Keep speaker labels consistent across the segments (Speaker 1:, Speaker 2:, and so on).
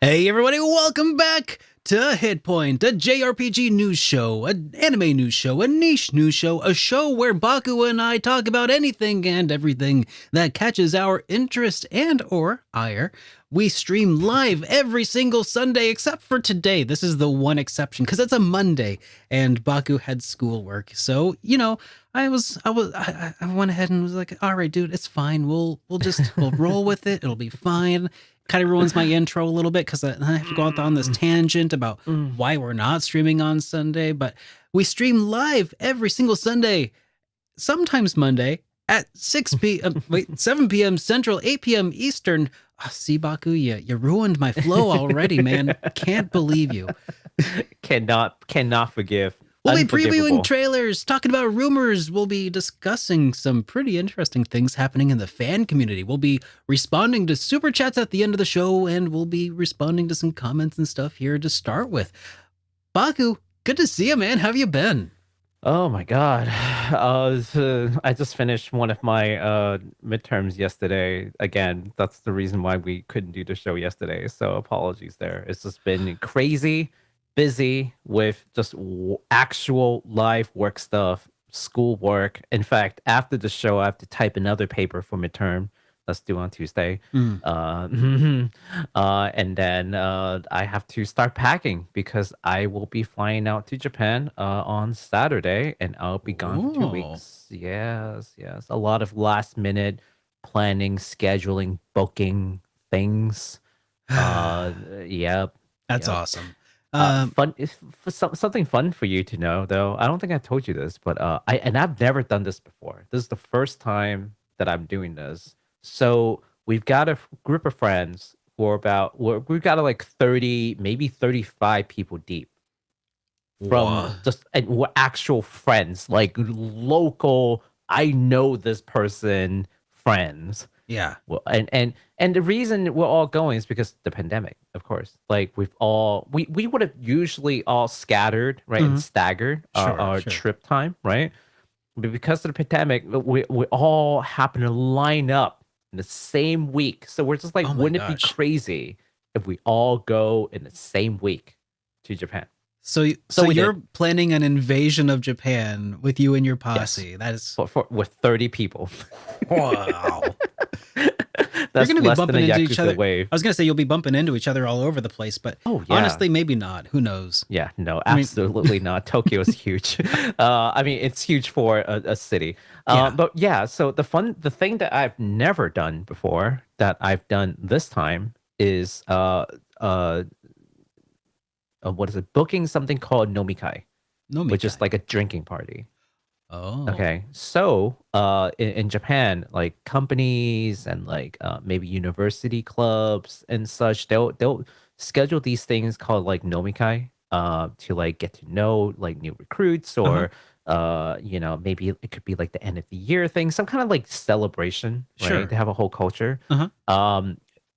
Speaker 1: Hey everybody, welcome back to HitPoint, a JRPG news show, an anime news show, a niche news show, a show where Baku and I talk about anything and everything that catches our interest and or ire. We stream live every single Sunday except for today. This is the one exception because it's a Monday and Baku had schoolwork. So, I went ahead and was like, all right, dude, it's fine. We'll roll with it. It'll be fine. Kind of ruins my intro a little bit because I have to go out on this tangent about why we're not streaming on Sunday, but we stream live every single Sunday, sometimes Monday at 7 p.m. Central, 8 p.m. Eastern. Oh, see, Baku, you ruined my flow already, man. Can't believe you.
Speaker 2: Cannot forgive.
Speaker 1: We'll be previewing trailers, talking about rumors. We'll be discussing some pretty interesting things happening in the fan community. We'll be responding to super chats at the end of the show, and we'll be responding to some comments and stuff here to start with. Baku, good to see you, man. How have you been?
Speaker 2: Oh my god. I just finished one of my midterms yesterday. Again, that's the reason why we couldn't do the show yesterday. So apologies there. It's just been crazy busy with just actual live work stuff, school work. In fact, after the show, I have to type another paper for midterm. That's due on Tuesday. And then I have to start packing because I will be flying out to Japan on Saturday, and I'll be gone for 2 weeks. Yes. A lot of last minute planning, scheduling, booking things. Yep.
Speaker 1: That's awesome.
Speaker 2: Fun, something fun for you to know, though. I don't think I told you this, but I've never done this before. This is the first time that I'm doing this. So we've got a group of friends who are we've got like 30, maybe 35 people deep. And we're actual friends, like local. I know this person friends.
Speaker 1: Yeah.
Speaker 2: Well, and the reason we're all going is because the pandemic, of course. Like we would have usually all scattered, right, and staggered our trip time, right? But because of the pandemic, we all happen to line up in the same week. So we're just like, wouldn't it be crazy if we all go in the same week to Japan?
Speaker 1: So you're planning an invasion of Japan with you and your posse. Yes. That is
Speaker 2: with 30 people.
Speaker 1: Wow.
Speaker 2: That's
Speaker 1: You're going to be bumping into each other.
Speaker 2: Wave.
Speaker 1: I was going to say you'll be bumping into each other all over the place, but honestly, maybe not. Who knows?
Speaker 2: Yeah, no, absolutely not. Tokyo is huge. I mean, it's huge for a city. But yeah, so the thing that I've never done before that I've done this time is what is it? Booking something called nomikai, which is like a drinking party.
Speaker 1: Oh.
Speaker 2: Okay. So in Japan, like companies and like maybe university clubs and such, they'll schedule these things called like nomikai to like get to know like new recruits or maybe it could be like the end of the year thing, some kind of like celebration, right?
Speaker 1: Sure.
Speaker 2: They have a whole culture.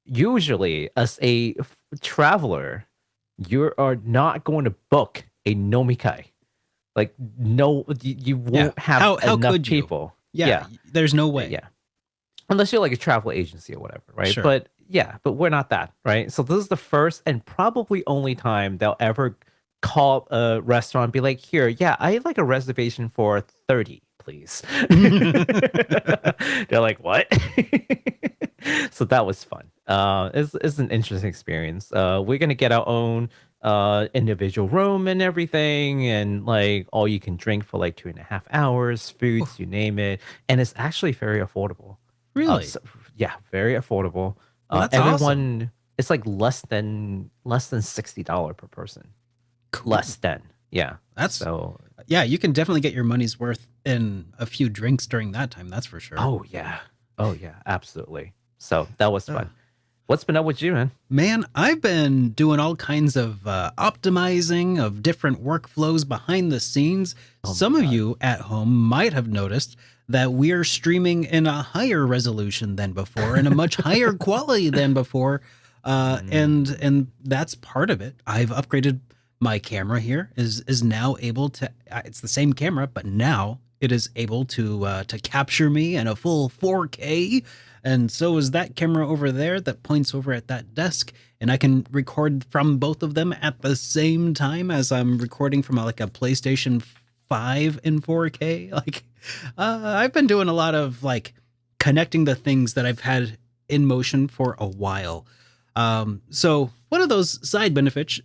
Speaker 2: Usually as a traveler, you are not going to book a nomikai. Like, no, you won't have enough people.
Speaker 1: Yeah, there's no way.
Speaker 2: Yeah. Unless you're like a travel agency or whatever, right?
Speaker 1: Sure.
Speaker 2: But we're not that, right? So this is the first and probably only time they'll ever call a restaurant and be like, here, I'd like a reservation for 30, please. They're like, what? So that was fun. It's an interesting experience. We're going to get our own individual room and everything, and like all you can drink for like 2.5 hours, foods, you name it, and it's actually very affordable.
Speaker 1: Really?
Speaker 2: Very affordable.
Speaker 1: That's
Speaker 2: everyone
Speaker 1: awesome.
Speaker 2: It's like less than $60 per person.
Speaker 1: Cool.
Speaker 2: Less than.
Speaker 1: That's so. Yeah, you can definitely get your money's worth in a few drinks during that time. That's for sure.
Speaker 2: Oh yeah, absolutely. So that was fun. What's been up with you, man?
Speaker 1: Man, I've been doing all kinds of optimizing of different workflows behind the scenes. Some of you at home might have noticed that we're streaming in a higher resolution than before and a much higher quality than before. And that's part of it. I've upgraded my camera here is now able to, it's the same camera, but now it is able to capture me in a full 4K, and so is that camera over there that points over at that desk, and I can record from both of them at the same time as I'm recording from like a PlayStation 5 in 4K. Like, I've been doing a lot of like connecting the things that I've had in motion for a while. So one of those side benefits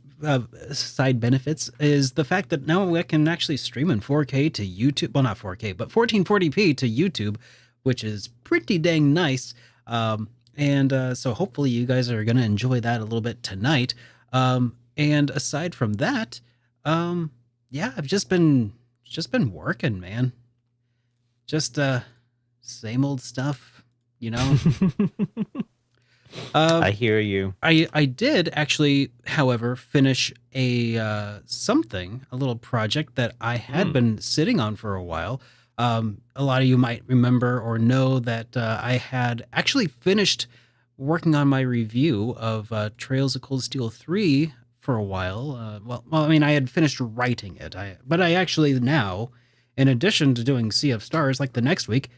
Speaker 1: is the fact that now I can actually stream in 4K to YouTube. Well, not 4K, but 1440p to YouTube, which is pretty dang nice. So hopefully you guys are going to enjoy that a little bit tonight. And aside from that, yeah, I've just been working, man. Just, same old stuff, you know?
Speaker 2: I hear you.
Speaker 1: I did actually, however, finish a little project that I had been sitting on for a while. A lot of you might remember or know that I had actually finished working on my review of Trails of Cold Steel 3 for a while. Well, I mean, I had finished writing it, but I actually now, in addition to doing Sea of Stars, like the next week,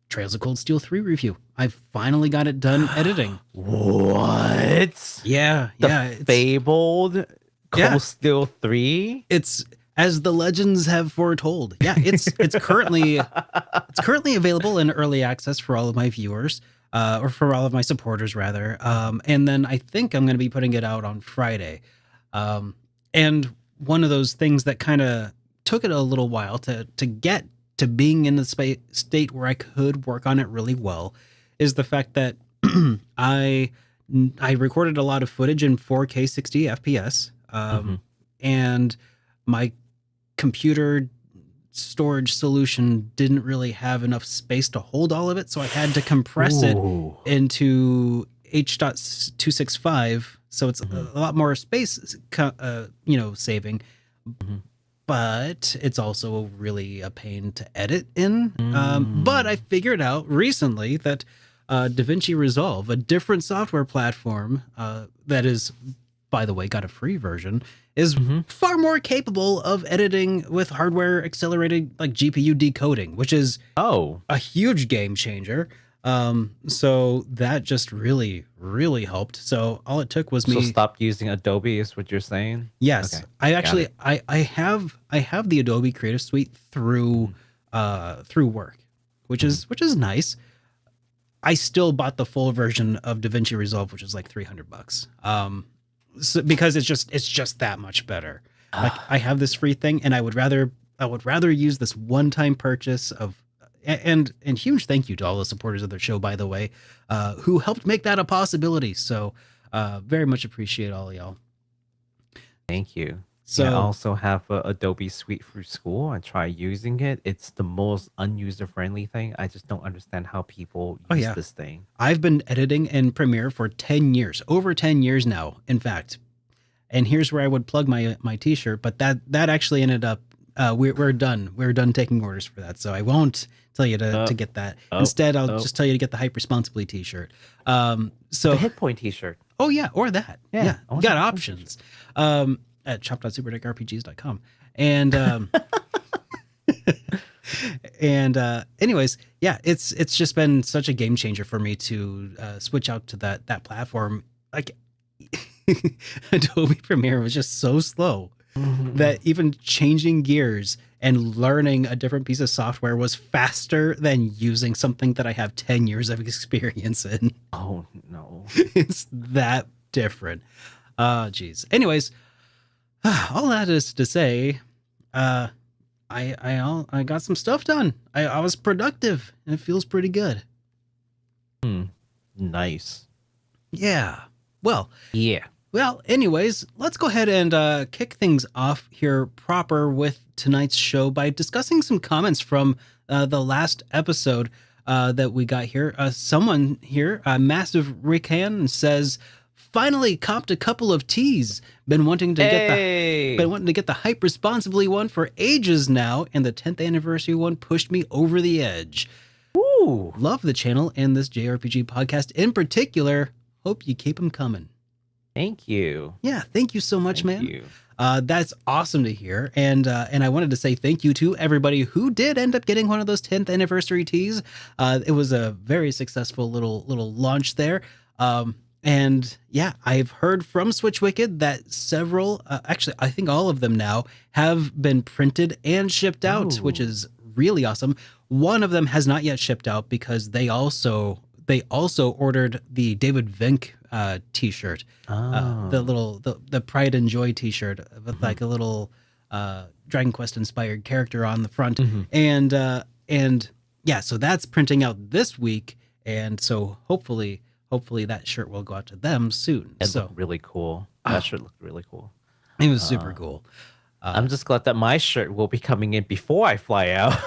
Speaker 1: Trails of Cold Steel 3 review. I finally got it done editing.
Speaker 2: What?
Speaker 1: Yeah,
Speaker 2: The fabled Cold Steel 3?
Speaker 1: It's as the legends have foretold. Yeah, it's currently available in early access for all of my viewers, or for all of my supporters rather. And then I think I'm going to be putting it out on Friday. And one of those things that kind of took it a little while to get to being in the state where I could work on it really well is the fact that I recorded a lot of footage in 4K 60 FPS, and my computer storage solution didn't really have enough space to hold all of it, so I had to compress it into H.265, so it's a lot more space, saving. But it's also really a pain to edit in. But I figured out recently that DaVinci Resolve, a different software platform that is, by the way, got a free version, is far more capable of editing with hardware accelerated like GPU decoding, which is a huge game changer. So that just really, really helped. So all it took was me.
Speaker 2: So stop using Adobe is what you're saying?
Speaker 1: Yes.
Speaker 2: Okay.
Speaker 1: I actually, I have the Adobe Creative Suite through work, which is nice. I still bought the full version of DaVinci Resolve, which is like $300. Because it's just that much better. Like I have this free thing and I would rather use this one-time purchase of. And huge thank you to all the supporters of the show, by the way, who helped make that a possibility. So very much appreciate all of y'all.
Speaker 2: Thank you.
Speaker 1: So
Speaker 2: I also have Adobe Suite for school. I try using it. It's the most unuser-friendly thing. I just don't understand how people use this thing.
Speaker 1: I've been editing in Premiere for 10 years, over 10 years now, in fact. And here's where I would plug my t-shirt, but that actually ended up, we're done. We're done taking orders for that. So I won't tell you to get that. Instead, I'll just tell you to get the Hype Responsibly t-shirt. So
Speaker 2: the HitPoint t-shirt.
Speaker 1: Oh yeah, or that. Yeah. You got options. At shop.superderekrpgs.com. And anyways, yeah, it's just been such a game changer for me to switch out to that platform. Like Adobe Premiere was just so slow that even changing gears and learning a different piece of software was faster than using something that I have 10 years of experience in.
Speaker 2: Oh no.
Speaker 1: It's that different. Geez. Anyways, all that is to say, I got some stuff done. I was productive and it feels pretty good.
Speaker 2: Nice.
Speaker 1: Yeah. Well,
Speaker 2: yeah.
Speaker 1: Well, anyways, let's go ahead and kick things off here proper with tonight's show by discussing some comments from the last episode that we got here. Someone here, Massive Rickan, says, "Finally copped a couple of teas. Been wanting to get the Hype Responsibly one for ages now, and the 10th anniversary one pushed me over the edge. Love the channel and this JRPG podcast in particular. Hope you keep them coming."
Speaker 2: Thank you.
Speaker 1: Yeah, thank you so much,
Speaker 2: Thank
Speaker 1: man.
Speaker 2: you.
Speaker 1: That's awesome to hear, and I wanted to say thank you to everybody who did end up getting one of those 10th anniversary teas. It was a very successful little launch there. And yeah, I've heard from Switch Wicked that several, actually, I think all of them now have been printed and shipped out, which
Speaker 2: Ooh.
Speaker 1: is really awesome. One of them has not yet shipped out because they also ordered the David Vink T-shirt,
Speaker 2: Oh.
Speaker 1: the Pride and Joy T-shirt with
Speaker 2: Mhm.
Speaker 1: like a little Dragon Quest inspired character on the front,
Speaker 2: Mhm.
Speaker 1: and yeah, so that's printing out this week, and so hopefully that shirt will go out to them soon.
Speaker 2: It looked
Speaker 1: So
Speaker 2: really cool. That
Speaker 1: oh,
Speaker 2: shirt looked really cool.
Speaker 1: it was super
Speaker 2: Uh,
Speaker 1: cool.
Speaker 2: I'm just glad that my shirt will be coming in before I fly out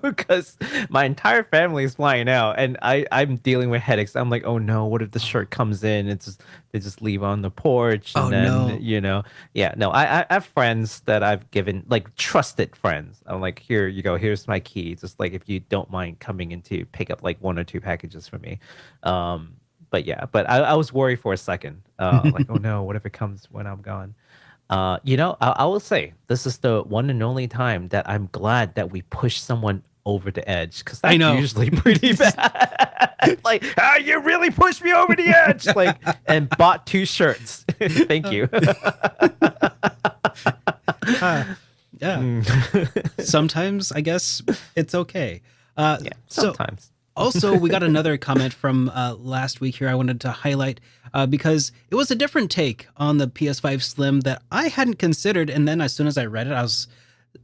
Speaker 2: because my entire family is flying out and I'm dealing with headaches. I'm like, oh no, what if the shirt comes in? They just leave on the porch
Speaker 1: Oh
Speaker 2: and then,
Speaker 1: no.
Speaker 2: yeah, no, I have friends that I've given like trusted friends. I'm like, here you go, here's my key. Just like if you don't mind coming in to pick up like one or two packages for me. Um, but yeah, but I was worried for a second. Like, oh no, what if it comes when I'm gone? I will say this is the one and only time that I'm glad that we push someone over the edge because
Speaker 1: I
Speaker 2: that's
Speaker 1: know.
Speaker 2: usually pretty bad. Like, you really pushed me over the edge, like, and bought two shirts. Thank you.
Speaker 1: Uh, yeah.
Speaker 2: Mm.
Speaker 1: Sometimes I guess it's okay.
Speaker 2: Yeah,
Speaker 1: So
Speaker 2: sometimes.
Speaker 1: also, we got another comment from last week here I wanted to highlight because it was a different take on the PS5 Slim that I hadn't considered. And then as soon as I read it,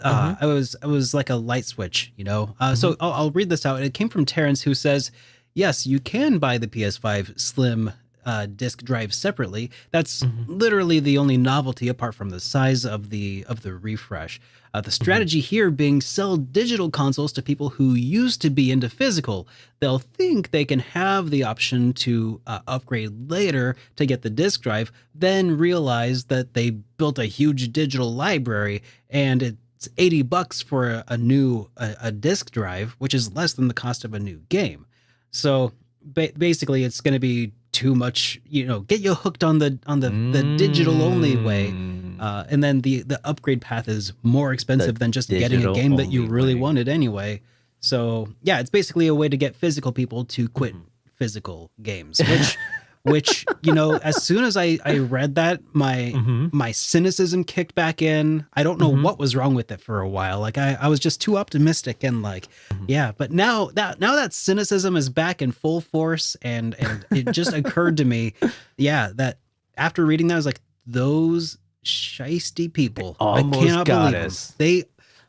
Speaker 2: Hmm.
Speaker 1: I was like a light switch, you know?
Speaker 2: Hmm.
Speaker 1: So I'll read this out. It came from Terrence, who says, yes, you can buy the PS5 Slim disk drive separately. That's
Speaker 2: Hmm.
Speaker 1: literally the only novelty apart from the size of the refresh. The
Speaker 2: Hmm.
Speaker 1: strategy here being sell digital consoles to people who used to be into physical. They'll think they can have the option to upgrade later to get the disk drive, then realize that they built a huge digital library and it's $80 for a disk drive, which is less than the cost of a new game. So basically, it's going to be too much, get you hooked on the digital only way,
Speaker 2: Mm.
Speaker 1: and then the upgrade path is more
Speaker 2: The
Speaker 1: expensive than just getting a
Speaker 2: digital
Speaker 1: game that you
Speaker 2: only
Speaker 1: really
Speaker 2: way.
Speaker 1: wanted anyway. So yeah, it's basically a way to get physical people to quit
Speaker 2: Mhm.
Speaker 1: physical games, which as soon as I read that, my
Speaker 2: Hmm.
Speaker 1: my cynicism kicked back in. I don't know
Speaker 2: Hmm.
Speaker 1: what was wrong with it for a while. Like I was just too optimistic and like,
Speaker 2: Hmm.
Speaker 1: yeah, but now that cynicism is back in full force, and it just occurred to me, yeah, that after reading that, I was like, those shisty
Speaker 2: They
Speaker 1: people, I
Speaker 2: almost
Speaker 1: cannot
Speaker 2: got
Speaker 1: believe them.
Speaker 2: us.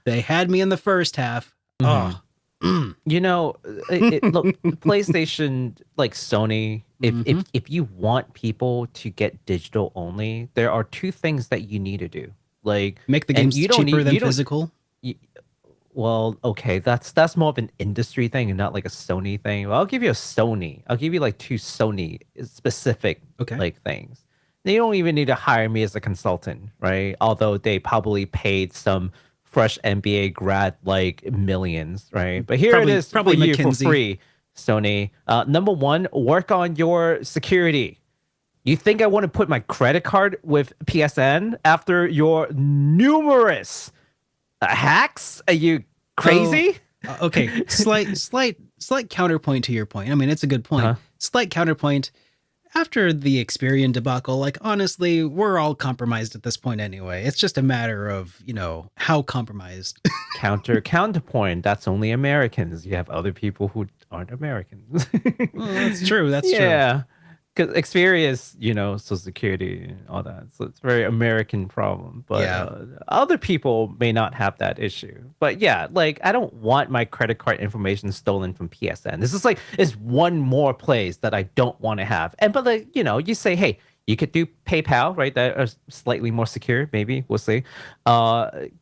Speaker 1: They had me in the first half.
Speaker 2: Mhm.
Speaker 1: Oh, mm,
Speaker 2: You know, look, PlayStation, like Sony,
Speaker 1: mm-hmm.
Speaker 2: if you want people to get digital only, there are two things that you need to do. Like,
Speaker 1: Make the
Speaker 2: and
Speaker 1: games
Speaker 2: you don't
Speaker 1: cheaper
Speaker 2: need
Speaker 1: than
Speaker 2: you don't.
Speaker 1: physical.
Speaker 2: You, well, okay, that's more of an industry thing and not like a Sony thing. Well, I'll give you a Sony. I'll give you like two Sony specific
Speaker 1: Okay.
Speaker 2: like things. They don't even need to hire me as a consultant, right? Although they probably paid some fresh MBA grad like millions, right? But here it
Speaker 1: Probably
Speaker 2: is for
Speaker 1: probably
Speaker 2: you for
Speaker 1: McKinsey.
Speaker 2: free, Sony. Number one, work on your security. You think I want to put my credit card with PSN after your numerous hacks? Are you
Speaker 1: Oh,
Speaker 2: crazy?
Speaker 1: okay. Slight counterpoint to your point. I mean, it's a good point.
Speaker 2: Uh-huh.
Speaker 1: Slight counterpoint. After the Experian debacle, like honestly, we're all compromised at this point anyway. It's just a matter of, how compromised.
Speaker 2: Counterpoint. That's only Americans. You have other people who aren't Americans.
Speaker 1: Well, that's true. That's true.
Speaker 2: Yeah. Because experience, Social Security and all that. So it's a very American problem. But
Speaker 1: Yeah.
Speaker 2: other people may not have that issue. But yeah, like I don't want my credit card information stolen from PSN. This is like it's one more place that I don't want to have. And but like, you say, hey, you could do PayPal, right? That are slightly more secure, maybe. We'll see.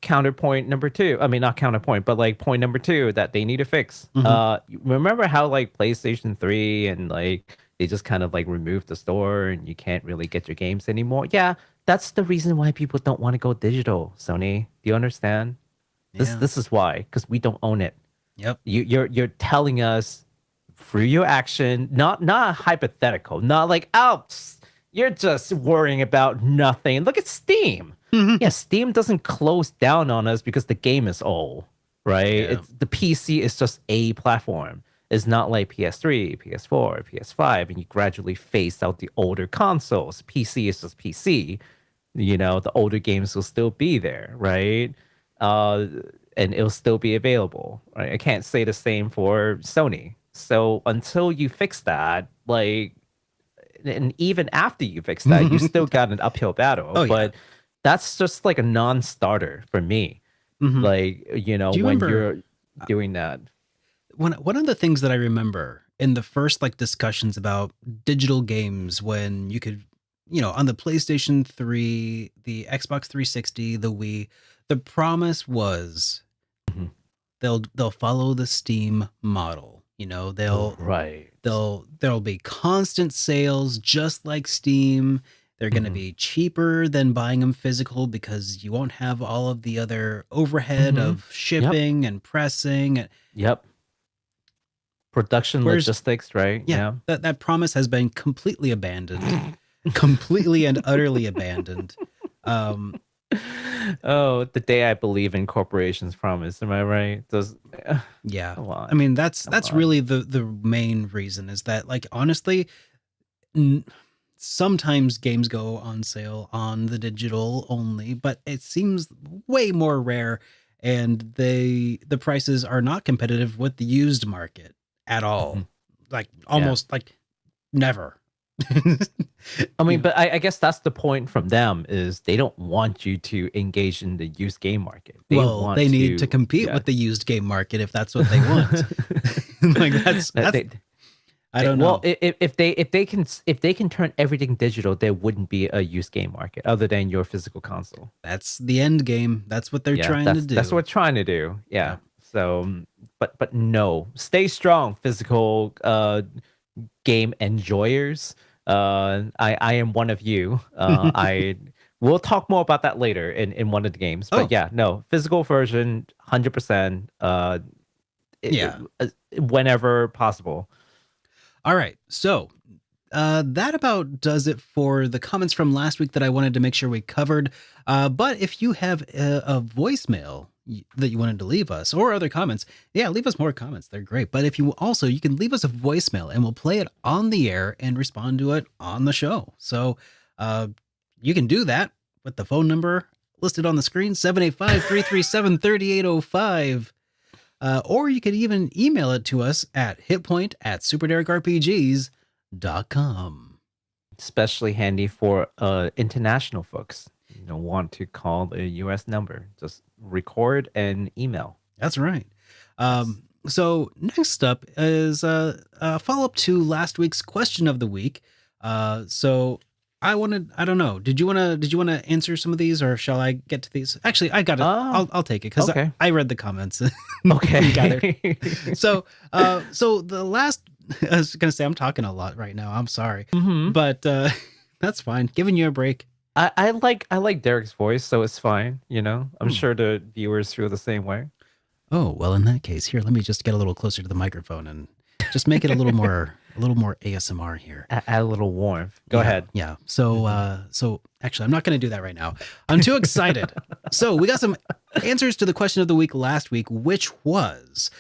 Speaker 2: Counterpoint number two. I mean, not counterpoint, but like point number two that they need to fix.
Speaker 1: Hmm.
Speaker 2: Remember how like PlayStation 3 and like they just kind of like removed the store and you can't really get your games anymore. Yeah, that's the reason why people don't want to go digital, Sony. Do you understand? This
Speaker 1: Yeah.
Speaker 2: this is why, because we don't own it.
Speaker 1: Yep.
Speaker 2: You're telling us through your action, not hypothetical, not like, oh, You're just worrying about nothing. Look at Steam.
Speaker 1: Mhm.
Speaker 2: Yeah, Steam doesn't close down on us because the game is old, right?
Speaker 1: Yeah.
Speaker 2: It's the PC is just a platform. It's not like PS3, PS4, PS5, and you gradually phase out the older consoles. PC is just PC. The older games will still be there, right? Uh, and it'll still be available, right? I can't say the same for Sony. So until you fix that, like, and even after you fix that, you still got an uphill battle.
Speaker 1: Oh yeah.
Speaker 2: But that's just like a non-starter for me.
Speaker 1: Hmm.
Speaker 2: Like,
Speaker 1: Do you
Speaker 2: when
Speaker 1: remember
Speaker 2: you're doing that.
Speaker 1: one of the things that I remember in the first like discussions about digital games when you could, on the PlayStation 3, the Xbox 360, the Wii, the promise was
Speaker 2: Mhm.
Speaker 1: they'll follow the Steam model.
Speaker 2: Right.
Speaker 1: There'll be constant sales just like Steam. They're going to
Speaker 2: Hmm.
Speaker 1: be cheaper than buying them physical because you won't have all of the other overhead
Speaker 2: Hmm.
Speaker 1: of
Speaker 2: Yep.
Speaker 1: shipping and pressing.
Speaker 2: Yep. Production
Speaker 1: Whereas,
Speaker 2: logistics, right?
Speaker 1: yeah,
Speaker 2: Yeah.
Speaker 1: that promise has been completely abandoned, completely and utterly abandoned. Um,
Speaker 2: Oh, the day I believe in corporations promise. Am I right? Does
Speaker 1: yeah,
Speaker 2: come
Speaker 1: I
Speaker 2: on.
Speaker 1: mean that's
Speaker 2: Come
Speaker 1: that's
Speaker 2: on.
Speaker 1: really the main reason is that like honestly, n- sometimes games go on sale on the digital only, but it seems way more rare, and the prices are not competitive with the used market at all.
Speaker 2: Mhm.
Speaker 1: Like
Speaker 2: Yeah.
Speaker 1: almost like never.
Speaker 2: I mean,
Speaker 1: You know,
Speaker 2: but I guess that's the point from them is they don't want you to engage in the used game market. They
Speaker 1: well,
Speaker 2: want
Speaker 1: they need to
Speaker 2: to,
Speaker 1: compete
Speaker 2: yeah.
Speaker 1: with the used game market if that's what they want. Like
Speaker 2: That
Speaker 1: that's
Speaker 2: they,
Speaker 1: I don't
Speaker 2: well,
Speaker 1: know.
Speaker 2: if they can turn everything digital, there wouldn't be a used game market other than your physical console.
Speaker 1: That's the end game. That's what they're
Speaker 2: Yeah,
Speaker 1: trying to
Speaker 2: that's what
Speaker 1: do.
Speaker 2: we're trying to do.
Speaker 1: Yeah.
Speaker 2: Yeah. So, but no, stay strong, physical game enjoyers. I am one of you. I We'll talk more about that later in one of the games. But
Speaker 1: Oh,
Speaker 2: yeah, no, physical version, 100%.
Speaker 1: yeah.
Speaker 2: Whenever possible.
Speaker 1: All right. So that about does it for the comments from last week that I wanted to make sure we covered. But if you have a voicemail that you wanted to leave us or other comments, yeah, leave us more comments. They're great. But if you can leave us a voicemail and we'll play it on the air and respond to it on the show. So uh, you can do that with the phone number listed on the screen 785-337-3805. Or you could even email it to us at hitpoint@superderekRPGs.com.
Speaker 2: Especially handy for international folks. Want to call a US number. Just record and email.
Speaker 1: That's right.
Speaker 2: Yes.
Speaker 1: So next up is a follow up to last week's question of the week. So I don't know. Did you want to answer some of these, or shall I get to these? Actually, I got it.
Speaker 2: Oh,
Speaker 1: I'll take it because
Speaker 2: okay.
Speaker 1: I read the comments. Got it.
Speaker 2: Okay.
Speaker 1: So the last, I was gonna say I'm talking a lot right now. I'm sorry,
Speaker 2: Hmm.
Speaker 1: but that's fine. Giving you a break.
Speaker 2: I like Derek's voice, so it's fine. I'm
Speaker 1: Hmm.
Speaker 2: sure the viewers feel the same way.
Speaker 1: Oh, well, in that case, here, let me just get a little closer to the microphone and just make it a little more ASMR here.
Speaker 2: Add a little warmth. Go
Speaker 1: Yeah,
Speaker 2: ahead.
Speaker 1: yeah. So actually, I'm not going to do that right now. I'm too excited. So we got some answers to the question of the week last week, which was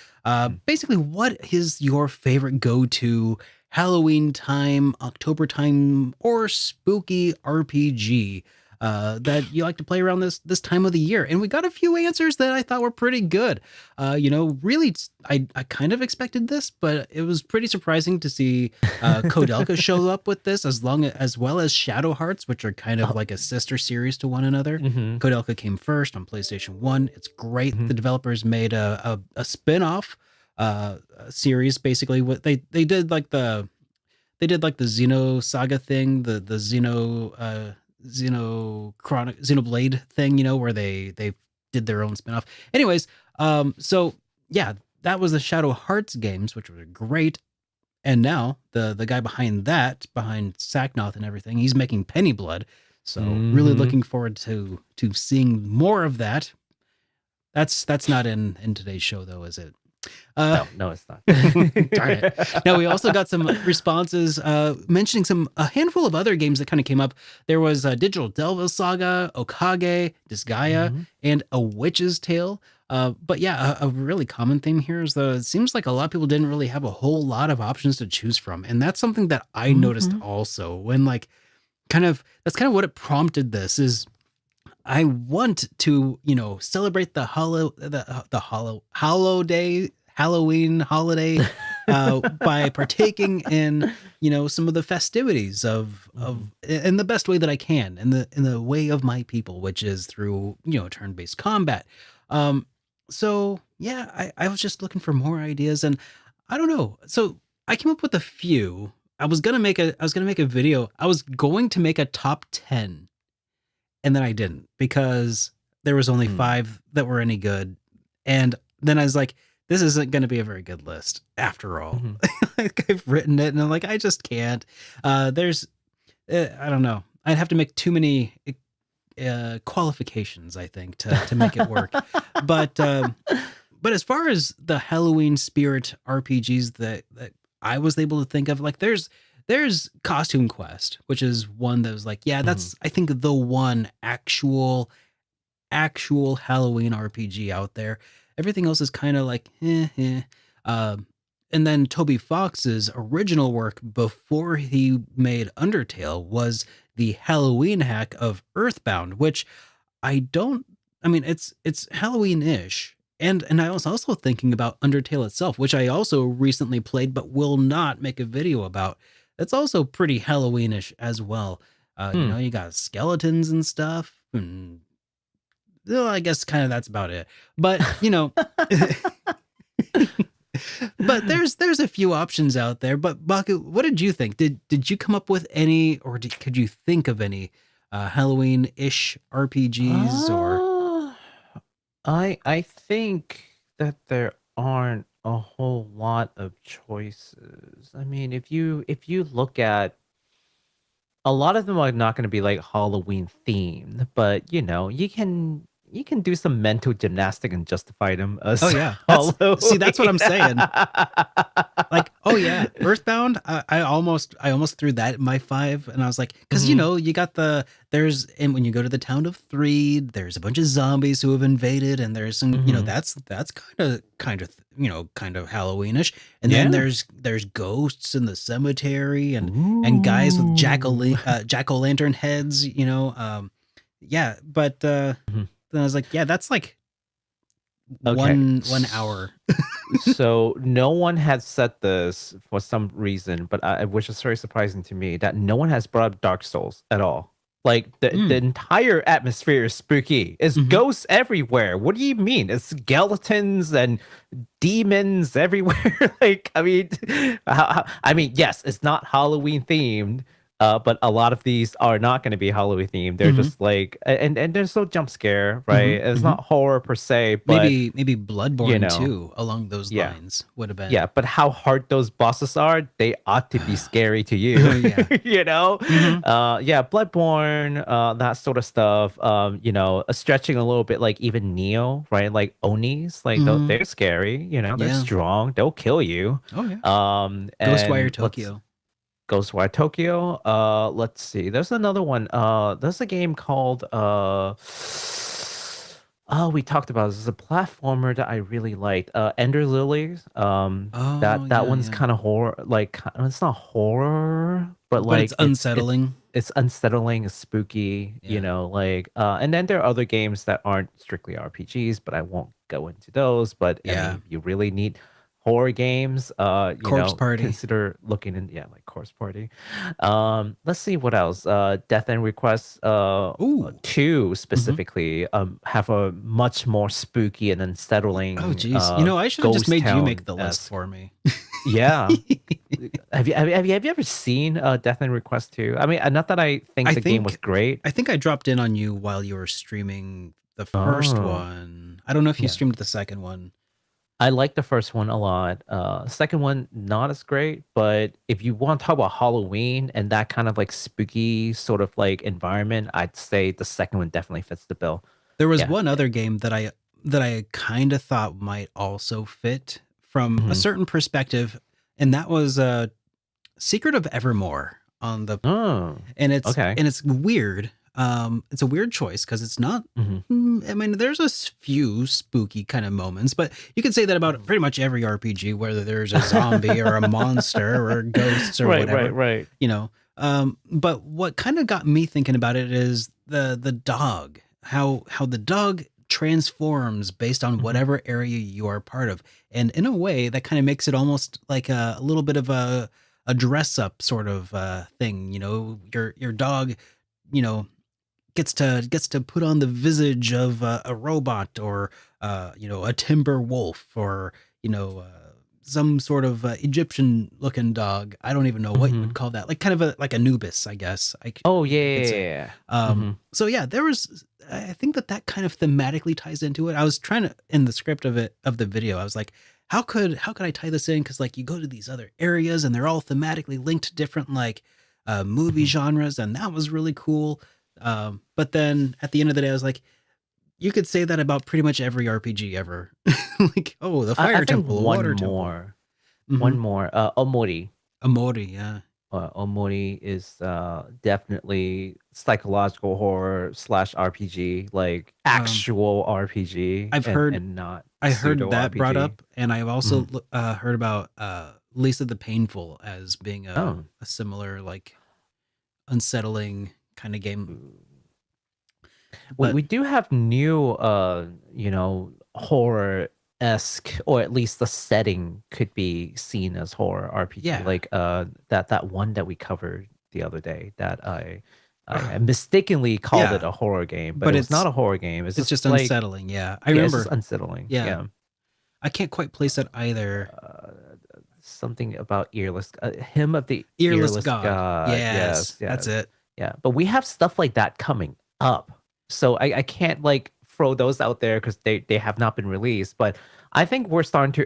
Speaker 1: basically, what is your favorite go-to Halloween time, October time, or spooky RPG that you like to play around this time of the year? And we got a few answers that I thought were pretty good. Really, I kind of expected this, but it was pretty surprising to see Kodelka show up with this, as well as Shadow Hearts, which are kind of
Speaker 2: Oh,
Speaker 1: like a sister series to one another.
Speaker 2: mm-hmm,
Speaker 1: Kodelka came first on PlayStation 1. It's great.
Speaker 2: mm-hmm.
Speaker 1: The developers made a spin-off series, basically. What they did like the Xeno Saga thing, the Xenoblade thing, where they did their own spin-off. Anyways, so yeah, that was the Shadow Hearts games, which were great. And now the guy behind Sacknoth and everything, he's making Penny Blood. So really
Speaker 2: Mm-hmm.
Speaker 1: looking forward to seeing more of that. That's not in today's show though, is it? Uh,
Speaker 2: No, it's not.
Speaker 1: Darn it. Now, we also got some responses mentioning a handful of other games that kind of came up. There was Digital Devil Saga, Okage, Disgaea,
Speaker 2: Mhm,
Speaker 1: and A Witch's Tale. But yeah, a really common theme here is that it seems like a lot of people didn't really have a whole lot of options to choose from. And that's something that I noticed
Speaker 2: mhm,
Speaker 1: also when like that's kind of what it prompted this is I want to, celebrate the Halloween holiday by partaking in, some of the festivities of
Speaker 2: mhm,
Speaker 1: in the best way that I can, in the way of my people, which is through, turn-based combat. Um so yeah, I was just looking for more ideas and I don't know. So I came up with a few. I was gonna make a video. I was going to make a top 10 and then I didn't because there was only
Speaker 2: mm,
Speaker 1: 5 that were any good, and then I was like, "This isn't gonna be a very good list after all."
Speaker 2: mhm.
Speaker 1: Like, I've written it, and I'm like, "I just can't." There's I don't know. I'd have to make too many, qualifications, I think, to make it work. But, but as far as the Halloween spirit RPGs that I was able to think of, like there's Costume Quest, which is one that was like, yeah,
Speaker 2: Mhm,
Speaker 1: that's I think the one actual Halloween RPG out there. Everything else is kind of like, eh, eh. Um, and then Toby Fox's original work before he made Undertale was the Halloween hack of Earthbound, which I don't. I mean, it's Halloween-ish, and I was also thinking about Undertale itself, which I also recently played, but will not make a video about. That's also pretty Halloween-ish as well.
Speaker 2: hmm.
Speaker 1: You got skeletons and stuff, and well, I guess kind of that's about it. But but there's a few options out there. But Baku, what did you think? Did you come up with any, or could you think of any Halloween-ish RPGs or?
Speaker 2: Uh, I think that there aren't a whole lot of choices. I mean, if you look at a lot of them are not going to be like Halloween themed, but you can do some mental gymnastic and justify them
Speaker 1: Oh
Speaker 2: as
Speaker 1: yeah, that's what
Speaker 2: Halloween.
Speaker 1: I'm saying. Like, oh yeah, Earthbound. I almost threw that in my 5, and I was like, because
Speaker 2: Mhm,
Speaker 1: you got and when you go to the town of Threed, there's a bunch of zombies who have invaded, and there's some,
Speaker 2: mhm.
Speaker 1: that's kind of Halloweenish. And then
Speaker 2: Yeah.
Speaker 1: there's ghosts in the cemetery, and guys with
Speaker 2: Ooh.
Speaker 1: jack o' lantern heads. Yeah, but
Speaker 2: Mhm.
Speaker 1: then I was like, yeah, that's like
Speaker 2: Okay.
Speaker 1: 1 hour.
Speaker 2: So no one has said this for some reason, but which is very surprising to me that no one has brought up Dark Souls at all. Like the
Speaker 1: Mm,
Speaker 2: entire atmosphere is spooky. It's
Speaker 1: mhm.
Speaker 2: ghosts everywhere. What do you mean? It's skeletons and demons everywhere. Like I mean, yes, it's not Halloween themed, but a lot of these are not going to be Halloween themed. They're
Speaker 1: Mhm,
Speaker 2: just like, and there's no jump scare, right?
Speaker 1: mhm,
Speaker 2: It's
Speaker 1: mhm.
Speaker 2: not horror per se, but
Speaker 1: Maybe
Speaker 2: you
Speaker 1: Bloodborne
Speaker 2: know,
Speaker 1: too, along those
Speaker 2: yeah.
Speaker 1: lines would have
Speaker 2: Yeah,
Speaker 1: been.
Speaker 2: but how hard those bosses are, they ought to be scary to you.
Speaker 1: Oh, yeah.
Speaker 2: you know?
Speaker 1: Mhm,
Speaker 2: Yeah, Bloodborne, that sort of stuff. Stretching a little bit like even Neo, right? Like Onis, like
Speaker 1: mhm.
Speaker 2: they're scary, they're
Speaker 1: Yeah.
Speaker 2: strong, they'll kill you.
Speaker 1: Oh, yeah. Ghostwire
Speaker 2: And let's
Speaker 1: Tokyo.
Speaker 2: Ghostwire Tokyo. Let's see. There's another one. There's a game called oh, we talked about this. It's a platformer that I really liked. Ender Lilies.
Speaker 1: Oh,
Speaker 2: That
Speaker 1: yeah,
Speaker 2: one's
Speaker 1: yeah.
Speaker 2: kind of horror. Like it's not horror, but
Speaker 1: But it's
Speaker 2: like
Speaker 1: unsettling.
Speaker 2: it's unsettling, it's spooky.
Speaker 1: Yeah.
Speaker 2: And then there are other games that aren't strictly RPGs, but I won't go into those. But I
Speaker 1: Yeah.
Speaker 2: mean, if you really need horror games,
Speaker 1: Corpse Party.
Speaker 2: consider looking in, yeah, like Corpse Party. Let's see what else. Death and Request
Speaker 1: Ooh.
Speaker 2: 2
Speaker 1: Mhm.
Speaker 2: specifically have a much more spooky and
Speaker 1: Oh,
Speaker 2: unsettling
Speaker 1: geez. I should have just
Speaker 2: ghost
Speaker 1: made you make
Speaker 2: town
Speaker 1: the list
Speaker 2: esque.
Speaker 1: for me.
Speaker 2: Yeah. Have you ever seen Death and Request 2? I mean, not that I think
Speaker 1: I
Speaker 2: the game was
Speaker 1: think
Speaker 2: great.
Speaker 1: I think I dropped in on you while you were streaming the first
Speaker 2: Oh,
Speaker 1: one. I don't know if you
Speaker 2: yeah.
Speaker 1: streamed the second one.
Speaker 2: I like the first one a lot. Second one, not as great, but if you want to talk about Halloween and that kind of like spooky sort of like environment, I'd say the second one definitely fits the bill.
Speaker 1: There was
Speaker 2: Yeah.
Speaker 1: one other game that I kind of thought might also fit from a
Speaker 2: Mhm.
Speaker 1: certain perspective, and that was Secret of Evermore on the
Speaker 2: Oh,
Speaker 1: and
Speaker 2: okay.
Speaker 1: it's weird. It's a weird choice because it's not.
Speaker 2: Mhm.
Speaker 1: I mean, there's a few spooky kind of moments, but you can say that about
Speaker 2: Mhm.
Speaker 1: pretty much every RPG, whether there's a zombie or a monster or ghosts or
Speaker 2: Right, right,
Speaker 1: whatever,
Speaker 2: right.
Speaker 1: you know. But what kind of got me thinking about it is the dog, how the dog transforms based on
Speaker 2: Mhm.
Speaker 1: whatever area you are part of, and in a way that kind of makes it almost like a little bit of a dress up sort of thing. You know, your dog, you know, gets to put on the visage of a robot or a timber wolf or some sort of Egyptian looking dog. I don't even know what you would
Speaker 2: Mhm.
Speaker 1: call that. Like kind of like Anubis, I guess.
Speaker 2: Oh, yeah,
Speaker 1: I could
Speaker 2: yeah,
Speaker 1: say.
Speaker 2: yeah, yeah. Mhm.
Speaker 1: So yeah, there was. I think that kind of thematically ties into it. I was trying to in the script of the video. I was like, how could I tie this in? Because like you go to these other areas and they're all thematically linked to different like movie
Speaker 2: Mhm.
Speaker 1: genres, and that was really cool. But then at the end of the day, I was like, you could say that about pretty much every RPG ever. Like, oh, the
Speaker 2: I
Speaker 1: fire
Speaker 2: think
Speaker 1: temple, a water temple.
Speaker 2: one
Speaker 1: Hmm.
Speaker 2: more, Omori.
Speaker 1: Amori, yeah.
Speaker 2: Omori is definitely psychological horror slash RPG, like
Speaker 1: Um,
Speaker 2: actual RPG
Speaker 1: I've heard
Speaker 2: and not
Speaker 1: I heard
Speaker 2: pseudo
Speaker 1: that brought
Speaker 2: RPG.
Speaker 1: up, and I've also
Speaker 2: Mhm.
Speaker 1: heard about Lisa the Painful as being
Speaker 2: Oh.
Speaker 1: a similar like unsettling kind of game.
Speaker 2: We
Speaker 1: But
Speaker 2: do have new horror esque, or at least the setting could be seen as horror RPG,
Speaker 1: yeah,
Speaker 2: like that one that we covered the other day that I
Speaker 1: uh,
Speaker 2: mistakenly called it
Speaker 1: yeah,
Speaker 2: a horror game, but
Speaker 1: but
Speaker 2: it was not a horror game. It's
Speaker 1: it's just
Speaker 2: just like,
Speaker 1: unsettling. Yeah, I
Speaker 2: yeah, it's just
Speaker 1: remember.
Speaker 2: unsettling.
Speaker 1: Yeah,
Speaker 2: Yeah.
Speaker 1: I can't quite place it either.
Speaker 2: uh, Something about earless, hymn of the
Speaker 1: Earless
Speaker 2: earless
Speaker 1: God.
Speaker 2: god. Yes,
Speaker 1: Yes, that's
Speaker 2: yes,
Speaker 1: it.
Speaker 2: yeah. But we have stuff like that coming up, so I can't like throw those out there because they have not been released. But I think we're starting to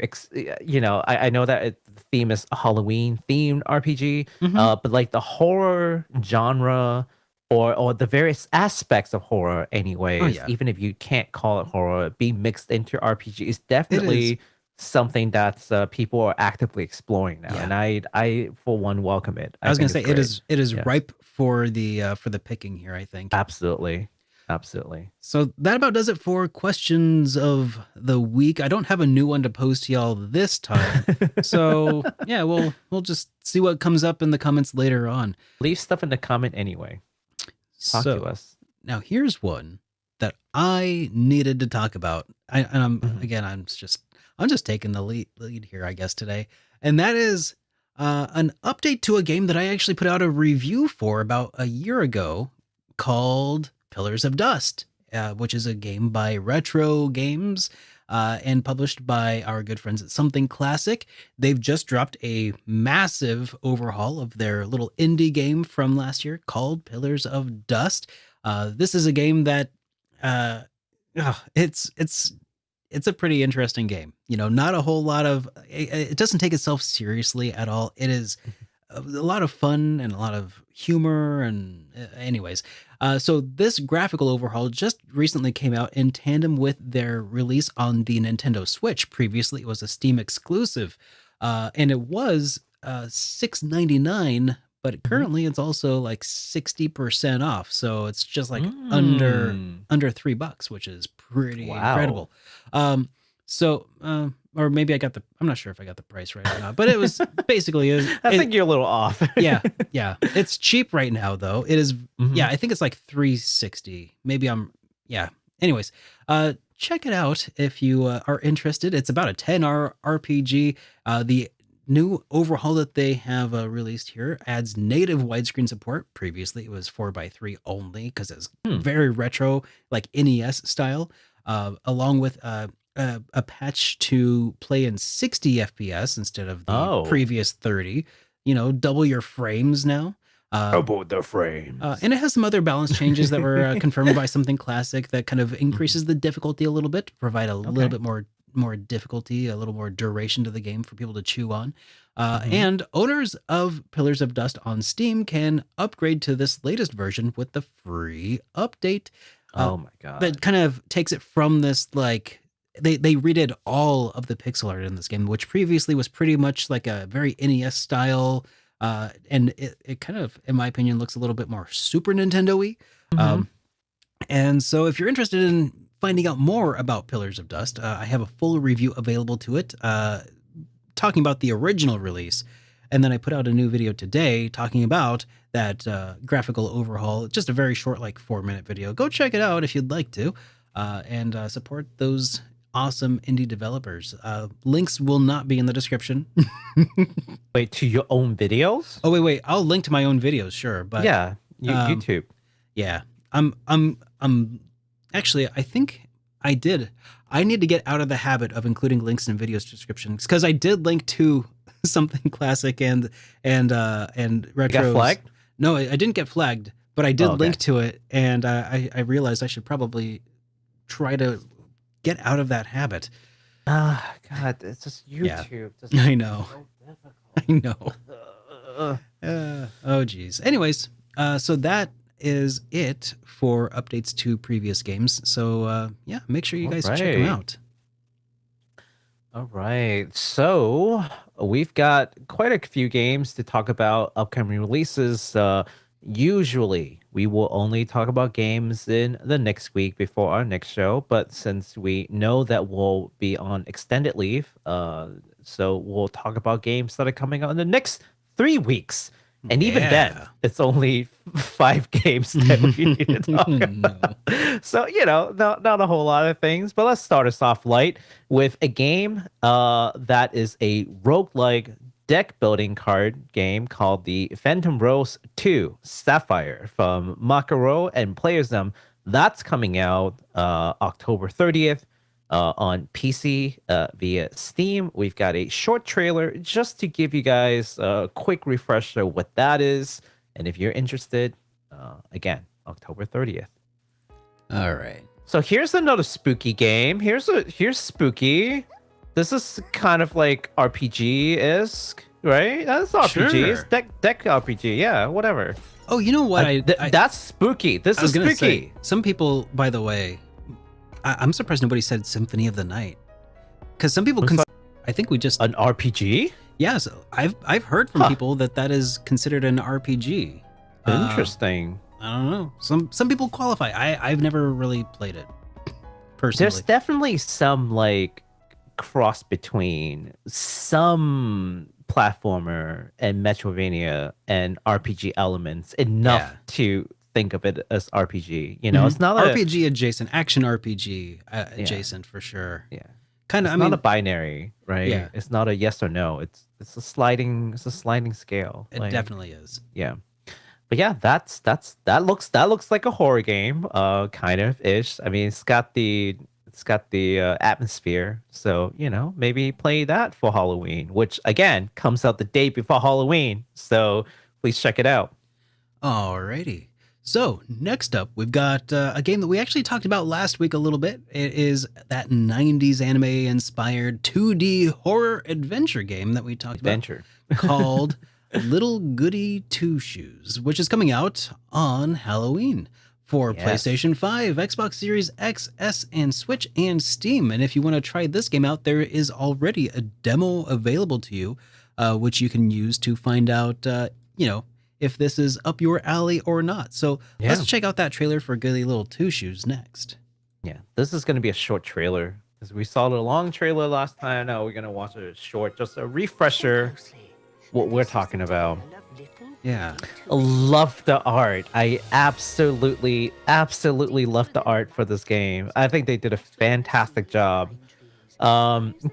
Speaker 2: I know that the theme is a Halloween themed RPG,
Speaker 1: Hmm.
Speaker 2: but like the horror genre, or the various aspects of horror
Speaker 1: Oh
Speaker 2: anyways,
Speaker 1: yeah,
Speaker 2: even if you can't call it horror, be mixed into RPG is
Speaker 1: it is.
Speaker 2: definitely something that's people are actively exploring now,
Speaker 1: Yeah,
Speaker 2: and I for one welcome it.
Speaker 1: I
Speaker 2: I
Speaker 1: was gonna
Speaker 2: think
Speaker 1: say
Speaker 2: it's great.
Speaker 1: it is
Speaker 2: Yeah,
Speaker 1: ripe for the picking here, I think.
Speaker 2: absolutely, absolutely.
Speaker 1: So that about does it for questions of the week. I don't have a new one to post to y'all this time. So yeah, we'll just see what comes up in the comments later on.
Speaker 2: Leave stuff in the comment anyway. Talk to
Speaker 1: So
Speaker 2: us.
Speaker 1: now here's one that I needed to talk about. And
Speaker 2: Mhm.
Speaker 1: again, I'm just taking the lead here, I guess today, and that is an update to a game that I actually put out a review for about a year ago called Pillars of Dust, which is a game by Retro Games. And published by our good friends at Something Classic. They've just dropped a massive overhaul of their little indie game from last year called Pillars of Dust. This is a game that uh, it's a pretty interesting game. You know, not a whole lot of it doesn't take itself seriously at all. It is a lot of fun and a lot of humor and anyways. So this graphical overhaul just recently came out in tandem with their release on the Nintendo Switch. Previously, it was a Steam exclusive, and it was $6.99, but
Speaker 2: Mhm.
Speaker 1: currently it's also like 60% off. So it's just like
Speaker 2: Mm.
Speaker 1: under $3, which is pretty
Speaker 2: Wow.
Speaker 1: incredible. Um, or maybe I'm not sure if I got the price right or not, but it was basically
Speaker 2: I think you're a little off.
Speaker 1: yeah, yeah. It's cheap right now though. It is, yeah,
Speaker 2: Mhm.
Speaker 1: I think it's like 360. Maybe yeah. Anyways, check it out if you are interested. It's about a 10-hour RPG. The new overhaul that they have released here adds native widescreen support. Previously, it was 4:3 only because it's
Speaker 2: Hmm.
Speaker 1: very retro, like NES style, along with a patch to play in 60 FPS instead of the
Speaker 2: Oh.
Speaker 1: previous 30. You know, double your frames now. Uh,
Speaker 2: About the frames.
Speaker 1: and it has some other balance changes that were confirmed by Something Classic that kind of
Speaker 2: Mhm.
Speaker 1: increases the difficulty a little bit to provide a little
Speaker 2: Okay.
Speaker 1: bit more difficulty, a little more duration to the game for people to chew on.
Speaker 2: Mhm.
Speaker 1: And owners of Pillars of Dust on Steam can upgrade to this latest version with the free update. Uh,
Speaker 2: Oh my
Speaker 1: that
Speaker 2: god.
Speaker 1: kind of takes it from this like they redid all of the pixel art in this game, which previously was pretty much like a very NES style, and it kind of, in my opinion, looks a little bit more Super Nintendo-y.
Speaker 2: Mhm.
Speaker 1: And so if you're interested in finding out more about Pillars of Dust, I have a full review available to it, talking about the original release. And then I put out a new video today talking about that graphical overhaul. Just a very short, like 4-minute video. Go check it out if you'd like to, and support those awesome indie developers. Links will not be in the description.
Speaker 2: Wait, to your own videos?
Speaker 1: Oh, wait. I'll link to my own videos, sure. But
Speaker 2: Yeah, YouTube.
Speaker 1: yeah, I'm actually, I think I did. I need to get out of the habit of including links in videos descriptions, because I did link to something classic and retro.
Speaker 2: Got flagged?
Speaker 1: No, I didn't get flagged, but I did
Speaker 2: Oh, okay.
Speaker 1: link to it, and I realized I should probably try to get out of that habit.
Speaker 2: Ah, God, it's just
Speaker 1: Yeah.
Speaker 2: YouTube. Just
Speaker 1: I know.
Speaker 2: so difficult.
Speaker 1: I know. Oh, geez. Anyways, so that is it for updates to previous games. So yeah, make sure you guys check them
Speaker 2: Alright.
Speaker 1: out.
Speaker 2: All right, so we've got quite a few games to talk about upcoming releases. Usually, we will only talk about games in the next week before our next show, but since we know that we'll be on extended leave, so we'll talk about games that are coming out in the next 3 weeks. And even then,
Speaker 1: Yeah.
Speaker 2: it's only 5 games that we need to talk
Speaker 1: No.
Speaker 2: about. So, not a whole lot of things, but let's start us off light with a game that is a roguelike deck building card game called the Phantom Rose 2 Sapphire from Makaro and Playersm. That's coming out October 30th. On PC via Steam. We've got a short trailer just to give you guys a quick refresher what that is. And if you're interested, again, October 30th.
Speaker 1: All right.
Speaker 2: So here's another spooky game. Here's spooky. This is kind of like RPG-esque, right? That's RPG.
Speaker 1: Sure.
Speaker 2: It's deck RPG. Yeah, whatever.
Speaker 1: Oh, you know what?
Speaker 2: That's spooky. This
Speaker 1: I was
Speaker 2: is
Speaker 1: gonna
Speaker 2: spooky.
Speaker 1: say, some people, by the way, I'm surprised nobody said Symphony of the Night, because some people. I think we just.
Speaker 2: An RPG?
Speaker 1: Yeah, so I've heard from
Speaker 2: Huh.
Speaker 1: people that is considered an RPG.
Speaker 2: Interesting.
Speaker 1: I don't know. Some people qualify. I've never really played it personally.
Speaker 2: There's definitely some like cross between some platformer and Metroidvania and RPG elements enough to think of it as RPG. You know, it's not
Speaker 1: RPG adjacent, action RPG adjacent for sure.
Speaker 2: Yeah,
Speaker 1: Kind of.
Speaker 2: it's not a binary, right?
Speaker 1: Yeah.
Speaker 2: It's not a yes or no. It's a sliding scale.
Speaker 1: It definitely is.
Speaker 2: Yeah. But yeah, that looks like a horror game, kind of ish. I mean, it's got the atmosphere, so maybe play that for Halloween, which again comes out the day before Halloween. So please check it out.
Speaker 1: Alrighty. So next up, we've got a game that we actually talked about last week a little bit. It is that 90s anime-inspired 2D horror adventure game that we talked about called Little Goody Two Shoes, which is coming out on Halloween for PlayStation 5, Xbox Series X, S, and Switch, and Steam. And if you want to try this game out, there is already a demo available to you, which you can use to find out, if this is up your alley or not. So let's check out that trailer for Goody Little Two Shoes next.
Speaker 2: Yeah, this is going to be a short trailer because we saw the long trailer last time. Now we're going to watch a short, just a refresher what we're talking about.
Speaker 1: Yeah.
Speaker 2: Love the art. I absolutely love the art for this game. I think they did a fantastic job.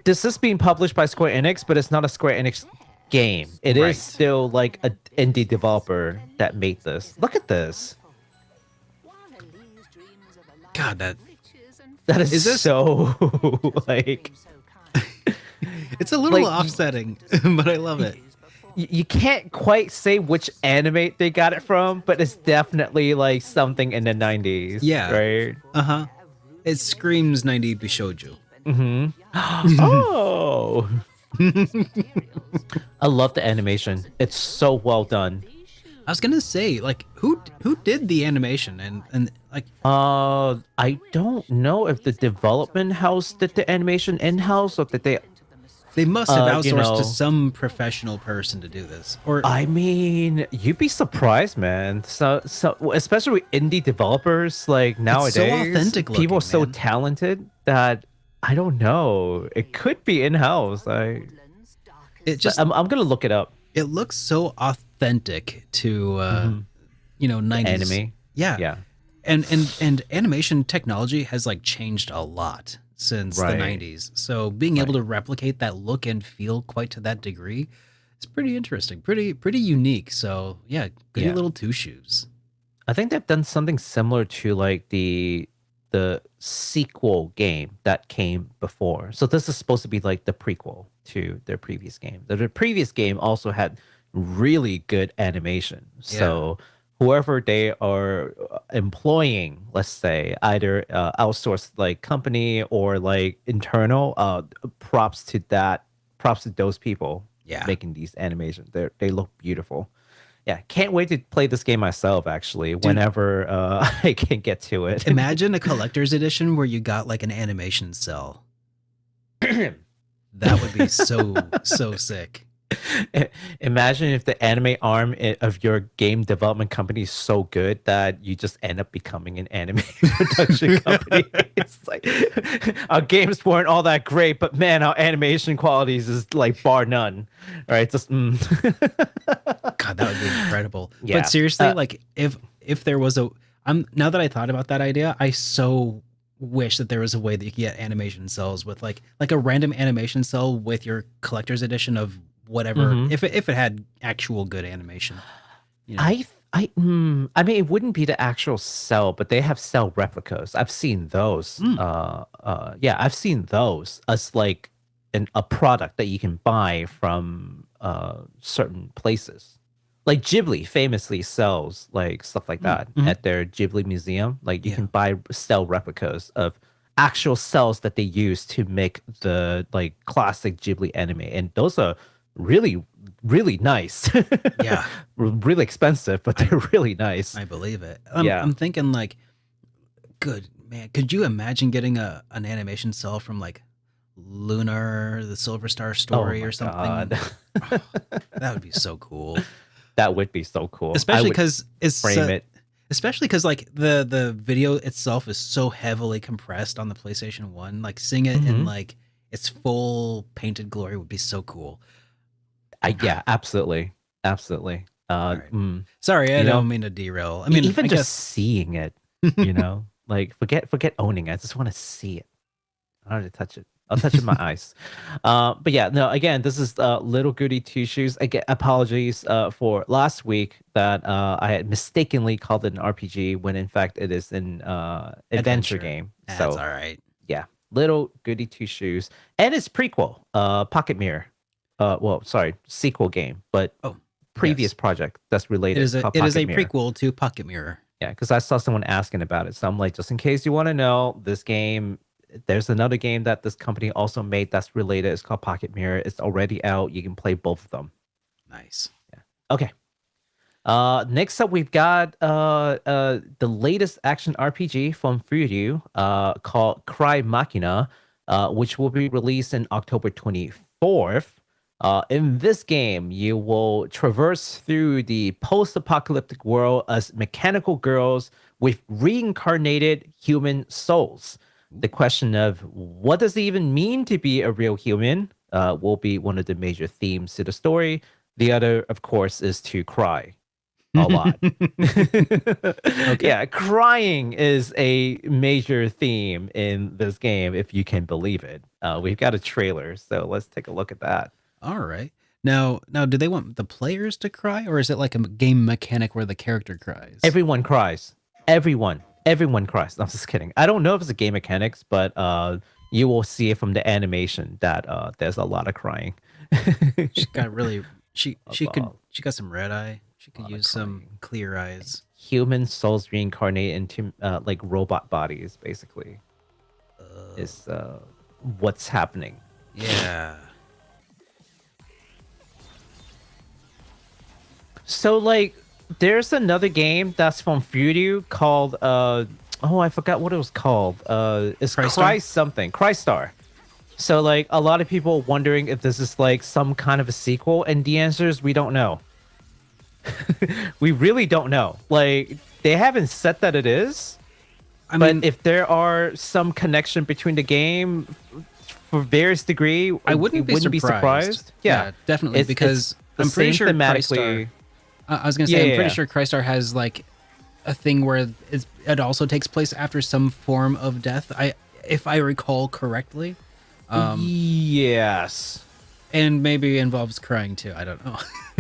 Speaker 2: This is being published by Square Enix, but it's not a Square Enix game. It is still like an indie developer that made this. Look at this.
Speaker 1: God, that
Speaker 2: is this so like
Speaker 1: it's a little offsetting, but I love it.
Speaker 2: You can't quite say which anime they got it from, but it's definitely like something in the 90s.
Speaker 1: Yeah.
Speaker 2: Right?
Speaker 1: Uh-huh. It screams 90 Bishoujo.
Speaker 2: Mm-hmm. Oh! I love the animation. It's so well done.
Speaker 1: I was gonna say, like, who did the animation and like
Speaker 2: I don't know if the development house did the animation in-house or did
Speaker 1: they must have
Speaker 2: you
Speaker 1: outsourced to
Speaker 2: know,
Speaker 1: some professional person to do this. Or
Speaker 2: I mean, you'd be surprised, man. So especially with indie developers, like
Speaker 1: it's so
Speaker 2: nowadays,
Speaker 1: authentic
Speaker 2: people are
Speaker 1: looking,
Speaker 2: so
Speaker 1: man.
Speaker 2: talented that I don't know. It could be in-house.
Speaker 1: It just
Speaker 2: I'm gonna look it up.
Speaker 1: it looks so authentic to
Speaker 2: Hmm. The
Speaker 1: 90s.
Speaker 2: anime,
Speaker 1: Yeah.
Speaker 2: yeah,
Speaker 1: And animation technology has like changed a lot since the
Speaker 2: right,
Speaker 1: 90s. So being able
Speaker 2: right,
Speaker 1: to replicate that look and feel quite to that degree is pretty interesting. Pretty unique. So, yeah, goody
Speaker 2: yeah.
Speaker 1: little two shoes.
Speaker 2: I think they've done something similar to like the sequel game that came before. So this is supposed to be like the prequel to their previous game. The previous game also had really good animation.
Speaker 1: Yeah.
Speaker 2: So whoever they are employing, let's say either outsourced like company or like internal, props to that, props to those people
Speaker 1: Yeah.
Speaker 2: making these animations. They look beautiful. Yeah, can't wait to play this game myself, actually,
Speaker 1: Dude,
Speaker 2: whenever I can get to it.
Speaker 1: imagine a collector's edition where you got like an animation cell. That would be so sick.
Speaker 2: Imagine if the anime arm of your game development company is so good that you just end up becoming an anime production company. It's like our games weren't all that great, but man, our animation qualities is like bar none. All right, just
Speaker 1: God, that would be incredible.
Speaker 2: yeah.
Speaker 1: But seriously, like if there was a I'm now that I thought about that idea, I so wish that there was a way that you could get animation cells with like a random animation cell with your collector's edition of whatever
Speaker 2: Mhm.
Speaker 1: if it had actual good animation, you know.
Speaker 2: I mean, it wouldn't be the actual cell, but they have cell replicas. I've seen those.
Speaker 1: Mm,
Speaker 2: Yeah, I've seen those as like a product that you can buy from certain places. Like Ghibli famously sells like stuff like that
Speaker 1: mhm.
Speaker 2: at their Ghibli museum. Like you
Speaker 1: Yeah.
Speaker 2: can buy cell replicas of actual cells that they use to make the like classic Ghibli anime, and those are really really nice.
Speaker 1: Yeah,
Speaker 2: Really expensive, but
Speaker 1: I
Speaker 2: they're really nice.
Speaker 1: I believe it.
Speaker 2: Yeah.
Speaker 1: I'm thinking like good man, could you imagine getting a an animation cell from like Lunar, the Silver Star
Speaker 2: Oh
Speaker 1: story or
Speaker 2: my
Speaker 1: something?
Speaker 2: god.
Speaker 1: Oh, that would be so cool.
Speaker 2: That would be so cool. I
Speaker 1: Especially
Speaker 2: would
Speaker 1: because it's
Speaker 2: frame it.
Speaker 1: especially because like the video itself is so heavily compressed on the PlayStation 1. Like seeing it in
Speaker 2: Mhm.
Speaker 1: like its full painted glory would be so cool.
Speaker 2: Yeah, absolutely. Absolutely.
Speaker 1: All right. Sorry, I
Speaker 2: You know,
Speaker 1: don't mean to derail. I mean,
Speaker 2: even
Speaker 1: I
Speaker 2: just
Speaker 1: guess
Speaker 2: seeing it, like forget owning it. I just want to see it. I don't want to touch it. I'll touch it with my eyes. But yeah, no, again, this is Little Goody Two Shoes. Again, apologies for last week that I had mistakenly called it an RPG when in fact it is an adventure game.
Speaker 1: That's
Speaker 2: So
Speaker 1: all right.
Speaker 2: yeah, Little Goody Two Shoes. And its prequel, Pocket Mirror. Well, sorry, sequel game, but
Speaker 1: Oh,
Speaker 2: previous
Speaker 1: yes.
Speaker 2: project that's related called
Speaker 1: It is
Speaker 2: Pocket
Speaker 1: a
Speaker 2: Mirror.
Speaker 1: prequel to Pocket Mirror.
Speaker 2: Yeah, because I saw someone asking about it. So I'm like, just in case you want to know, this game, there's another game that this company also made that's related. It's called Pocket Mirror. It's already out. You can play both of them.
Speaker 1: Nice.
Speaker 2: Yeah. Okay. Next up we've got the latest action RPG from Furyu, called CRYMACHINA, which will be released in October 24th. In this game, you will traverse through the post-apocalyptic world as mechanical girls with reincarnated human souls. The question of what does it even mean to be a real human will be one of the major themes to the story. The other, of course, is to cry a lot.
Speaker 1: Okay.
Speaker 2: Yeah, crying is a major theme in this game, if you can believe it. We've got a trailer, so let's take a look at that.
Speaker 1: All right. Now, do they want the players to cry, or is it like a game mechanic where the character cries?
Speaker 2: Everyone cries. Everyone cries. No, I'm just kidding. I don't know if it's a game mechanics, but you will see it from the animation that there's a lot of crying.
Speaker 1: She got really
Speaker 2: A
Speaker 1: she got some red eye. She could
Speaker 2: lot of
Speaker 1: use some
Speaker 2: crying.
Speaker 1: clear eyes.
Speaker 2: Human souls reincarnate into like robot bodies, basically, is what's happening.
Speaker 1: Yeah.
Speaker 2: So like There's another game that's from Fudu called oh, I forgot what it was called. It's
Speaker 1: Crystar?
Speaker 2: Crystar. So like a lot of people wondering if this is like some kind of a sequel, and the answer is we don't know. We really don't know. Like they haven't said that it is,
Speaker 1: I
Speaker 2: but
Speaker 1: mean,
Speaker 2: if there are some connection between the game for various degree,
Speaker 1: I
Speaker 2: we
Speaker 1: wouldn't be
Speaker 2: wouldn't be
Speaker 1: surprised.
Speaker 2: surprised. Yeah,
Speaker 1: Definitely,
Speaker 2: it's
Speaker 1: because
Speaker 2: the
Speaker 1: I'm pretty
Speaker 2: same
Speaker 1: sure Crystar.
Speaker 2: thematically.
Speaker 1: I was gonna
Speaker 2: Yeah,
Speaker 1: say, I'm
Speaker 2: yeah,
Speaker 1: pretty
Speaker 2: yeah.
Speaker 1: sure Crystar has like a thing where it also takes place after some form of death. If I recall correctly,
Speaker 2: Yes.
Speaker 1: and maybe involves crying too. I don't know.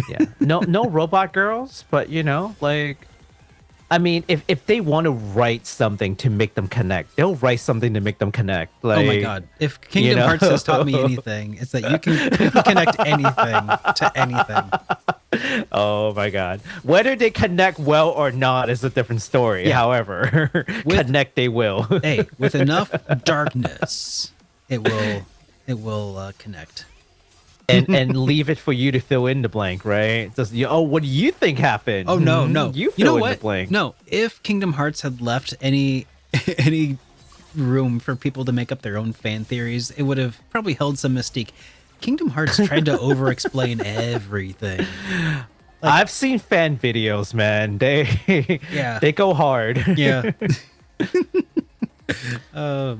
Speaker 2: Yeah. No robot girls, but you know, like I mean, if they want to write something to make them connect, they'll write something to make them connect.
Speaker 1: Oh my
Speaker 2: Like,
Speaker 1: god! If
Speaker 2: you
Speaker 1: Kingdom
Speaker 2: know.
Speaker 1: Hearts has taught me anything, it's that you can connect anything to anything.
Speaker 2: Oh my god. Whether they connect well or not is a different story.
Speaker 1: Yeah,
Speaker 2: However,
Speaker 1: with
Speaker 2: connect they will.
Speaker 1: with enough darkness, it will connect.
Speaker 2: And leave it for you to fill in the blank, right? Just oh, what do you think happened?
Speaker 1: Oh no, no.
Speaker 2: You
Speaker 1: You know
Speaker 2: fill in the
Speaker 1: what?
Speaker 2: blank.
Speaker 1: No, if Kingdom Hearts had left any any room for people to make up their own fan theories, it would have probably held some mystique. Kingdom Hearts tried to over-explain everything. Like,
Speaker 2: I've seen fan videos, man. They
Speaker 1: yeah,
Speaker 2: they go hard.
Speaker 1: yeah.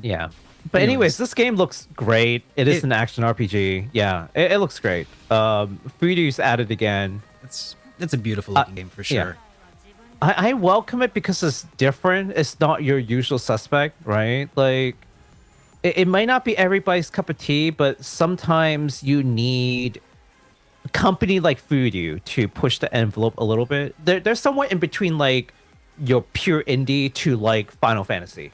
Speaker 2: Yeah. But anyways,
Speaker 1: Anyways,
Speaker 2: this game looks great. It is
Speaker 1: it
Speaker 2: an action RPG. Yeah, it looks great. 3D's at it again.
Speaker 1: it's a beautiful looking game for
Speaker 2: Yeah.
Speaker 1: sure.
Speaker 2: I welcome it because it's different. It's not your usual suspect, right? Like, it might not be everybody's cup of tea, but sometimes you need a company like Fudu to push the envelope a little bit. They're somewhat in between, like, your pure indie to, like, Final Fantasy.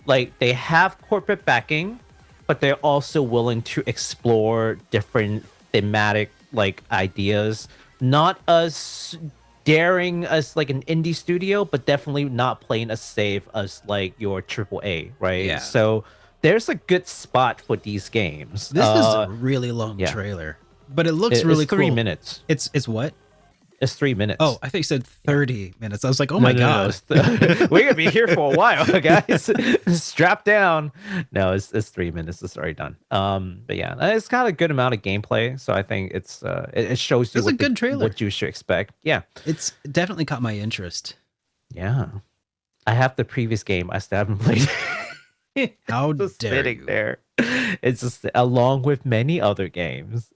Speaker 2: Like they have corporate backing, but they're also willing to explore different thematic like ideas. Not as daring as like an indie studio, but definitely not playing as safe as like your AAA, right?
Speaker 1: Yeah.
Speaker 2: So there's a good spot for these games.
Speaker 1: This is a really long
Speaker 2: Yeah.
Speaker 1: trailer, but it looks
Speaker 2: It's
Speaker 1: really
Speaker 2: 3 minutes.
Speaker 1: It's what?
Speaker 2: It's 3 minutes.
Speaker 1: Oh, I think you said 30 minutes. I was like, oh
Speaker 2: No,
Speaker 1: my
Speaker 2: no, no,
Speaker 1: god.
Speaker 2: we're gonna be here for a while, guys. Strap down. No, it's 3 minutes. It's already done. But yeah, it's got a good amount of gameplay, so I think it shows you
Speaker 1: It's a good trailer.
Speaker 2: what you should expect. Yeah,
Speaker 1: It's definitely caught my interest.
Speaker 2: yeah. I have the previous game. I still haven't played.
Speaker 1: How
Speaker 2: Just
Speaker 1: dare
Speaker 2: sitting
Speaker 1: you?
Speaker 2: there. It's just along with many other games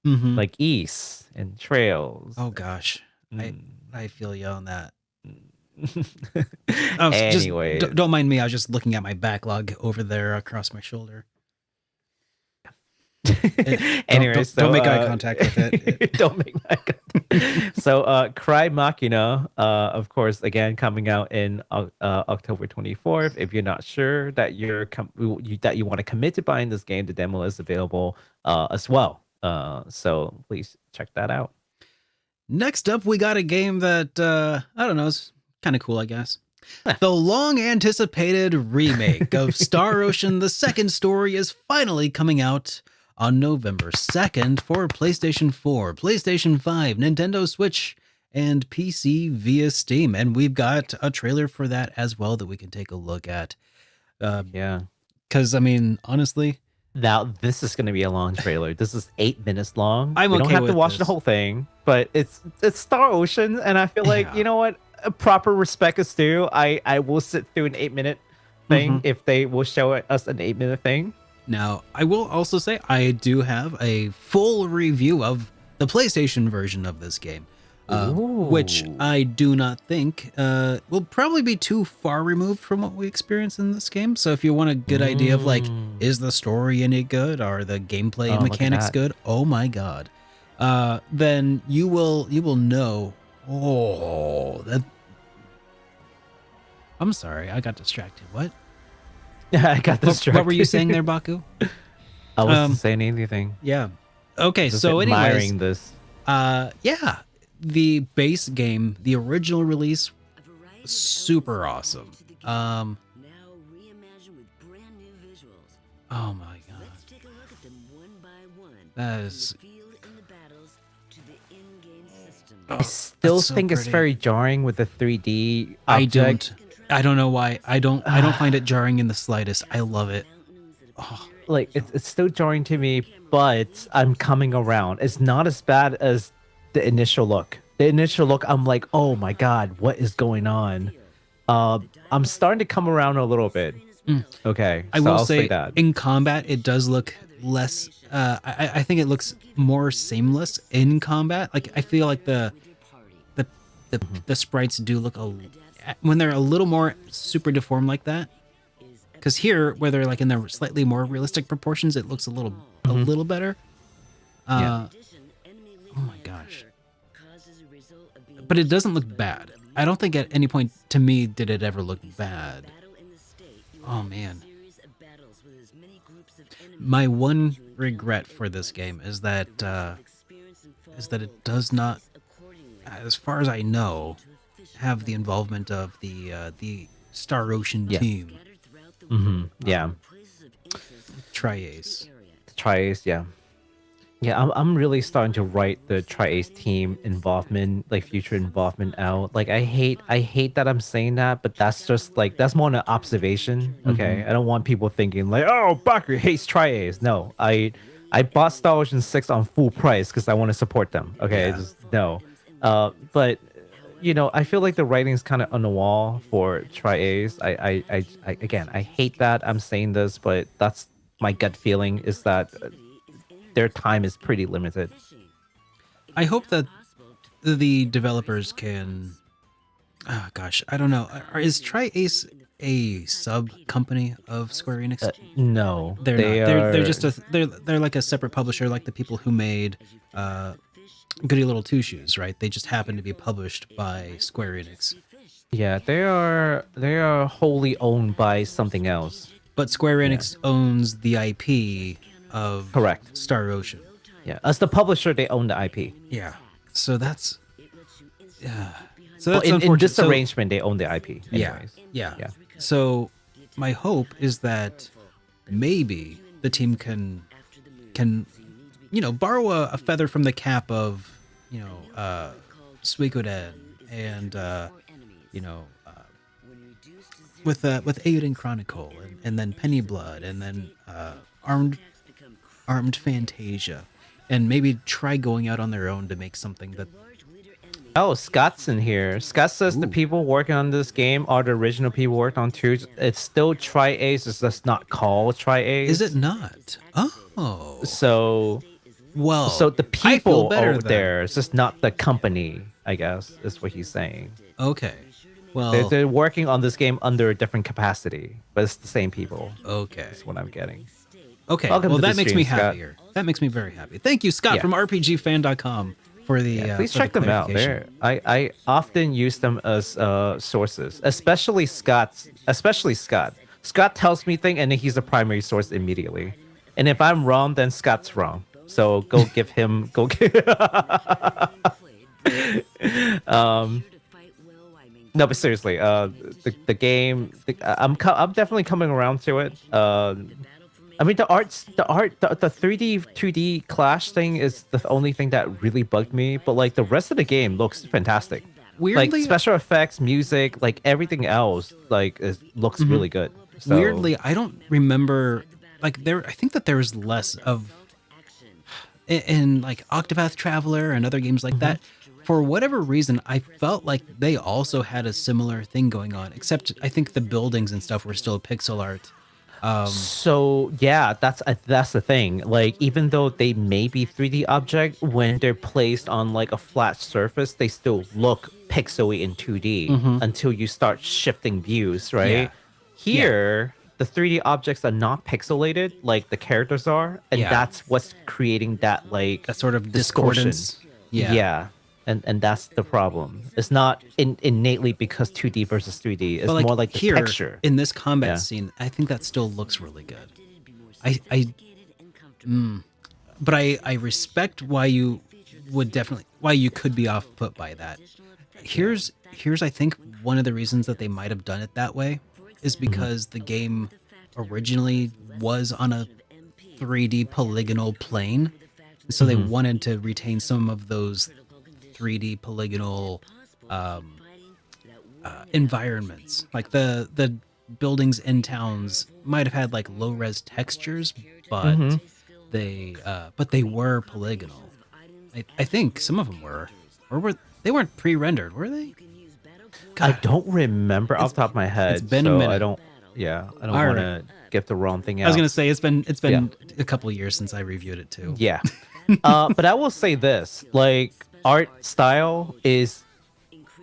Speaker 1: Mm-hmm.
Speaker 2: like East and Trails.
Speaker 1: Oh gosh,
Speaker 2: Mm.
Speaker 1: I feel you on that.
Speaker 2: Mm.
Speaker 1: Oh, just
Speaker 2: Anyways.
Speaker 1: don't mind me. I was just looking at my backlog over there across my shoulder.
Speaker 2: Anyway,
Speaker 1: Don't make eye contact with it.
Speaker 2: don't make eye contact. So, CRYMACHINA, of course, again coming out in October 24th. If you're not sure that that you want to commit to buying this game, the demo is available as well. So please check that out.
Speaker 1: Next up, we got a game that I don't know, is kind of cool, I guess. The long-anticipated remake of Star Ocean: The Second Story is finally coming out on November 2nd for PlayStation 4, PlayStation 5, Nintendo Switch, and PC via Steam. And we've got a trailer for that as well that we can take a look at.
Speaker 2: Yeah.
Speaker 1: Because, I mean, honestly,
Speaker 2: Now this is going to be a long trailer. This is 8 minutes long.
Speaker 1: I'm
Speaker 2: We don't
Speaker 1: okay
Speaker 2: have to
Speaker 1: with
Speaker 2: watch the
Speaker 1: this.
Speaker 2: whole thing, but it's Star Ocean, and I feel like
Speaker 1: Yeah.
Speaker 2: you know what, a proper respect is due. I will sit through an 8 minute thing if they will show us an 8 minute thing.
Speaker 1: Now, I will also say I do have a full review of the PlayStation version of this game, which
Speaker 2: Ooh.
Speaker 1: I do not think will probably be too far removed from what we experience in this game. So if you want a good idea of like, is the story any good? Are the gameplay
Speaker 2: Oh, look at
Speaker 1: mechanics
Speaker 2: that.
Speaker 1: good? Oh my god. Then you will know. Oh, that. I'm sorry, I got distracted. What?
Speaker 2: I got distracted.
Speaker 1: What were you saying there, Baku?
Speaker 2: I wasn't saying anything.
Speaker 1: Yeah. Okay,
Speaker 2: Just
Speaker 1: so anyways,
Speaker 2: admiring this.
Speaker 1: yeah, the base game, the original release, super awesome.
Speaker 3: Now reimagined with brand new visuals.
Speaker 1: Oh my god,
Speaker 3: Let's take a look at them one by one.
Speaker 1: that is
Speaker 3: Revealed in the battles to the in-game systems.
Speaker 2: I still
Speaker 1: that's so
Speaker 2: think it's
Speaker 1: pretty.
Speaker 2: very jarring with the 3D
Speaker 1: I
Speaker 2: object.
Speaker 1: don't know why. I don't find it jarring in the slightest. I love it. Oh,
Speaker 2: Like it's still jarring to me, but I'm coming around. It's not as bad as the initial look. The initial look, I'm like, oh my god, what is going on? I'm starting to come around a little bit. Okay,
Speaker 1: I
Speaker 2: so
Speaker 1: will
Speaker 2: I'll say
Speaker 1: say
Speaker 2: that.
Speaker 1: in combat it does look less I think it looks more seamless in combat. Like I feel like the the sprites do look when they're a little more super deformed like that. Because here, where they're like in the slightly more realistic proportions, it looks a little better.
Speaker 2: Yeah.
Speaker 1: Oh my gosh. But it doesn't look bad. I don't think at any point to me did it ever look bad. Oh man. My one regret for this game is that it does not, as far as I know, have the involvement of the Star Ocean
Speaker 2: Yeah.
Speaker 1: team.
Speaker 2: Yeah.
Speaker 1: Tri-Ace.
Speaker 2: Tri-Ace, yeah. Yeah, I'm really starting to write the Tri-Ace team involvement, like future involvement out. Like I hate that I'm saying that, but that's just like that's more an observation. Okay. I don't want people thinking like, oh, Baku hates Tri-Ace. No, I bought Star Ocean 6 on full price because I want to support them. Okay.
Speaker 1: Yeah.
Speaker 2: Just no. But you know, I feel like the writing's kind of on the wall for Tri-Ace. I again, I hate that I'm saying this, but that's my gut feeling is that their time is pretty limited.
Speaker 1: I hope that the developers can. Oh gosh, I don't know. Is Tri-Ace a sub company of Square Enix?
Speaker 2: No,
Speaker 1: They're
Speaker 2: they
Speaker 1: not. They're
Speaker 2: are-
Speaker 1: just they're like a separate publisher, like the people who made Goody Little Two Shoes, right? They just happen to be published by Square Enix.
Speaker 2: yeah, they are wholly owned by something else.
Speaker 1: But Square Enix owns the IP of
Speaker 2: Correct.
Speaker 1: Star Ocean.
Speaker 2: Yeah, as the publisher, they own the IP.
Speaker 1: Yeah. So that's so
Speaker 2: Well,
Speaker 1: that's
Speaker 2: in
Speaker 1: unfortunate.
Speaker 2: this
Speaker 1: So-
Speaker 2: arrangement, they own the IP. Anyways.
Speaker 1: Yeah.
Speaker 2: Yeah.
Speaker 1: So my hope is that maybe the team can borrow a feather from the cap of Suikoden and with Aiden Chronicle and then Penny Blood and then Armed Fantasia, and maybe try going out on their own to make something that.
Speaker 2: Oh, Scott's in here. Scott says the people working on this game are the original people worked on 2. It's still Tri-Ace. It's just not called Tri-Ace.
Speaker 1: Is it not? Oh,
Speaker 2: So,
Speaker 1: well.
Speaker 2: so the
Speaker 1: I feel
Speaker 2: people
Speaker 1: better
Speaker 2: over
Speaker 1: then.
Speaker 2: there, it's just not the company, I guess, is what he's saying.
Speaker 1: Okay. Well.
Speaker 2: They're working on this game under a different capacity, but it's the same people.
Speaker 1: Okay.
Speaker 2: That's what I'm getting.
Speaker 1: Okay.
Speaker 2: Welcome
Speaker 1: Well,
Speaker 2: to the
Speaker 1: that makes
Speaker 2: stream,
Speaker 1: me
Speaker 2: Scott.
Speaker 1: happier. That makes me very happy. Thank you, Scott
Speaker 2: Yeah.
Speaker 1: from RPGFan.com for the.
Speaker 2: Please
Speaker 1: for the
Speaker 2: check them out.
Speaker 1: clarification.
Speaker 2: I often use them as sources, especially Scott. Scott tells me things, and then he's the primary source immediately. And if I'm wrong, then Scott's wrong. So go give him. Go give. No, but seriously, the game. I'm definitely coming around to it. I mean, the 3D 2D clash thing is the only thing that really bugged me. But like the rest of the game looks fantastic.
Speaker 1: Weirdly,
Speaker 2: Like special effects, music, like everything else, like looks really good. So,
Speaker 1: weirdly, I don't remember like there. I think that there was less of in like Octopath Traveler and other games like that. For whatever reason, I felt like they also had a similar thing going on. Except I think the buildings and stuff were still pixel art.
Speaker 2: So yeah, that's the thing. Like even though they may be 3D object, when they're placed on like a flat surface, they still look pixely in 2D until you start shifting views, right?
Speaker 1: Yeah.
Speaker 2: Here, the 3D objects are not pixelated like the characters are, and
Speaker 1: Yeah.
Speaker 2: that's what's creating that like
Speaker 1: That sort of
Speaker 2: distortion.
Speaker 1: discordance. Yeah.
Speaker 2: And that's the problem. It's not innately because 2D versus 3D. It's
Speaker 1: But
Speaker 2: more like the
Speaker 1: here
Speaker 2: texture.
Speaker 1: in this combat
Speaker 2: Yeah.
Speaker 1: scene, I think that still looks really good. But I respect why you could be off put by that. Here's I think one of the reasons that they might have done it that way is because the game originally was on a 3D polygonal plane, so they wanted to retain some of those 3D polygonal environments. Like the buildings in towns might have had like low res textures, but they were polygonal. I think some of them were, or they weren't pre-rendered, were they?
Speaker 2: I
Speaker 1: God,
Speaker 2: don't remember off the top of my head.
Speaker 1: it's been a
Speaker 2: so
Speaker 1: minute.
Speaker 2: I don't. Yeah, I don't
Speaker 1: All
Speaker 2: want
Speaker 1: right.
Speaker 2: to give the wrong thing out.
Speaker 1: I was gonna say it's been
Speaker 2: Yeah.
Speaker 1: a couple of years since I reviewed it too.
Speaker 2: Yeah. But I will say this, like art style is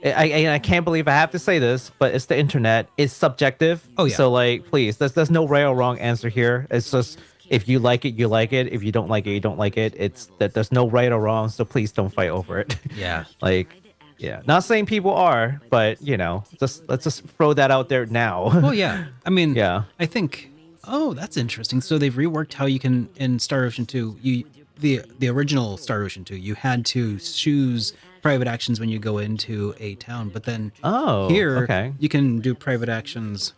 Speaker 2: I can't believe I have to say this, but it's the internet. It's subjective.
Speaker 1: Oh, yeah.
Speaker 2: So like please, there's no right or wrong answer here. It's just if you like it, you like it. If you don't like it, you don't like it. It's that there's no right or wrong, so please don't fight over it.
Speaker 1: Yeah.
Speaker 2: Like yeah. Not saying people are, but you know, let's just throw that out there now.
Speaker 1: Well, yeah. I mean,
Speaker 2: Yeah.
Speaker 1: I think. Oh, that's interesting. So they've reworked how you can in Star Ocean 2. The original Star Ocean 2, you had to choose private actions when you go into a town, but then
Speaker 2: Oh,
Speaker 1: here
Speaker 2: okay.
Speaker 1: you can do private actions,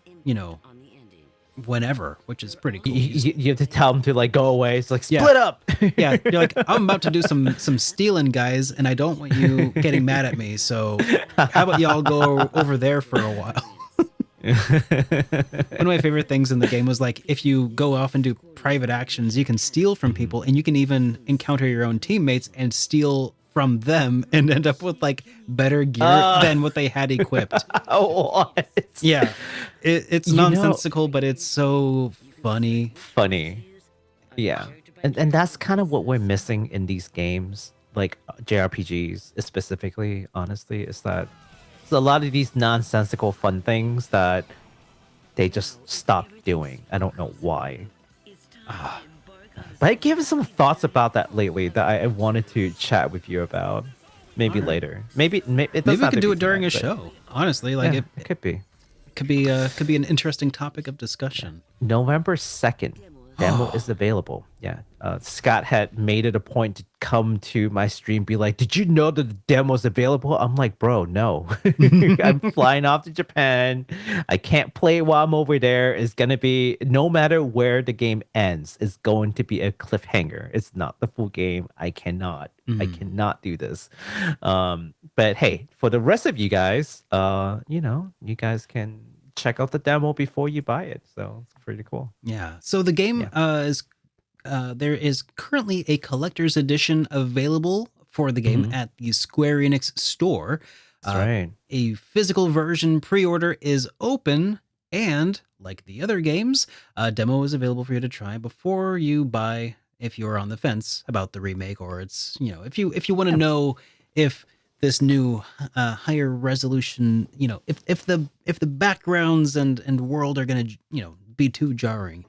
Speaker 1: whenever, which is pretty cool.
Speaker 2: You have to tell them to like go away. It's like split up.
Speaker 1: Yeah, you're like, I'm about to do some stealing, guys, and I don't want you getting mad at me. So how about y'all go over there for a while? One of my favorite things in the game was like, if you go off and do private actions, you can steal from people, and you can even encounter your own teammates and steal from them and end up with like better gear than what they had equipped.
Speaker 2: Oh, what?
Speaker 1: Yeah, it's
Speaker 2: You know-
Speaker 1: nonsensical, but it's so funny.
Speaker 2: Funny. Yeah. And that's kind of what we're missing in these games, like JRPGs specifically, honestly, is that there's a lot of these nonsensical fun things that they just stopped doing. I don't know why. But I gave some thoughts about that lately that I wanted to chat with you about. Maybe later. Maybe it
Speaker 1: Maybe
Speaker 2: doesn't
Speaker 1: we
Speaker 2: have
Speaker 1: could
Speaker 2: to
Speaker 1: do
Speaker 2: be
Speaker 1: it during a
Speaker 2: tonight, but
Speaker 1: show. Honestly, like
Speaker 2: yeah,
Speaker 1: it
Speaker 2: it could be.
Speaker 1: could be an interesting topic of discussion.
Speaker 2: November 2nd, demo is available. Yeah. Scott had made it a point to come to my stream, be like, did you know that the demo's available? I'm like, bro, no. I'm flying off to Japan. I can't play while I'm over there. It's going to be, no matter where the game ends, it's going to be a cliffhanger. It's not the full game. I cannot do this. But hey, for the rest of you guys, you guys can check out the demo before you buy it. So it's pretty cool.
Speaker 1: Yeah. So the game is there is currently a collector's edition available for the game at the Square Enix store.
Speaker 2: That's right.
Speaker 1: A physical version pre-order is open, and like the other games, a demo is available for you to try before you buy if you're on the fence about the remake, or it's, if you want to know if this new higher resolution, if the backgrounds and world are going to, be too jarring.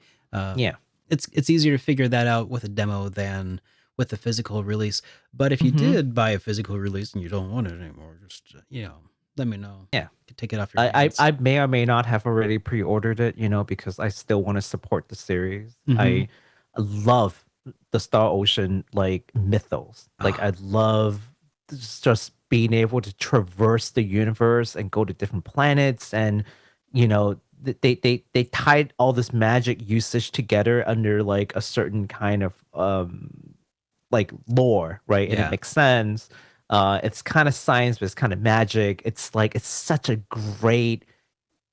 Speaker 1: It's easier to figure that out with a demo than with the physical release. But if you did buy a physical release and you don't want it anymore, just let me know.
Speaker 2: Yeah.
Speaker 1: You can take it off your
Speaker 2: I
Speaker 1: hands.
Speaker 2: may or may not have already pre-ordered it, because I still want to support the series. I love the Star Ocean like mythos. Like I love just being able to traverse the universe and go to different planets, and they tied all this magic usage together under like a certain kind of like lore, right? And
Speaker 1: Yeah.
Speaker 2: it makes sense. It's kind of science, but it's kind of magic. It's such a great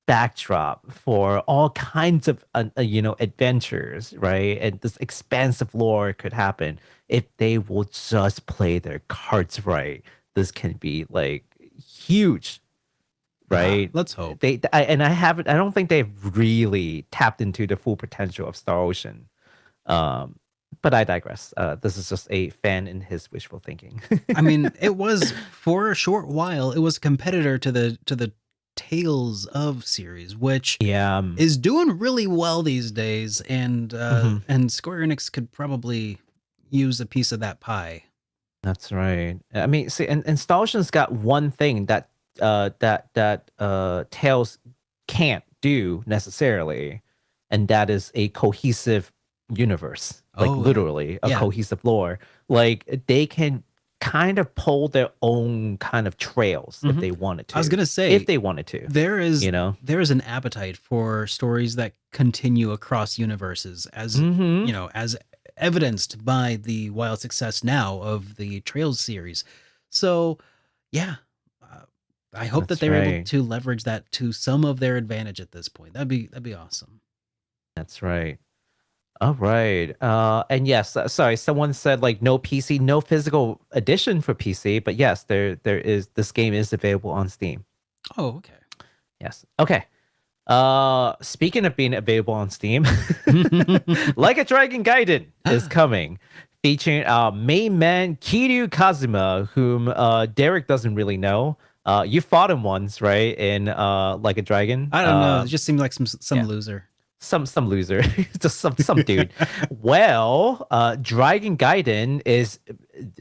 Speaker 2: backdrop for all kinds of adventures, right? And this expansive lore could happen if they will just play their cards right. This can be like huge, right?
Speaker 1: Let's hope.
Speaker 2: I don't think they've really tapped into the full potential of Star Ocean. But I digress. This is just a fan in his wishful thinking.
Speaker 1: I mean, it was for a short while. It was a competitor to the Tales of series, which is doing really well these days, and Square Enix could probably use a piece of that pie.
Speaker 2: That's right. I mean, see, and Star Ocean's got one thing that Tales can't do necessarily, and that is a cohesive universe. Like literally a cohesive lore. Like they can kind of pull their own kind of trails if they wanted to.
Speaker 1: I was gonna say,
Speaker 2: if they wanted to.
Speaker 1: There is an appetite for stories that continue across universes, as as evidenced by the wild success now of the Trails series. So, yeah, I hope that
Speaker 2: That's
Speaker 1: they're able
Speaker 2: right.
Speaker 1: to leverage that to some of their advantage at this point. That'd be awesome.
Speaker 2: That's right. All right. And yes, sorry, someone said like no PC, no physical edition for PC, but yes, there is this game is available on Steam.
Speaker 1: Oh, okay.
Speaker 2: Yes. Okay. Speaking of being available on Steam, Like a Dragon Gaiden is coming, featuring main man Kiryu Kazuma, whom Derek doesn't really know. You fought him once, right? In Like a Dragon.
Speaker 1: I don't know. It just seemed like some
Speaker 2: yeah.
Speaker 1: loser.
Speaker 2: Some loser, just some dude. Well, Dragon Gaiden is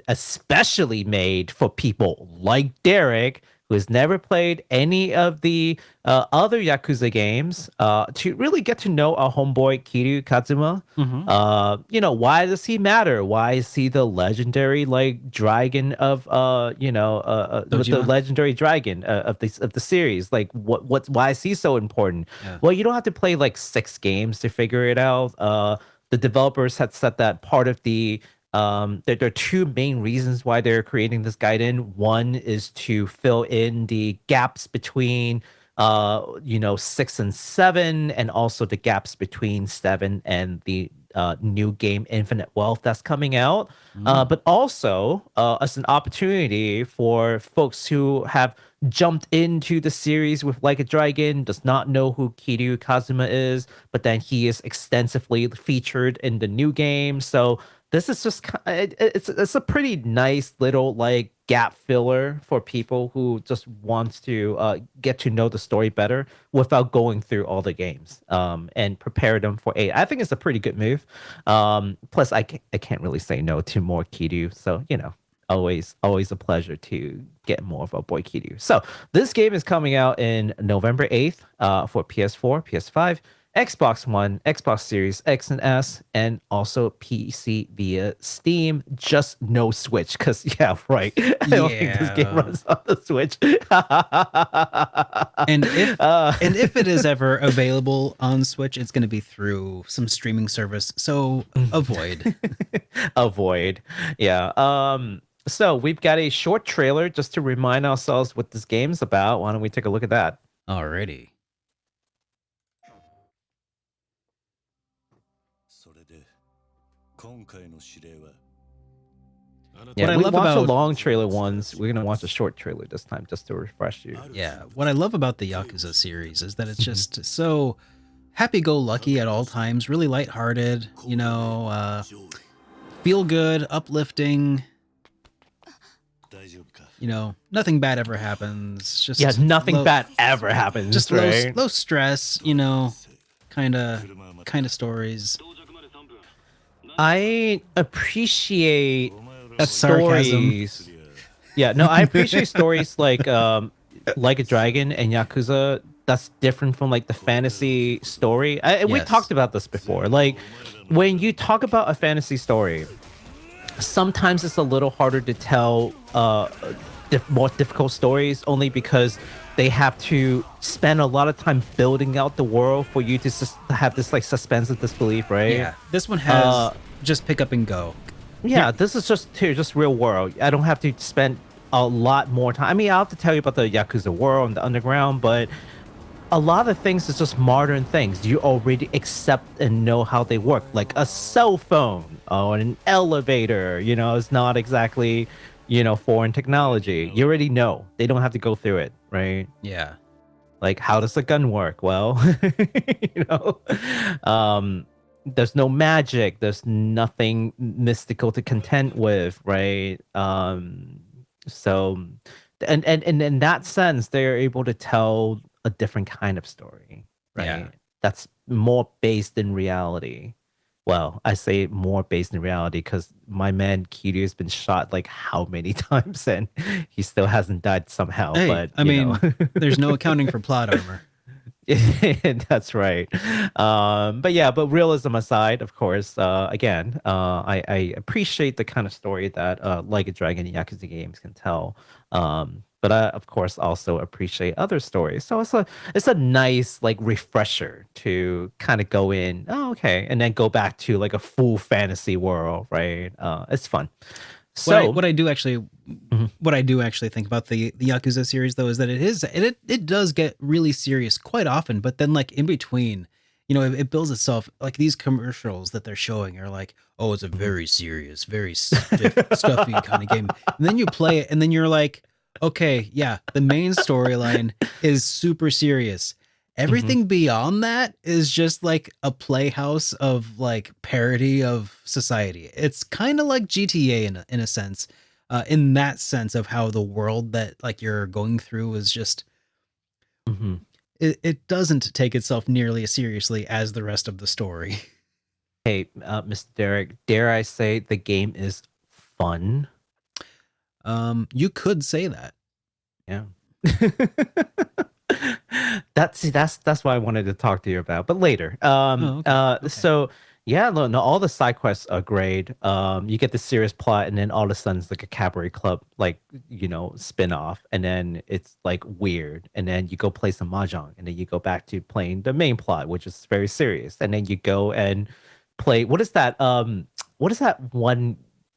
Speaker 2: especially made for people like Derek, who has never played any of the other Yakuza games, to really get to know our homeboy Kiryu Kazuma. You know, why does he matter? Why is he the legendary like dragon of the
Speaker 1: Dojima?
Speaker 2: legendary dragon of the series? Like why is he so important?
Speaker 1: Yeah.
Speaker 2: Well, you don't have to play like 6 games to figure it out. The developers had said that part of the there are 2 main reasons why they're creating this Gaiden. One is to fill in the gaps between 6 and 7, and also the gaps between 7 and the new game Infinite Wealth that's coming out. But also as an opportunity for folks who have jumped into the series with Like a Dragon, does not know who Kiryu Kazuma is, but then he is extensively featured in the new game. So this is just it's a pretty nice little like gap filler for people who just want to get to know the story better without going through all the games, and prepare them for 8. I think it's a pretty good move. Plus I can't really say no to more Kiryu, so always a pleasure to get more of our boy Kiryu. So this game is coming out in November 8th for PS4, PS5, Xbox One, Xbox Series X and S, and also PC via Steam. Just no Switch, because right, I don't think this game runs on the Switch.
Speaker 1: And if it is ever available on Switch, it's going to be through some streaming service. So avoid.
Speaker 2: Avoid. Yeah. So we've got a short trailer just to remind ourselves what this game's about. Why don't we take a look at that?
Speaker 1: Alrighty.
Speaker 2: Yeah,
Speaker 1: What I
Speaker 2: we
Speaker 1: love
Speaker 2: watched the
Speaker 1: about-
Speaker 2: long trailer once. We're gonna watch a short trailer this time just to refresh you.
Speaker 1: Yeah, what I love about the Yakuza series is that it's just so happy-go-lucky at all times, really lighthearted, feel good, uplifting. Nothing bad ever happens. Just
Speaker 2: nothing bad ever happens.
Speaker 1: Just
Speaker 2: right?
Speaker 1: low stress, kind of stories.
Speaker 2: I appreciate
Speaker 1: That's sarcasm.
Speaker 2: stories. Yeah, no, I appreciate stories like a Dragon and Yakuza. That's different from like the fantasy story. We
Speaker 1: Yes.
Speaker 2: talked about this before. Like when you talk about a fantasy story, sometimes it's a little harder to tell more difficult stories, only because they have to spend a lot of time building out the world for you to have this like suspense of disbelief, right?
Speaker 1: Yeah, this one has just pick up and go.
Speaker 2: Yeah, this is just real world. I don't have to spend a lot more time. I mean, I'll have to tell you about the Yakuza world and the underground, but a lot of things is just modern things. You already accept and know how they work, like a cell phone or an elevator. It's not exactly foreign technology. You already know. They don't have to go through it, right?
Speaker 1: Yeah.
Speaker 2: Like, how does a gun work? Well, there's no magic. There's nothing mystical to contend with, right? So, and in that sense, they're able to tell a different kind of story, right?
Speaker 1: Yeah.
Speaker 2: That's more based in reality. Well, I say more based in reality because my man Kiryu has been shot like how many times, and he still hasn't died somehow.
Speaker 1: Hey,
Speaker 2: But
Speaker 1: I mean, there's no accounting for plot armor.
Speaker 2: That's right. But realism aside, of course, again, I appreciate the kind of story that Like a Dragon and Yakuza games can tell. But I, of course, also appreciate other stories. So it's a nice like refresher to kind of go in, oh, okay, and then go back to like a full fantasy world, right? It's fun. So
Speaker 1: what I do actually
Speaker 2: Mhm.
Speaker 1: what I do actually think about the Yakuza series though is that it does get really serious quite often, but then like in between, it builds itself. Like these commercials that they're showing are like, oh, it's a
Speaker 2: Mhm.
Speaker 1: very serious, very stiff, stuffy kind of game. And then you play it and then you're like, okay, yeah, the main storyline is super serious. Everything beyond that is just like a playhouse of like parody of society. It's kind of like GTA in a sense, in that sense of how the world that like you're going through is just
Speaker 2: Mhm.
Speaker 1: it doesn't take itself nearly as seriously as the rest of the story.
Speaker 2: Hey, Mr. Derek, dare I say the game is fun?
Speaker 1: You could say that.
Speaker 2: Yeah. That's what I wanted to talk to you about, but later.
Speaker 1: Oh, okay.
Speaker 2: So yeah, no, all the side quests are great. You get the serious plot, and then all of a sudden it's like a cabaret club, like spin off, and then it's like weird, and then you go play some mahjong, and then you go back to playing the main plot, which is very serious, and then you go and play what is that one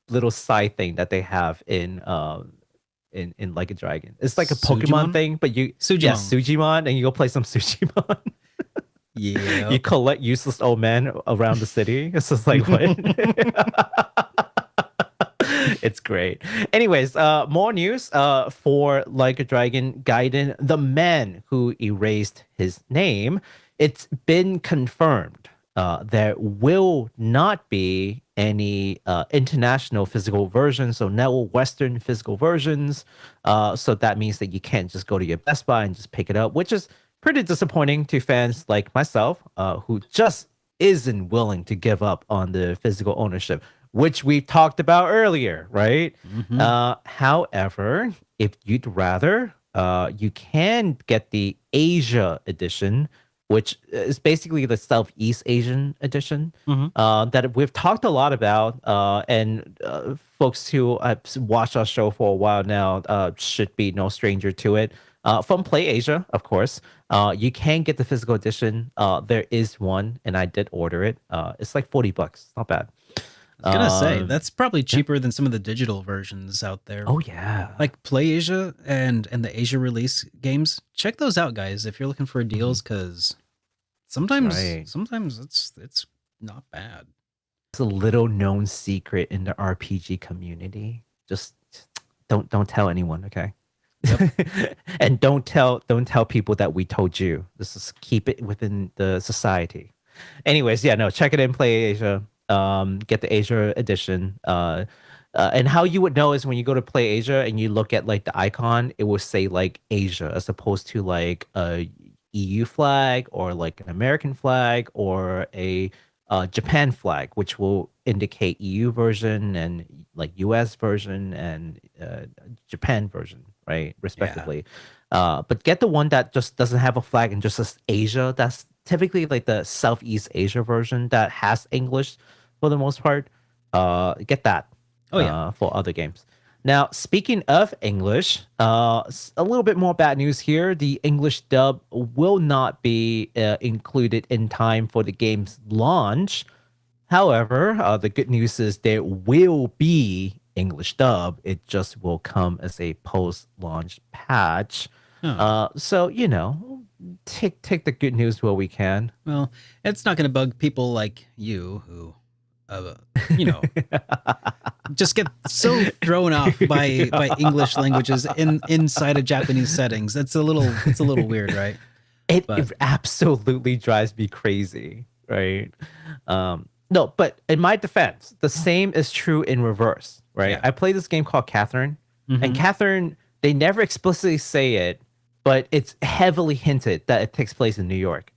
Speaker 2: little side thing that they have in Like a Dragon? It's like a Pokemon
Speaker 1: Sujimon?
Speaker 2: thing, but
Speaker 1: Sujimon.
Speaker 2: Sujimon, and you go play some Sujimon.
Speaker 1: Yeah.
Speaker 2: You collect useless old men around the city. It's just like what? It's great. Anyways, more news for Like a Dragon Gaiden, the man who erased his name. It's been confirmed there will not be any international physical versions, so no Western physical versions. So that means that you can't just go to your Best Buy and just pick it up, which is pretty disappointing to fans like myself, who just isn't willing to give up on the physical ownership, which we talked about earlier, right?
Speaker 1: Mhm.
Speaker 2: However, if you'd rather, you can get the Asia edition, which is basically the Southeast Asian edition,
Speaker 1: Mhm.
Speaker 2: that we've talked a lot about. And folks who have watched our show for a while now should be no stranger to it. From Play Asia, of course. You can get the physical edition. There is one, and I did order it. It's like $40. Not bad.
Speaker 1: I was gonna say
Speaker 2: Um,
Speaker 1: that's probably
Speaker 2: yeah.
Speaker 1: cheaper than some of the digital versions out there.
Speaker 2: Oh yeah.
Speaker 1: Like Play Asia and the Asia release games. Check those out, guys, if you're looking for
Speaker 2: Mhm.
Speaker 1: deals, because
Speaker 2: That's
Speaker 1: sometimes
Speaker 2: right.
Speaker 1: sometimes it's not bad.
Speaker 2: It's a little known secret in the RPG community. Just don't tell anyone, okay?
Speaker 1: Yep.
Speaker 2: And don't tell people that we told you. This is keep it within the society. Anyways, yeah, no, check it in Play Asia. Get the Asia edition. And how you would know is when you go to Play Asia and you look at like the icon, it will say like Asia as opposed to like a EU flag or like an American flag or a Japan flag, which will indicate EU version and like US version and Japan version, right?
Speaker 1: Yeah.
Speaker 2: Respectively. But get the one that just doesn't have a flag and just says Asia. That's typically like the Southeast Asia version that has English for the most part. Get that
Speaker 1: Oh yeah.
Speaker 2: for other games. Now, speaking of English, a little bit more bad news here. The English dub will not be included in time for the game's launch. However, the good news is there will be English dub. It just will come as a post-launch patch.
Speaker 1: Oh.
Speaker 2: So take the good news where we can.
Speaker 1: Well, it's not gonna bug people like you who you know, just get so thrown off by English languages inside of Japanese settings. It's a little weird, right? But
Speaker 2: It absolutely drives me crazy, right? No, but in my defense, the same is true in reverse, right?
Speaker 1: yeah.
Speaker 2: I played this game called Catherine, and
Speaker 1: Mhm.
Speaker 2: Catherine, they never explicitly say it, but it's heavily hinted that it takes place in New York.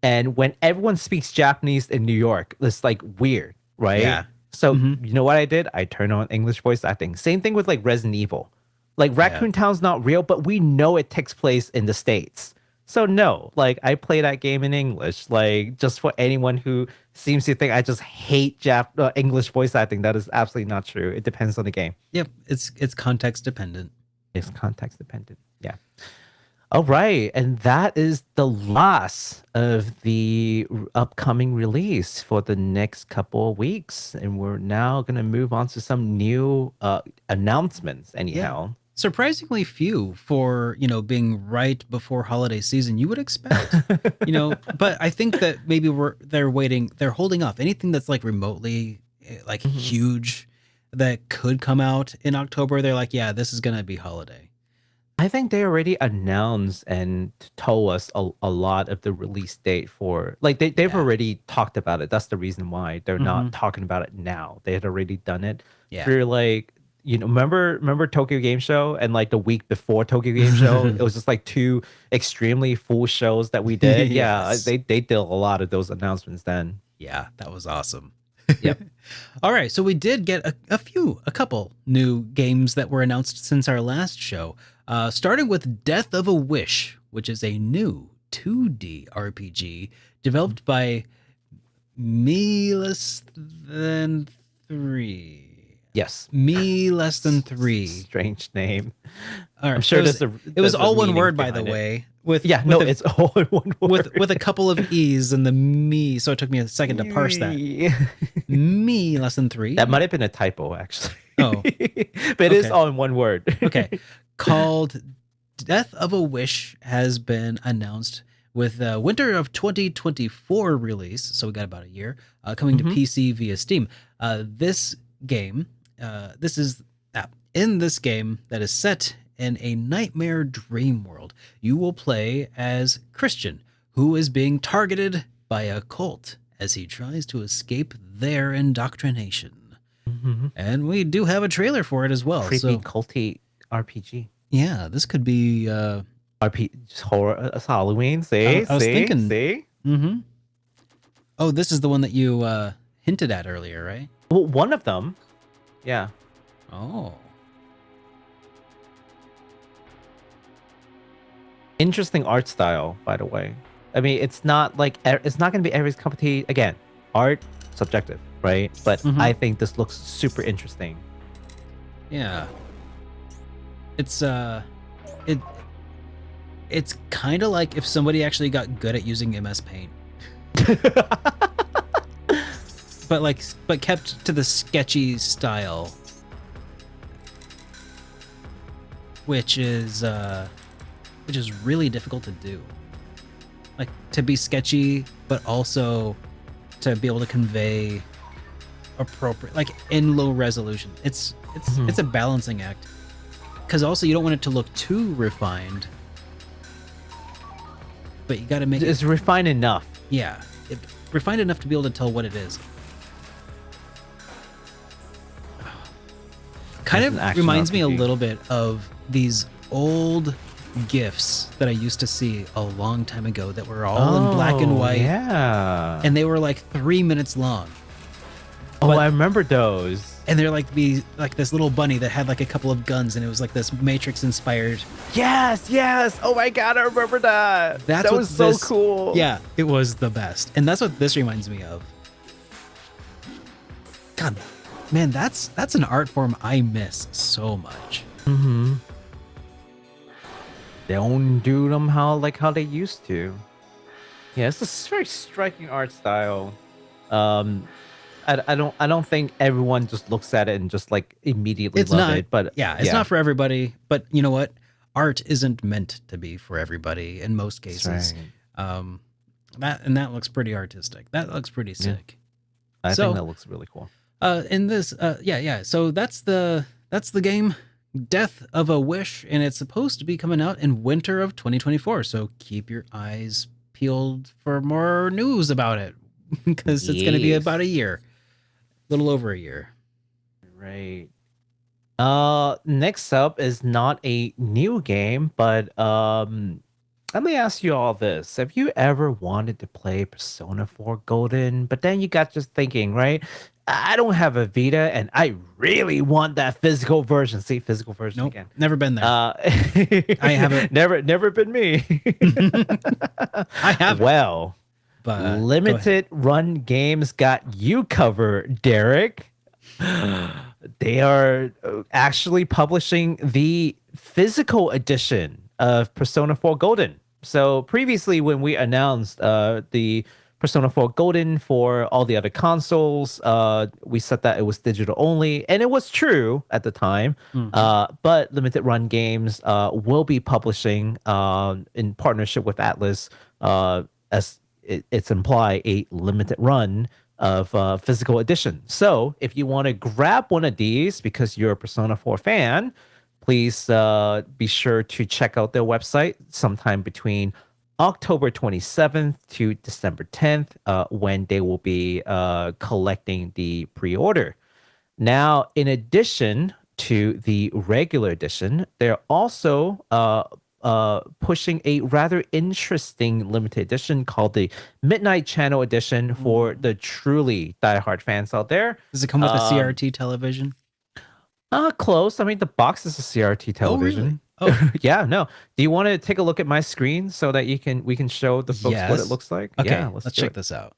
Speaker 2: And when everyone speaks Japanese in New York, it's like weird, right?
Speaker 1: Yeah.
Speaker 2: So
Speaker 1: Mhm.
Speaker 2: you know what I did? I turned on English voice acting. Same thing with like Resident Evil. Like
Speaker 1: Yeah.
Speaker 2: Raccoon Town's not real, but we know it takes place in the States. So no, like I play that game in English. Like just for anyone who seems to think I just hate English voice acting, that is absolutely not true. It depends on the game.
Speaker 1: Yep. It's context dependent.
Speaker 2: It's context dependent. Yeah. All right, and that is the last of the upcoming release for the next couple of weeks, and we're now gonna move on to some new announcements.
Speaker 1: Yeah.
Speaker 2: Anyhow,
Speaker 1: Surprisingly few for, being right before holiday season. You would expect, but I think that maybe they're holding off anything that's like remotely like
Speaker 2: Mhm.
Speaker 1: huge that could come out in October. They're like, yeah, this is going to be holiday.
Speaker 2: I think they already announced and told us a lot of the release date for like they've
Speaker 1: Yeah.
Speaker 2: already talked about it. That's the reason why they're
Speaker 1: Mhm.
Speaker 2: not talking about it now. They had already done it
Speaker 1: Yeah.
Speaker 2: for like remember Tokyo Game Show and like the week before Tokyo Game Show, it was just like two extremely full shows that we did. Yeah,
Speaker 1: Yes.
Speaker 2: they did a lot of those announcements then.
Speaker 1: Yeah, that was awesome.
Speaker 2: Yep.
Speaker 1: All right, so we did get a couple new games that were announced since our last show. Starting with Death of a Wish, which is a new 2D RPG developed by Me Less Than Three.
Speaker 2: Yes.
Speaker 1: Me Less Than Three.
Speaker 2: Strange name.
Speaker 1: All right,
Speaker 2: I'm sure
Speaker 1: it was,
Speaker 2: there's
Speaker 1: it was
Speaker 2: a
Speaker 1: all one
Speaker 2: meaning
Speaker 1: word, by the
Speaker 2: behind it.
Speaker 1: way. With
Speaker 2: Yeah,
Speaker 1: with
Speaker 2: no,
Speaker 1: a,
Speaker 2: it's all in one word.
Speaker 1: with a couple of e's in the me, so it took me a second to parse that. Me Less Than Three.
Speaker 2: That might have been a typo, actually.
Speaker 1: Oh.
Speaker 2: But it is
Speaker 1: Okay.
Speaker 2: all in one word.
Speaker 1: Okay. Called Death of a Wish has been announced with winter of 2024 release. So we got about a year coming
Speaker 2: Mhm.
Speaker 1: to PC via Steam. This game, in this game that is set in a nightmare dream world, you will play as Christian, who is being targeted by a cult as he tries to escape their indoctrination.
Speaker 2: Mhm.
Speaker 1: And we do have a trailer for it as well.
Speaker 2: Creepy,
Speaker 1: So
Speaker 2: culty RPG.
Speaker 1: yeah, this could be.
Speaker 2: Just horror. It's Halloween. See,
Speaker 1: I was
Speaker 2: see,
Speaker 1: thinking-
Speaker 2: see.
Speaker 1: Mm-hmm. Oh, this is the one that you hinted at earlier, right?
Speaker 2: Well, one of them. Yeah.
Speaker 1: Oh,
Speaker 2: Interesting art style, by the way. I mean, it's not like it's not going to be every cup of tea. Again, art subjective, right? But
Speaker 1: Mhm.
Speaker 2: I think this looks super interesting.
Speaker 1: yeah. It's it's kind of like if somebody actually got good at using MS Paint, but kept to the sketchy style, which is really difficult to do. Like to be sketchy, but also to be able to convey appropriate, like in low resolution. It's
Speaker 2: Mhm.
Speaker 1: it's a balancing act, because also you don't want it to look too refined, but you got to make it
Speaker 2: It's refined enough.
Speaker 1: refined enough to be able to tell what it is. Kind
Speaker 2: It's
Speaker 1: of
Speaker 2: an action
Speaker 1: reminds me a
Speaker 2: RPG.
Speaker 1: little bit of these old GIFs that I used to see a long time ago that were all in black and
Speaker 2: Oh,
Speaker 1: white,
Speaker 2: Yeah.
Speaker 1: and they were like 3 minutes long.
Speaker 2: oh,
Speaker 1: but-
Speaker 2: I remember those.
Speaker 1: And they're like this little bunny that had like a couple of guns, and it was like this Matrix inspired.
Speaker 2: Yes, yes. Oh my god, I remember that.
Speaker 1: That's
Speaker 2: that
Speaker 1: what
Speaker 2: was so
Speaker 1: this-
Speaker 2: cool.
Speaker 1: Yeah, it was the best. And that's what this reminds me of. God, man, that's an art form I miss so much.
Speaker 2: Mm-hmm. They don't do them how they used to. Yeah, it's a very striking art style. I don't think everyone just looks at it and just like immediately
Speaker 1: It's
Speaker 2: love
Speaker 1: not,
Speaker 2: it. But
Speaker 1: yeah, it's not for everybody. But you know what? Art isn't meant to be for everybody in most
Speaker 2: That's
Speaker 1: cases.
Speaker 2: right.
Speaker 1: That looks pretty artistic. That looks pretty
Speaker 2: Yeah.
Speaker 1: sick.
Speaker 2: I
Speaker 1: So-
Speaker 2: think that looks really cool.
Speaker 1: In this, yeah. So that's the game, Death of a Wish, and it's supposed to be coming out in winter of 2024. So keep your eyes peeled for more news about it, because it's going to be
Speaker 2: Yes.
Speaker 1: about a year, a little over a year.
Speaker 2: Right. Next up is not a new game, but let me ask you all this. Have you ever wanted to play Persona 4 Golden, but then you got just thinking, right? I don't have a Vita and I really want that physical version. See, physical version
Speaker 1: Nope,
Speaker 2: again.
Speaker 1: never been there.
Speaker 2: I
Speaker 1: haven't.
Speaker 2: Never been me.
Speaker 1: I have,
Speaker 2: Well,
Speaker 1: but go ahead.
Speaker 2: Limited Run Games got you covered, Derek. They are actually publishing the physical edition of Persona 4 Golden. So previously, when we announced the Persona 4 Golden for all the other consoles, we said that it was digital only, and it was true at the time. But Limited Run Games will be publishing in partnership with Atlas, as it's implied, a limited run of physical edition. So if you want to grab one of these because you're a Persona 4 fan, please be sure to check out their website sometime between October 27th to December 10th, when they will be collecting the pre-order. Now, in addition to the regular edition, they're also pushing a rather interesting limited edition called the Midnight Channel Edition for the truly diehard fans out there.
Speaker 1: Does it come with a CRT television?
Speaker 2: Close. I mean, the box is a CRT television.
Speaker 1: Oh, really? Oh.
Speaker 2: Yeah, no. Do you want to take a look at my screen so that we can show the folks what it looks like?
Speaker 1: Okay,
Speaker 2: Yeah,
Speaker 1: let's check this out.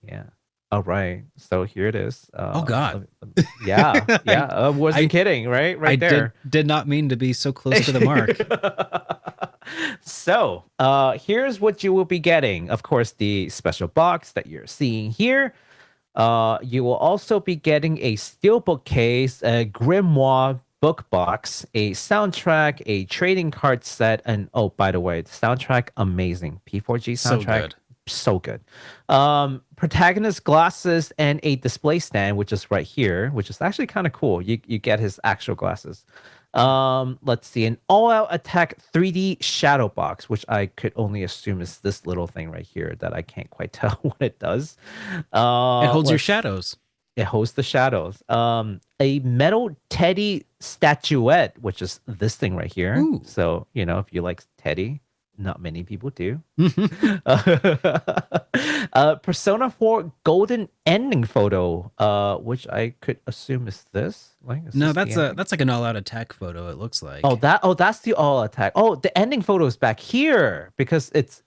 Speaker 2: Yeah. All right. So here it is.
Speaker 1: Oh God.
Speaker 2: Yeah. Yeah. I wasn't kidding, right? Right there.
Speaker 1: Did not mean to be so close to the mark.
Speaker 2: So here's what you will be getting. Of course, the special box that you're seeing here. You will also be getting a steelbook case, a grimoire book box, a soundtrack, a trading card set, and oh, by the way, the soundtrack, amazing. P4G soundtrack, so good. Protagonist glasses and a display stand, which is right here, which is actually kind of cool. You get his actual glasses. Let's see, an all-out attack 3D shadow box, which I could only assume is this little thing right here that I can't quite tell what it does.
Speaker 1: It holds your shadows.
Speaker 2: It holds the shadows. A metal teddy statuette, which is this thing right here.
Speaker 1: Ooh.
Speaker 2: So, if you like Teddy, not many people do. Persona 4 Golden ending photo, which I could assume is this.
Speaker 1: That's like an all-out attack photo. It looks like.
Speaker 2: That's the all attack. Oh, the ending photo is back here because it's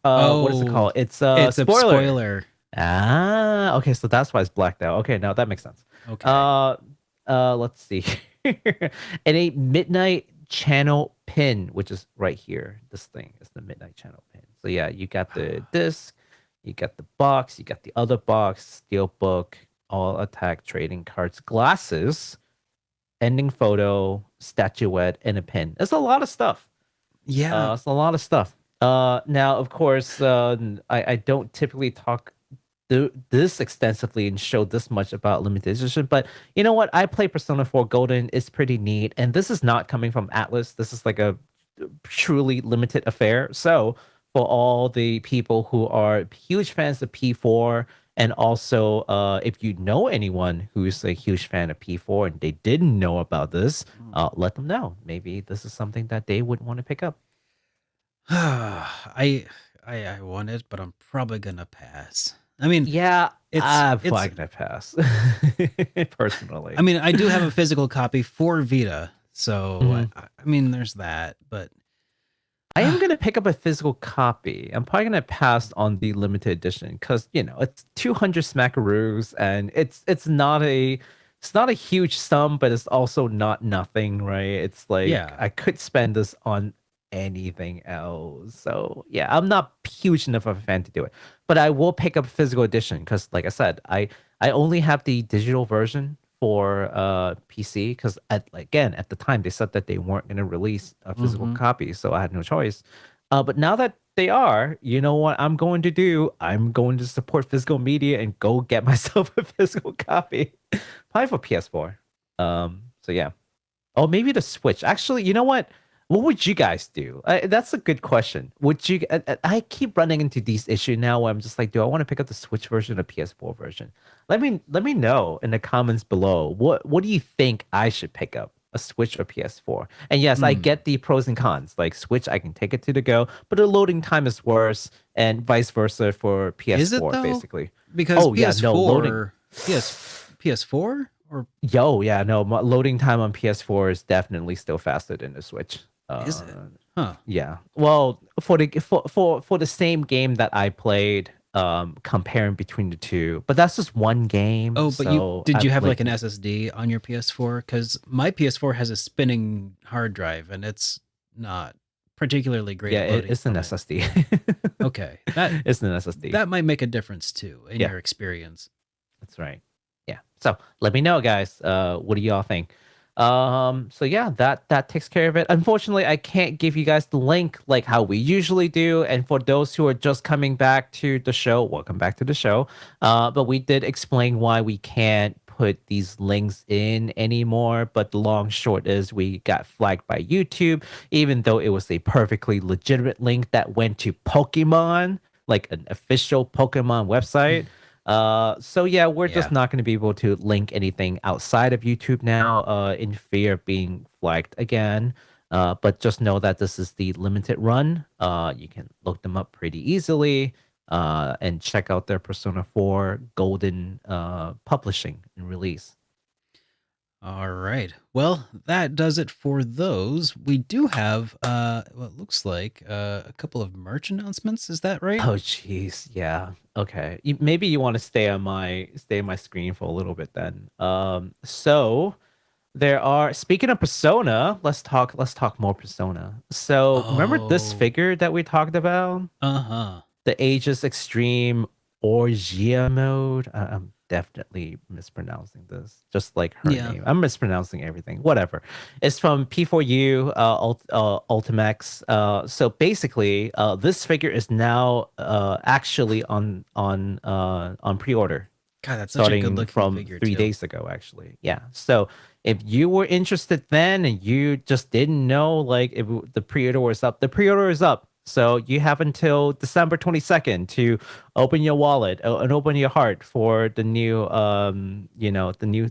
Speaker 2: what is it called? It's a spoiler. Ah, okay, so that's why it's blacked out. Okay, now that makes sense.
Speaker 1: Okay.
Speaker 2: Let's see. And a midnight channel pin, which is right here. This thing is the midnight channel pin. So yeah, you got the disc, you got the box, you got the other box, steelbook, all attack trading cards, glasses, ending photo, statuette, and a pin. It's a lot of stuff.
Speaker 1: Yeah,
Speaker 2: it's a lot of stuff. Now, of course, I don't typically talk this extensively and show this much about limited edition, but you know what? I play Persona 4 Golden. It's pretty neat, and this is not coming from Atlas. This is like a truly limited affair. So for all the people who are huge fans of P4, and also if you know anyone who's a huge fan of P4 and they didn't know about this, let them know. Maybe this is something that they would want to pick up.
Speaker 1: I want it, but I'm probably gonna pass. I mean,
Speaker 2: yeah, I'm
Speaker 1: it's
Speaker 2: probably gonna pass personally.
Speaker 1: I mean, I do have a physical copy for Vita, so I mean, there's that. But
Speaker 2: I am gonna pick up a physical copy. I'm probably gonna pass on the limited edition because it's 200 smackaroos, and it's not a huge sum, but it's also not nothing, right? It's like I could spend this on anything else. So yeah, I'm not huge enough of a fan to do it, but I will pick up a physical edition because, like I said, I only have the digital version for PC because at the time they said that they weren't going to release a physical copy, so I had no choice. But now that they are, you know what I'm going to do? I'm going to support physical media and go get myself a physical copy, probably for PS4. So yeah. Oh, maybe the Switch. Actually, you know what? What would you guys do? That's a good question. Would you? I keep running into these issues now where I'm just like, do I want to pick up the Switch version or PS4 version? Let me know in the comments below. What do you think I should pick up? A Switch or PS4? And yes, I get the pros and cons. Like Switch, I can take it to the go, but the loading time is worse, and vice versa for PS4.
Speaker 1: Is it though?
Speaker 2: Basically?
Speaker 1: Because PS4, PS4 or
Speaker 2: loading time on PS4 is definitely still faster than the Switch.
Speaker 1: Is it? Huh.
Speaker 2: Yeah. Well, for the same game that I played, comparing between the two, but that's just one game.
Speaker 1: Oh, but did you have like an SSD on your PS4? Because my PS4 has a spinning hard drive, and it's not particularly great.
Speaker 2: Yeah,
Speaker 1: at loading
Speaker 2: it's an
Speaker 1: from it.
Speaker 2: SSD.
Speaker 1: Okay, that
Speaker 2: It's an SSD.
Speaker 1: that might make a difference too in
Speaker 2: Yeah.
Speaker 1: your experience.
Speaker 2: That's right. Yeah. So let me know, guys. What do y'all think? So yeah, that takes care of it. Unfortunately, I can't give you guys the link like how we usually do. And for those who are just coming back to the show, welcome back to the show. But we did explain why we can't put these links in anymore. But the long short is we got flagged by YouTube, even though it was a perfectly legitimate link that went to Pokemon, like an official Pokemon website. So yeah, we're just
Speaker 1: Yeah.
Speaker 2: not going to be able to link anything outside of YouTube now, in fear of being flagged again. But just know that this is the limited run. You can look them up pretty easily, and check out their Persona 4 Golden publishing and release.
Speaker 1: All right. Well, that does it for those. We do have what looks like a couple of merch announcements. Is that right?
Speaker 2: Oh jeez, yeah. Okay. Maybe you want to stay on my screen for a little bit then. So there are, speaking of Persona, let's talk more Persona. So remember this
Speaker 1: Oh.
Speaker 2: figure that we talked about?
Speaker 1: Uh-huh.
Speaker 2: The Aegis Extreme Orgia mode. I'm definitely mispronouncing this, just like her
Speaker 1: Yeah.
Speaker 2: name. I'm mispronouncing everything. Whatever. It's from P4U Ultimax. So basically, this figure is now actually on pre-order,
Speaker 1: God, that's such a good
Speaker 2: starting
Speaker 1: looking
Speaker 2: from
Speaker 1: figure
Speaker 2: 3
Speaker 1: too.
Speaker 2: days ago, actually. Yeah. So if you were interested then and you just didn't know, like, if the pre-order was up, the pre-order is up. So you have until December 22nd to open your wallet and open your heart for the new,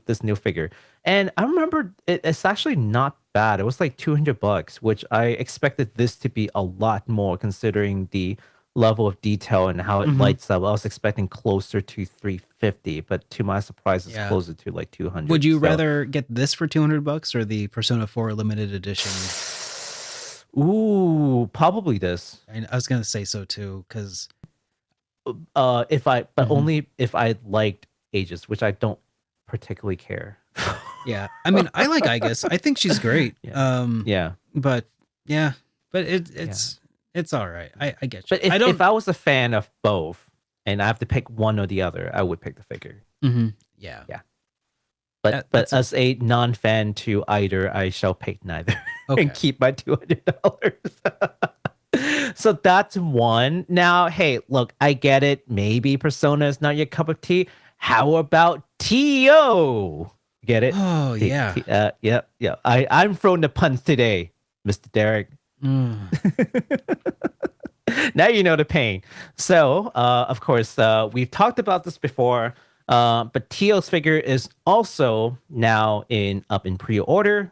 Speaker 2: this new figure. And I remember it's actually not bad. It was like $200, which I expected this to be a lot more considering the level of detail and how it
Speaker 1: Mhm.
Speaker 2: lights up. I was expecting closer to 350, but to my surprise, it's
Speaker 1: Yeah.
Speaker 2: closer to like 200.
Speaker 1: Would you
Speaker 2: So-
Speaker 1: rather get this for $200 or the Persona 4 limited edition?
Speaker 2: Ooh, probably this.
Speaker 1: I was gonna say so too, because
Speaker 2: If I, but
Speaker 1: Mhm.
Speaker 2: only if I liked Aegis, which I don't particularly care.
Speaker 1: yeah, I mean, I like Aigis. I think she's great.
Speaker 2: Yeah. Yeah.
Speaker 1: But it's all right. I get you.
Speaker 2: But if
Speaker 1: I don't.
Speaker 2: if I was a fan of both and I have to pick one or the other, I would pick the figure.
Speaker 1: Mhm. Yeah.
Speaker 2: But
Speaker 1: That's-
Speaker 2: as a non-fan to either, I shall pick neither
Speaker 1: Okay.
Speaker 2: and keep my $200. So that's one. Now, hey, look, I get it. Maybe Persona is not your cup of tea. How about TO? Get it?
Speaker 1: Oh yeah.
Speaker 2: Yep. I'm throwing the puns today, Mr. Derek.
Speaker 1: Mm.
Speaker 2: Now you know the pain. So, of course, we've talked about this before, but Teal's figure is also now up in pre-order.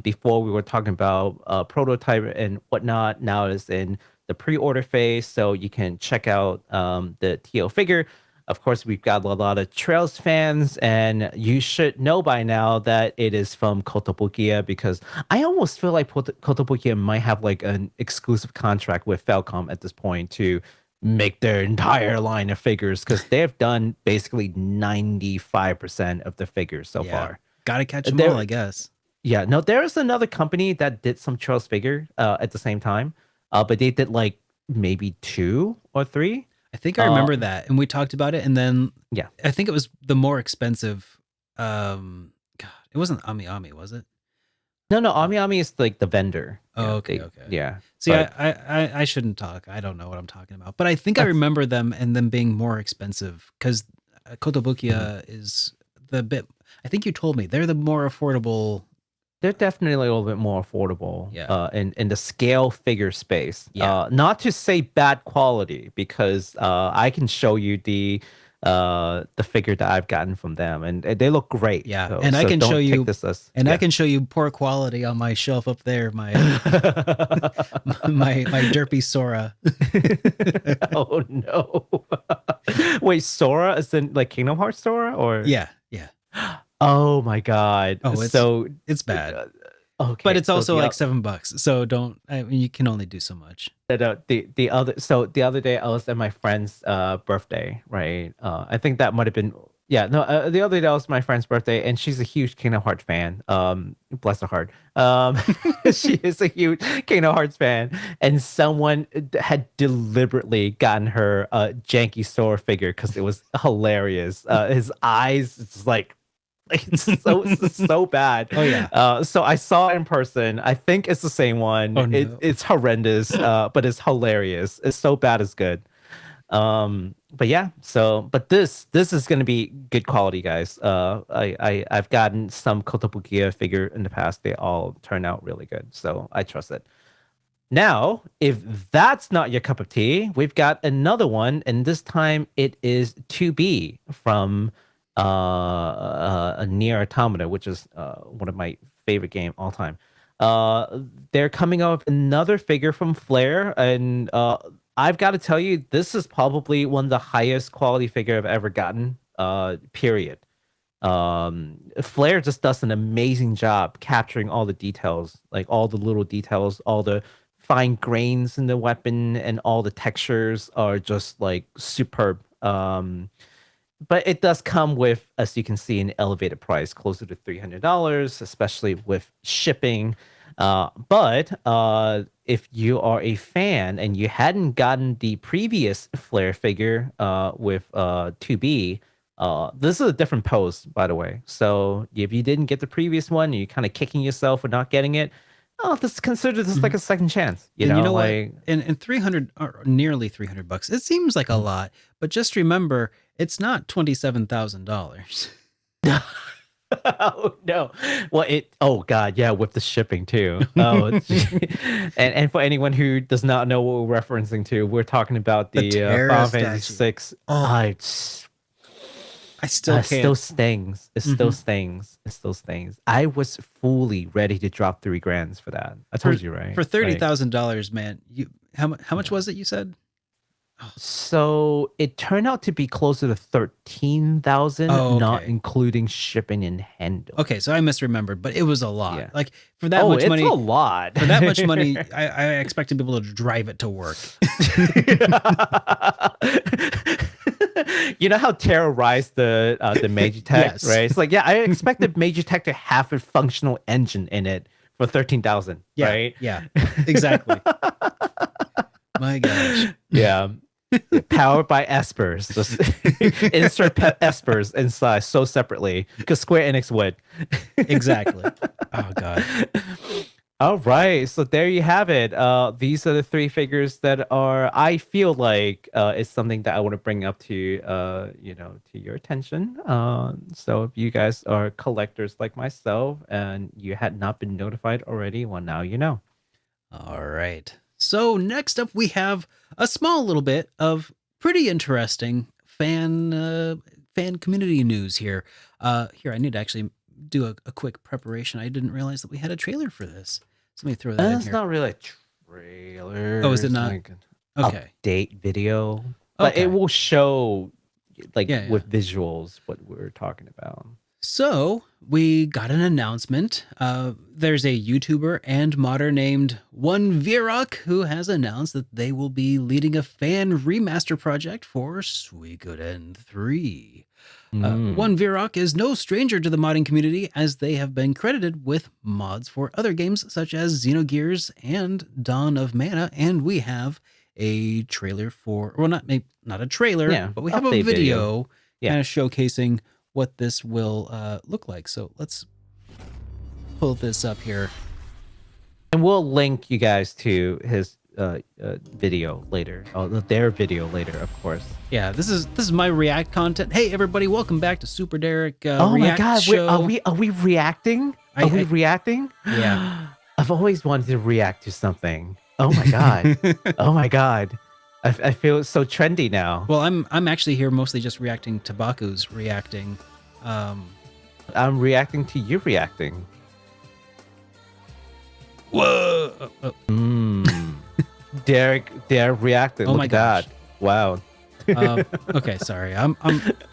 Speaker 2: Before we were talking about prototype and whatnot. Now it's in the pre-order phase, so you can check out the Teal figure. Of course, we've got a lot of Trails fans, and you should know by now that it is from Kotobukiya, because I almost feel like Kotobukiya might have like an exclusive contract with Falcom at this point to make their entire line of figures, because they have done basically 95% of the figures so
Speaker 1: Yeah.
Speaker 2: far.
Speaker 1: Gotta catch them
Speaker 2: There-
Speaker 1: all, I guess.
Speaker 2: Yeah, no, there is another company that did some Trails figure at the same time, but they did like maybe 2 or 3.
Speaker 1: I think I remember that, and we talked about it, and then
Speaker 2: Yeah.
Speaker 1: I think it was the more expensive. God, it wasn't Ami Ami, was it?
Speaker 2: No, Ami Ami is like the vendor.
Speaker 1: Oh,
Speaker 2: Yeah,
Speaker 1: okay,
Speaker 2: they-
Speaker 1: okay.
Speaker 2: Yeah.
Speaker 1: See,
Speaker 2: but-
Speaker 1: I shouldn't talk. I don't know what I'm talking about, but I think I remember them and them being more expensive because Kotobukiya is the bit. I think you told me they're the more affordable.
Speaker 2: They're definitely a little bit more affordable.
Speaker 1: Yeah.
Speaker 2: In the scale figure space.
Speaker 1: Yeah.
Speaker 2: Not to say bad quality, because I can show you the figure that I've gotten from them, and they look great.
Speaker 1: Yeah,
Speaker 2: So-
Speaker 1: and I
Speaker 2: so
Speaker 1: can
Speaker 2: don't
Speaker 1: show
Speaker 2: take
Speaker 1: you-
Speaker 2: this as,
Speaker 1: And I
Speaker 2: yeah.
Speaker 1: can show you poor quality on my shelf up there. My my derpy Sora.
Speaker 2: Oh no! Wait, Sora is in like Kingdom Hearts Sora, or
Speaker 1: Yeah.
Speaker 2: Oh my god!
Speaker 1: Oh, it's
Speaker 2: so
Speaker 1: It's bad,
Speaker 2: okay,
Speaker 1: but it's
Speaker 2: so
Speaker 1: also
Speaker 2: the
Speaker 1: like $7. So don't. I mean, you can only do so much.
Speaker 2: the other, so the other day I was at my friend's birthday, right? I think that might have been Yeah, no, the other day that was my friend's birthday, and she's a huge Kingdom Hearts fan. Bless her heart. She is a huge Kingdom Hearts fan, and someone had deliberately gotten her a janky Sora figure because it was hilarious. His eyes, it's like it's so bad.
Speaker 1: Oh yeah.
Speaker 2: So I saw it in person. I think it's the same one.
Speaker 1: Oh, no.
Speaker 2: It's horrendous, but it's hilarious. It's so bad it's good. But yeah, but this is gonna be good quality, guys. I've gotten some Kotobukiya figure in the past. They all turn out really good, so I trust it. Now, if that's not your cup of tea, we've got another one, and this time it is 2B from a NieR Automata, which is one of my favorite game all time. They're coming out with another figure from Flare, and I've got to tell you, this is probably one of the highest quality figure I've ever gotten. Period. Flare just does an amazing job capturing all the details, like all the little details, all the fine grains in the weapon, and all the textures are just like superb. But it does come with, as you can see, an elevated price, closer to $300, especially with shipping. But if you are a fan and you hadn't gotten the previous Flare figure with 2B, this is a different post, by the way. So if you didn't get the previous one, you're kind of kicking yourself for not getting it. Oh, this consider this like a second chance. You know
Speaker 1: like, what? And 300 or nearly $300, it seems like a lot, but just remember, it's not $27,000.
Speaker 2: Oh no! Well, oh god, yeah, with the shipping too. Oh, and for anyone who does not know what we're referencing to, we're talking about the Final Fantasy 6.
Speaker 1: Oh, I still can't.
Speaker 2: Still stings. It still stings. It still stings. I was fully ready to drop $3,000 for that. I told you, right?
Speaker 1: For $30,000, man. How much was it? You said.
Speaker 2: So it turned out to be closer to 13,000, not including shipping and handling.
Speaker 1: Okay, so I misremembered, but it was a lot.
Speaker 2: Yeah.
Speaker 1: Like for that much money,
Speaker 2: it's a lot.
Speaker 1: For that much money, I expect to be able to drive it to work.
Speaker 2: You know how terrorized the Magitech,
Speaker 1: Yes.
Speaker 2: right? It's like, yeah, I expected Magitech to have a functional engine in it for 13,000,
Speaker 1: yeah,
Speaker 2: right?
Speaker 1: Yeah, exactly. My gosh.
Speaker 2: Yeah. Powered by espers. Just insert espers inside so separately because Square Enix would.
Speaker 1: Exactly. Oh god.
Speaker 2: All right, so there you have it. These are the three figures that I feel like is something that I want to bring up to to your attention. So if you guys are collectors like myself and you had not been notified already, well, now you know.
Speaker 1: All right. So next up, we have a small little bit of pretty interesting fan community news here. Here, I need to actually do a quick preparation. I didn't realize that we had a trailer for this. So let me throw that in here.
Speaker 2: It's not really a trailer.
Speaker 1: Oh, is it not?
Speaker 2: Like
Speaker 1: Okay.
Speaker 2: Update video. But it will show, like, with visuals what we're talking about.
Speaker 1: So we got an announcement. There's a YouTuber and modder named OneVirok who has announced that they will be leading a fan remaster project for Suikoden 3. OneVirok is no stranger to the modding community, as they have been credited with mods for other games such as Xenogears and Dawn of Mana, and we have a trailer for, well, not a trailer, but we have a video kind of showcasing what this will look like. So let's pull this up here,
Speaker 2: and we'll link you guys to his video later. Their video later, of course.
Speaker 1: Yeah, this is my React content. Hey everybody, welcome back to SuperDerek.
Speaker 2: Oh
Speaker 1: React
Speaker 2: my god,
Speaker 1: show.
Speaker 2: are we reacting? Are we reacting?
Speaker 1: Yeah.
Speaker 2: I've always wanted to react to something. Oh my god. Oh my god. I feel so trendy now.
Speaker 1: Well, I'm actually here mostly just reacting to Baku's reacting.
Speaker 2: I'm reacting to you reacting.
Speaker 1: Whoa!
Speaker 2: Derek reacting.
Speaker 1: Oh
Speaker 2: Look
Speaker 1: my
Speaker 2: at
Speaker 1: gosh!
Speaker 2: That. Wow.
Speaker 1: Okay, sorry. I'm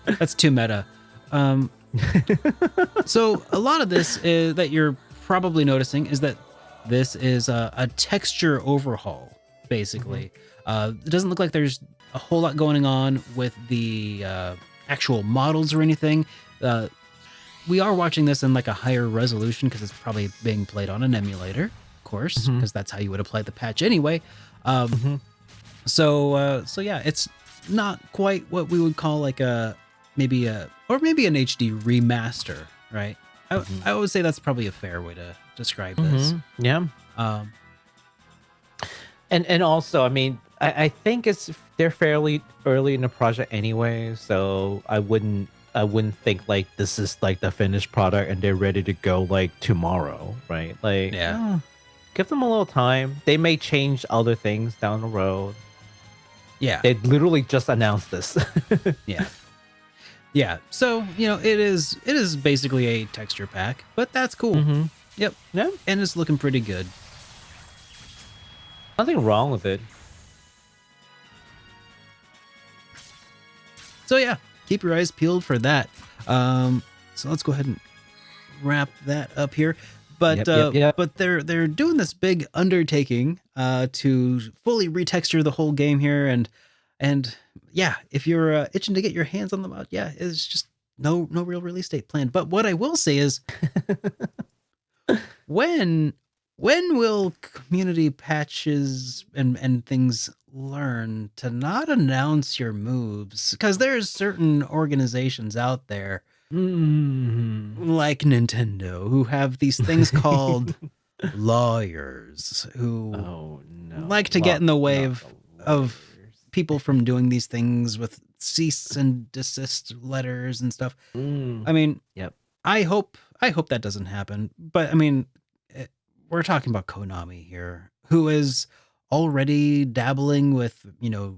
Speaker 1: that's too meta. So a lot of this is that you're probably noticing is that this is a texture overhaul, basically. It doesn't look like there's a whole lot going on with the actual models or anything. We are watching this in like a higher resolution because it's probably being played on an emulator, of course,
Speaker 2: Mhm.
Speaker 1: because that's how you would apply the patch anyway.
Speaker 2: Mhm.
Speaker 1: So yeah, it's not quite what we would call like maybe an HD remaster, right?
Speaker 2: Mhm.
Speaker 1: I would say that's probably a fair way to describe this.
Speaker 2: Mhm. Yeah.
Speaker 1: Um,
Speaker 2: And also, I mean, I think they're fairly early in the project anyway, so I wouldn't think like this is like the finished product and they're ready to go like tomorrow, right? Like,
Speaker 1: Yeah.
Speaker 2: give them a little time. They may change other things down the road.
Speaker 1: yeah,
Speaker 2: They literally just announced this.
Speaker 1: yeah, yeah. So it is basically a texture pack, but that's cool.
Speaker 2: Mm-hmm.
Speaker 1: Yep,
Speaker 2: Yeah,
Speaker 1: and it's looking pretty good.
Speaker 2: nothing wrong with it.
Speaker 1: So yeah, keep your eyes peeled for that. So let's go ahead and wrap that up here. But
Speaker 2: Yep.
Speaker 1: but they're doing this big undertaking to fully retexture the whole game here, and yeah, if you're itching to get your hands on the mod, yeah, it's just no real release date planned. But what I will say is, when will community patches and things learn to not announce your moves? Because there's certain organizations out there
Speaker 2: Mm-hmm.
Speaker 1: like Nintendo who have these things called lawyers who
Speaker 2: Oh no!
Speaker 1: like to get in the way
Speaker 2: Not the
Speaker 1: of
Speaker 2: lawyers.
Speaker 1: people from doing these things with cease and desist letters and stuff. I mean,
Speaker 2: Yep.
Speaker 1: I hope that doesn't happen. But I mean, we're talking about Konami here, who is already dabbling with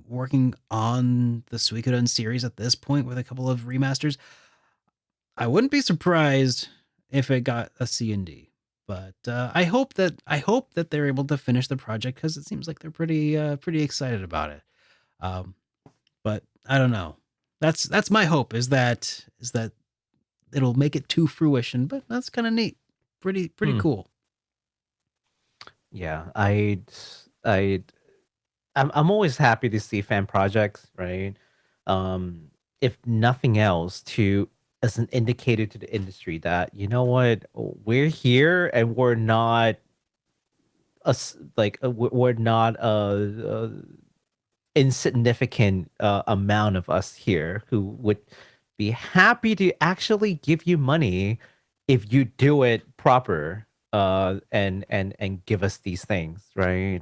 Speaker 1: working on the Suikoden series at this point with a couple of remasters. I wouldn't be surprised if it got a C and D. But I hope that they're able to finish the project because it seems like they're pretty excited about it. Um, but I don't know. That's my hope is that it'll make it to fruition. But that's kind of neat. Pretty
Speaker 2: Hmm.
Speaker 1: cool.
Speaker 2: Yeah, I'm always happy to see fan projects, right? If nothing else, to as an indicator to the industry that you know what, we're here and we're not we're not a insignificant amount of us here who would be happy to actually give you money if you do it proper and give us these things, right?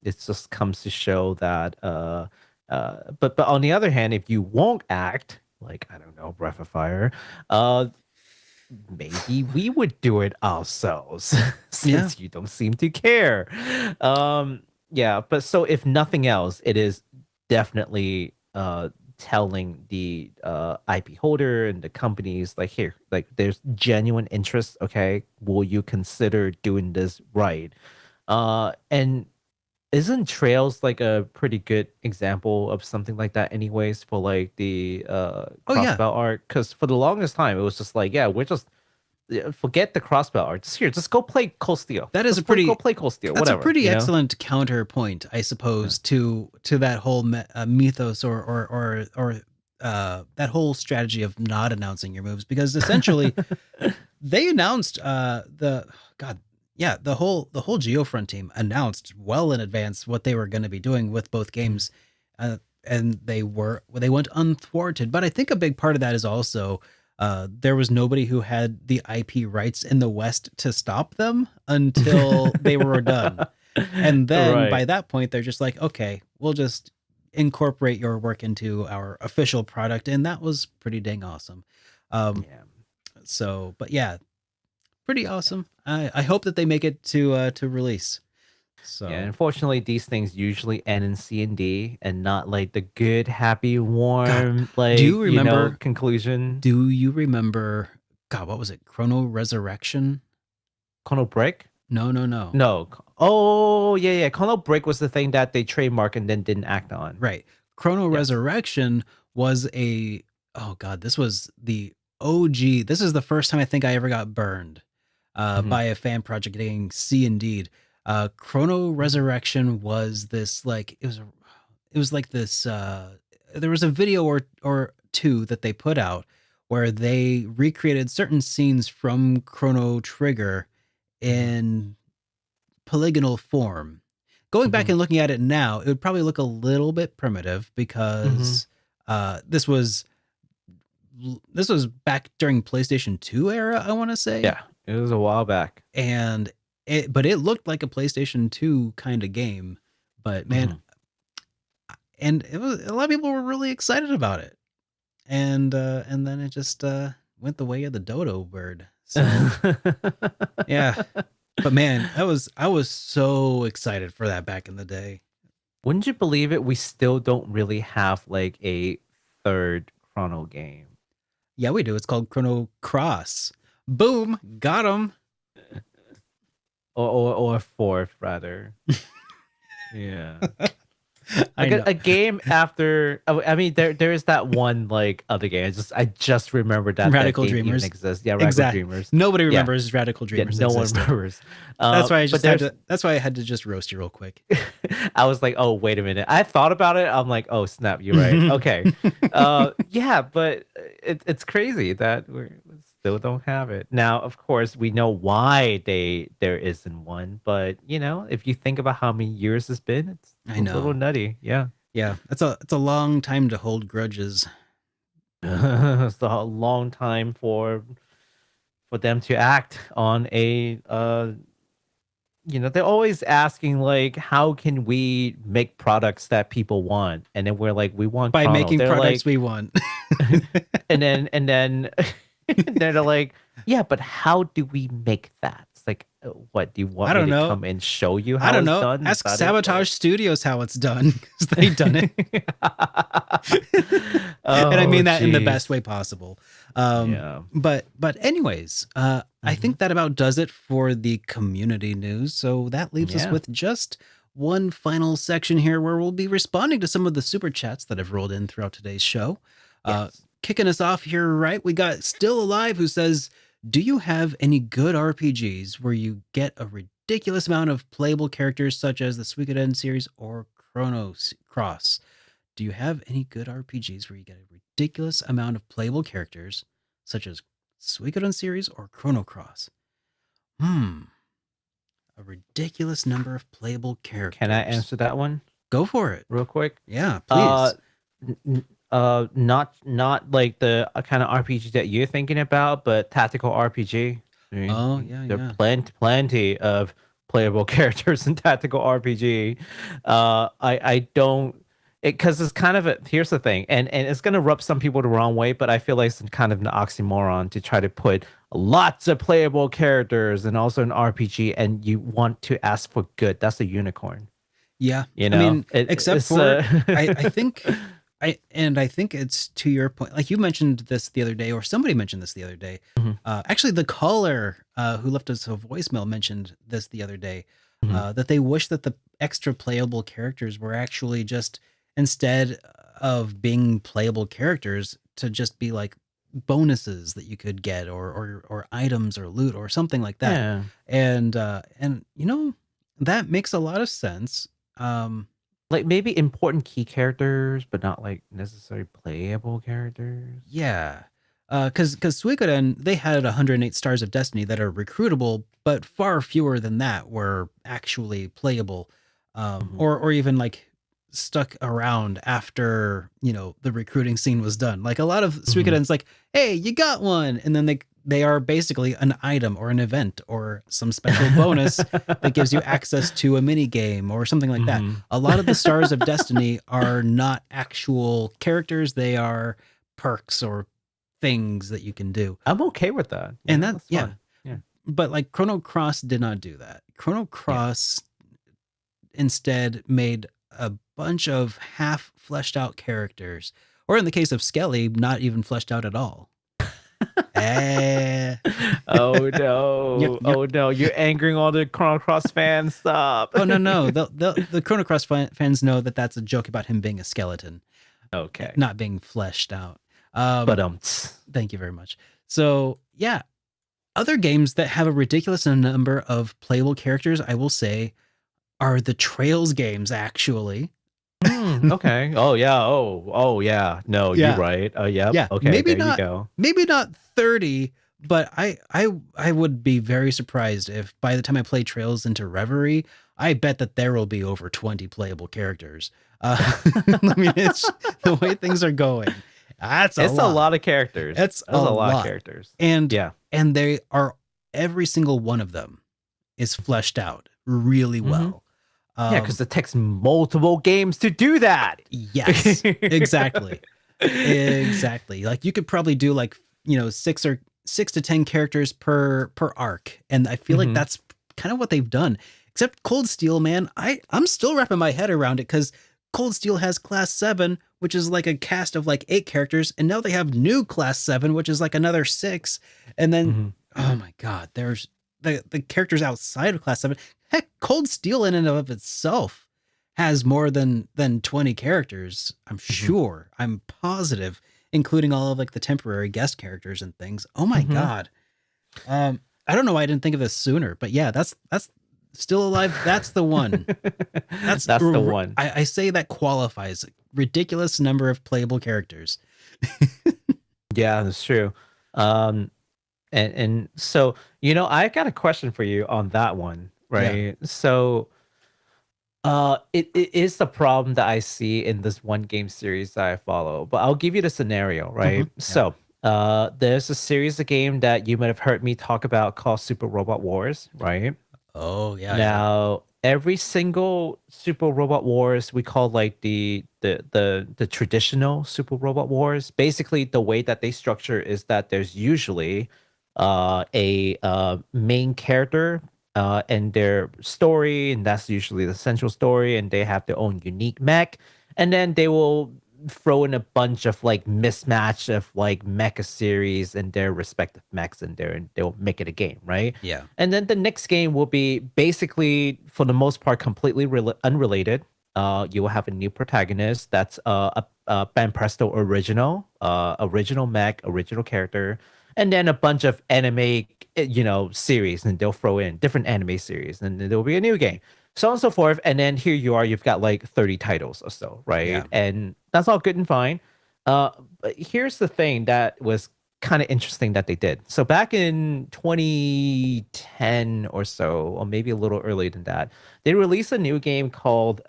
Speaker 2: It just comes to show that but on the other hand, if you won't act like, I don't know, Breath of Fire, maybe we would do it ourselves since you don't seem to care. Yeah, but so if nothing else, it is definitely telling the IP holder and the companies like, here, like, there's genuine interest. Okay, will you consider doing this right? And isn't Trails like a pretty good example of something like that anyways, for like the
Speaker 1: Oh yeah,
Speaker 2: crossbow art? Because for the longest time it was just like, yeah, we're just forget the crossbow art. Just go play Cold Steel.
Speaker 1: that is
Speaker 2: Go play Cold Steel.
Speaker 1: that's a
Speaker 2: Whatever.
Speaker 1: pretty
Speaker 2: You know?
Speaker 1: excellent counterpoint, I suppose, to that whole mythos or that whole strategy of not announcing your moves, because essentially they announced the whole Geofront team announced well in advance what they were going to be doing with both games, and they went unthwarted. But I think a big part of that is also there was nobody who had the IP rights in the West to stop them until they were done. And then by
Speaker 2: Right.
Speaker 1: that point, they're just like, okay, we'll just incorporate your work into our official product. And that was pretty dang awesome.
Speaker 2: Yeah.
Speaker 1: So, but yeah, pretty awesome. I hope that they make it to release. So,
Speaker 2: Yeah. Unfortunately, these things usually end in C and D, and not like the good, happy, warm, like,
Speaker 1: do you remember?
Speaker 2: conclusion.
Speaker 1: Do you remember? God, what was it? Chrono Resurrection?
Speaker 2: Chrono Break?
Speaker 1: No.
Speaker 2: No. Oh, yeah. Chrono Break was the thing that they trademarked and then didn't act on.
Speaker 1: Right. Chrono
Speaker 2: Yes.
Speaker 1: Resurrection was oh God, this was the OG. This is the first time I think I ever got burned by a fan project getting C indeed. Chrono Resurrection was this like it was like this there was a video or two that they put out where they recreated certain scenes from Chrono Trigger in polygonal form. Going back and looking at it now, it would probably look a little bit primitive because this was back during PlayStation 2 era, I want to say.
Speaker 2: Yeah, it was a while back.
Speaker 1: And but it looked like a PlayStation 2 kind of game. But man, and it was, a lot of people were really excited about it. And then it just went the way of the dodo bird. So yeah. But man, I was so excited for that back in the day.
Speaker 2: Wouldn't you believe it? We still don't really have like a third Chrono game.
Speaker 1: Yeah, we do. It's called Chrono Cross. Boom, got him.
Speaker 2: Or a fourth, rather. Yeah.
Speaker 1: I
Speaker 2: Like
Speaker 1: know.
Speaker 2: a game after. I mean, there is that one like other game. I just remembered that
Speaker 1: Radical
Speaker 2: that game
Speaker 1: Dreamers.
Speaker 2: even exists. Yeah, Radical
Speaker 1: Exactly.
Speaker 2: Dreamers.
Speaker 1: Nobody
Speaker 2: Yeah.
Speaker 1: remembers Radical
Speaker 2: Yeah,
Speaker 1: Dreamers.
Speaker 2: no
Speaker 1: existed.
Speaker 2: one remembers.
Speaker 1: That's why I
Speaker 2: but
Speaker 1: just had
Speaker 2: there's-
Speaker 1: to. That's why I had to just roast you real quick.
Speaker 2: I was like, oh, wait a minute. I thought about it. I'm like, oh, snap. You're right. Okay. Yeah, but it's crazy that we still don't have it. Now, of course, we know why there isn't one. But, if you think about how many years it's been, it's
Speaker 1: I
Speaker 2: a
Speaker 1: know.
Speaker 2: little nutty. Yeah.
Speaker 1: Yeah, it's a long time to hold grudges.
Speaker 2: It's a long time for them to act on a they're always asking like, how can we make products that people want? And then we're like, we want
Speaker 1: By
Speaker 2: Chrono.
Speaker 1: making
Speaker 2: They're
Speaker 1: products
Speaker 2: like,
Speaker 1: we want.
Speaker 2: and then they're like, yeah, but how do we make that? It's like, what do you want
Speaker 1: I don't
Speaker 2: me to
Speaker 1: know.
Speaker 2: come and show you how
Speaker 1: I don't
Speaker 2: it's
Speaker 1: know.
Speaker 2: done? Is
Speaker 1: Ask
Speaker 2: that it?
Speaker 1: Sabotage Studios how it's done, because they've done it.
Speaker 2: Oh,
Speaker 1: And I mean that in the
Speaker 2: geez.
Speaker 1: best way possible.
Speaker 2: Yeah.
Speaker 1: But anyways, I think that about does it for the community news. So that leaves us
Speaker 2: Yeah.
Speaker 1: with just one final section here where we'll be responding to some of the super chats that have rolled in throughout today's show.
Speaker 2: Yes.
Speaker 1: Kicking us off here, right? We got Still Alive, who says, do you have any good RPGs where you get a ridiculous amount of playable characters such as the Suikoden series or Chrono Cross? Do you have any good RPGs where you get a ridiculous amount of playable characters such as Suikoden series or Chrono Cross? A ridiculous number of playable characters.
Speaker 2: Can I answer that one
Speaker 1: Go for it.
Speaker 2: real quick?
Speaker 1: Yeah, please.
Speaker 2: Not like the kind of RPG that you're thinking about, but tactical RPG. I mean,
Speaker 1: Oh, yeah,
Speaker 2: there
Speaker 1: yeah.
Speaker 2: are plenty of playable characters in tactical RPG. I don't, because it's kind of here's the thing, and it's gonna rub some people the wrong way, but I feel like it's kind of an oxymoron to try to put lots of playable characters and also an RPG, and you want to ask for good. That's a unicorn.
Speaker 1: Yeah.
Speaker 2: You know,
Speaker 1: I mean, except
Speaker 2: it's,
Speaker 1: for, I think, I think it's to your point. Like you mentioned this the other day, or somebody mentioned this the other day.
Speaker 2: Mhm.
Speaker 1: Actually, the caller who left us a voicemail mentioned this the other day,
Speaker 2: Mhm.
Speaker 1: that they wish that the extra playable characters were actually just, instead of being playable characters, to just be like bonuses that you could get or items or loot or something like that.
Speaker 2: Yeah.
Speaker 1: And that makes a lot of sense.
Speaker 2: Like maybe important key characters, but not like necessarily playable characters.
Speaker 1: Yeah. Because Suikoden, they had 108 stars of destiny that are recruitable, but far fewer than that were actually playable, or even like stuck around after the recruiting scene was done. Like a lot of Suikoden's like, hey, you got one, and then they are basically an item or an event or some special bonus that gives you access to a mini game or something like that. A lot of the stars of destiny are not actual characters; they are perks or things that you can do.
Speaker 2: I'm okay with that.
Speaker 1: And
Speaker 2: Yeah,
Speaker 1: that,
Speaker 2: that's
Speaker 1: yeah.
Speaker 2: fine. Yeah.
Speaker 1: But like Chrono Cross did not do that. Chrono Cross instead made a bunch of half fleshed out characters, or in the case of Skelly, not even fleshed out at all.
Speaker 2: Oh no!
Speaker 1: Yep, yep.
Speaker 2: Oh no! You're angering all the Chrono Cross fans. Stop!
Speaker 1: Oh no, the Chrono Cross fans know that that's a joke about him being a skeleton,
Speaker 2: Okay.
Speaker 1: not being fleshed out.
Speaker 2: But
Speaker 1: Thank you very much. So yeah, other games that have a ridiculous number of playable characters, I will say, are the Trails games. Actually,
Speaker 2: Okay. Oh yeah. Oh yeah. No, you're
Speaker 1: Yeah.
Speaker 2: right. Oh yep.
Speaker 1: Yeah,
Speaker 2: Okay. There you go.
Speaker 1: maybe not 30, but I would be very surprised if by the time I play Trails into Reverie, I bet that there will be over 20 playable characters. I mean, it's the way things are going. That's a
Speaker 2: It's a
Speaker 1: lot.
Speaker 2: lot of characters.
Speaker 1: It's
Speaker 2: That's
Speaker 1: a
Speaker 2: a lot of
Speaker 1: lot.
Speaker 2: characters.
Speaker 1: And
Speaker 2: Yeah.
Speaker 1: they are every single one of them is fleshed out really well.
Speaker 2: Yeah, because it takes multiple games to do that.
Speaker 1: Yes, exactly. Exactly. Like you could probably do like, 6 to 10 characters per arc. And I feel like
Speaker 2: Mhm.
Speaker 1: that's kind of what they've done. Except Cold Steel, man, I'm still wrapping my head around it because Cold Steel has Class 7, which is like a cast of like 8 characters, and now they have new Class 7, which is like another 6. And then
Speaker 2: Mhm.
Speaker 1: oh my god, there's the characters outside of Class 7. Heck, Cold Steel in and of itself has more than 20 characters. I'm sure. I'm positive, including all of like the temporary guest characters and things. Oh my
Speaker 2: Mhm.
Speaker 1: god. I don't know why I didn't think of this sooner, but yeah, that's Still Alive. That's the one. That's
Speaker 2: the one.
Speaker 1: I say that qualifies ridiculous number of playable characters.
Speaker 2: Yeah, that's true. And so I got a question for you on that one, right? So it is the problem that I see in this one game series that I follow. But I'll give you the scenario, right?
Speaker 1: Yeah.
Speaker 2: So there's a series of game that you might have heard me talk about called Super Robot Wars, right?
Speaker 1: Oh yeah.
Speaker 2: Now, every single Super Robot Wars we call like the traditional Super Robot Wars. Basically, the way that they structure is that there's usually a main character and their story, and that's usually the central story, and they have their own unique mech, and then they will throw in a bunch of like mismatch of like mecha series and their respective mechs in there, and they'll make it a game, right?
Speaker 1: Yeah.
Speaker 2: And then the next game will be basically, for the most part, completely unrelated. You will have a new protagonist that's a Ben Presto original, original mech, original character, and then a bunch of anime, series, and they'll throw in different anime series, and then there will be a new game, so on and so forth. And then here you are, you've got like 30 titles or so, right?
Speaker 1: Yeah.
Speaker 2: And that's all good and fine. But here's the thing that was kind of interesting that they did. So back in 2010 or so, or maybe a little earlier than that, they released a new game called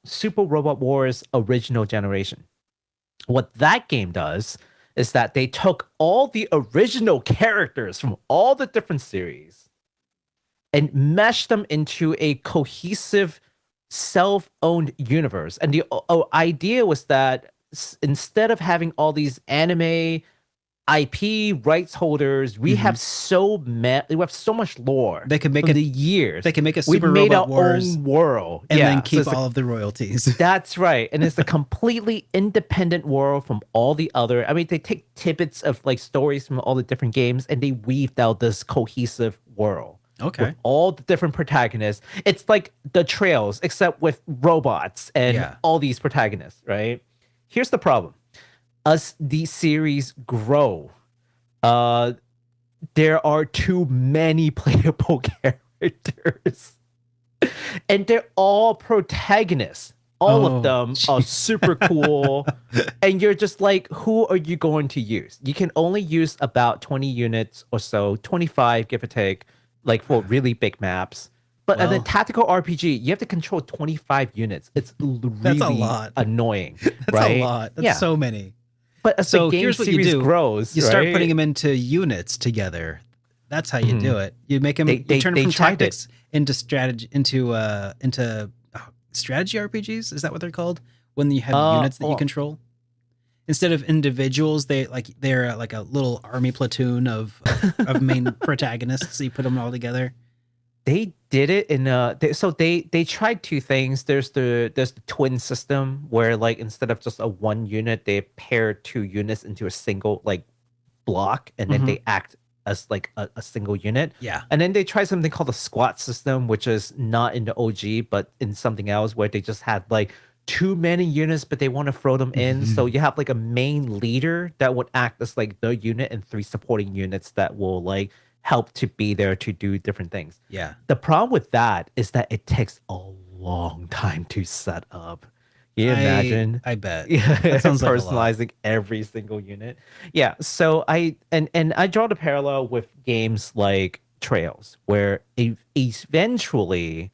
Speaker 2: Super Robot Wars Original Generation. What that game does is that they took all the original characters from all the different series and meshed them into a cohesive self-owned universe. And the idea was that instead of having all these anime IP rights holders, we have we have so much lore.
Speaker 1: They could make
Speaker 2: from
Speaker 1: it
Speaker 2: the years.
Speaker 1: They can make a
Speaker 2: We've
Speaker 1: Super
Speaker 2: made
Speaker 1: Robot
Speaker 2: our
Speaker 1: Wars
Speaker 2: own world,
Speaker 1: and then
Speaker 2: so
Speaker 1: keep
Speaker 2: it's
Speaker 1: all of the royalties.
Speaker 2: that's right. And it's a completely independent world from all the other. I mean, they take tidbits of like stories from all the different games and they weaved out this cohesive world.
Speaker 1: Okay.
Speaker 2: With all the different protagonists. It's like the Trails, except with robots and all these protagonists, right? Here's the problem. As the series grow, there are too many playable characters. And they're all protagonists. All of them are super cool. And you're just like, who are you going to use? You can only use about 20 units or so, 25, give or take, like for really big maps. But in a tactical RPG, you have to control 25 units. It's really
Speaker 1: a lot.
Speaker 2: annoying.
Speaker 1: That's
Speaker 2: right?
Speaker 1: a lot. That's so many.
Speaker 2: But as the game
Speaker 1: here's what
Speaker 2: series
Speaker 1: you do.
Speaker 2: grows,
Speaker 1: You start
Speaker 2: right?
Speaker 1: putting them into units together. That's how you do it. You make them. You turn them from
Speaker 2: tried
Speaker 1: tactics into strategy, into strategy RPGs. Is that what they're called? When you have units that you control instead of individuals, they're like a little army platoon of main protagonists. So you put them all together.
Speaker 2: They did it in they tried two things. There's the twin system where like instead of just a one unit, they pair two units into a single like block, and then they act as like a single unit.
Speaker 1: Yeah.
Speaker 2: And then they tried something called the squad system, which is not in the OG, but in something else where they just had like too many units, but they want to throw them in. So you have like a main leader that would act as like the unit and three supporting units that will like help to be there to do different things.
Speaker 1: Yeah.
Speaker 2: The problem with that is that it takes a long time to set up. you imagine?
Speaker 1: I bet.
Speaker 2: Yeah,
Speaker 1: That sounds like a lot.
Speaker 2: personalizing every single unit. Yeah, so I draw the parallel with games like Trails, where eventually,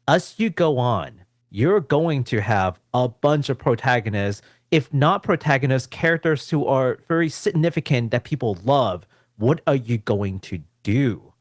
Speaker 2: as you go on, you're going to have a bunch of protagonists, if not protagonists, characters who are very significant that people love. What are you going to do?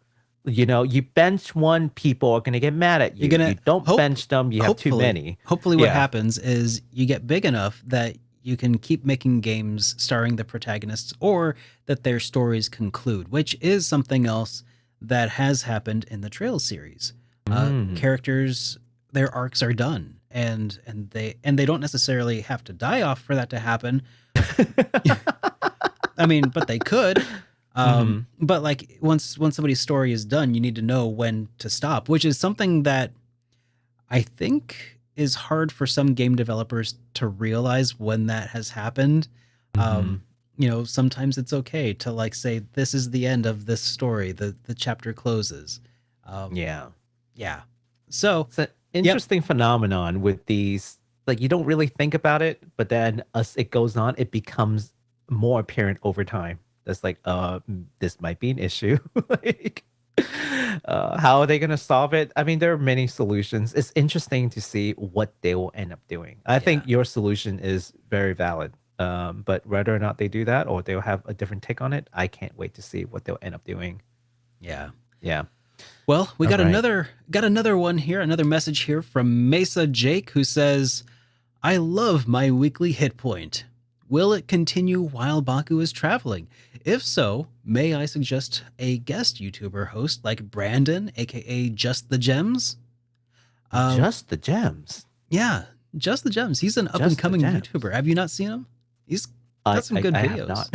Speaker 2: You bench one, people are going to get mad at
Speaker 1: You're
Speaker 2: you.
Speaker 1: gonna
Speaker 2: You don't bench them, you have too many.
Speaker 1: hopefully what
Speaker 2: Yeah.
Speaker 1: happens is you get big enough that you can keep making games starring the protagonists or that their stories conclude, which is something else that has happened in the Trails series.
Speaker 2: Mm.
Speaker 1: Characters, their arcs are done, and they don't necessarily have to die off for that to happen. I mean, but they could.
Speaker 2: Mhm.
Speaker 1: But like once somebody's story is done, you need to know when to stop, which is something that I think is hard for some game developers to realize when that has happened.
Speaker 2: Mhm.
Speaker 1: Sometimes it's okay to like say this is the end of this story. The chapter closes. Um,
Speaker 2: Yeah.
Speaker 1: yeah. So,
Speaker 2: It's an
Speaker 1: yep.
Speaker 2: interesting phenomenon with these. Like, you don't really think about it, but then as it goes on, it becomes more apparent over time. That's like, this might be an issue. Like, how are they going to solve it? I mean, there are many solutions. It's interesting to see what they will end up doing. I
Speaker 1: Yeah.
Speaker 2: think your solution is very valid. But whether or not they do that or they'll have a different take on it, I can't wait to see what they'll end up doing.
Speaker 1: Yeah.
Speaker 2: Yeah.
Speaker 1: Well, we
Speaker 2: All right.
Speaker 1: got another one here, another message here from Mesa Jake who says, "I love my weekly hit point. Will it continue while Baku is traveling? If so, may I suggest a guest YouTuber host like Brandon, aka Just the Gems?" Um,
Speaker 2: Just the gems.
Speaker 1: yeah, Just the Gems. He's an up and
Speaker 2: Just the
Speaker 1: coming
Speaker 2: gems.
Speaker 1: YouTuber. Have you not seen him? He's
Speaker 2: I
Speaker 1: got some
Speaker 2: I,
Speaker 1: good
Speaker 2: I have
Speaker 1: videos.
Speaker 2: not.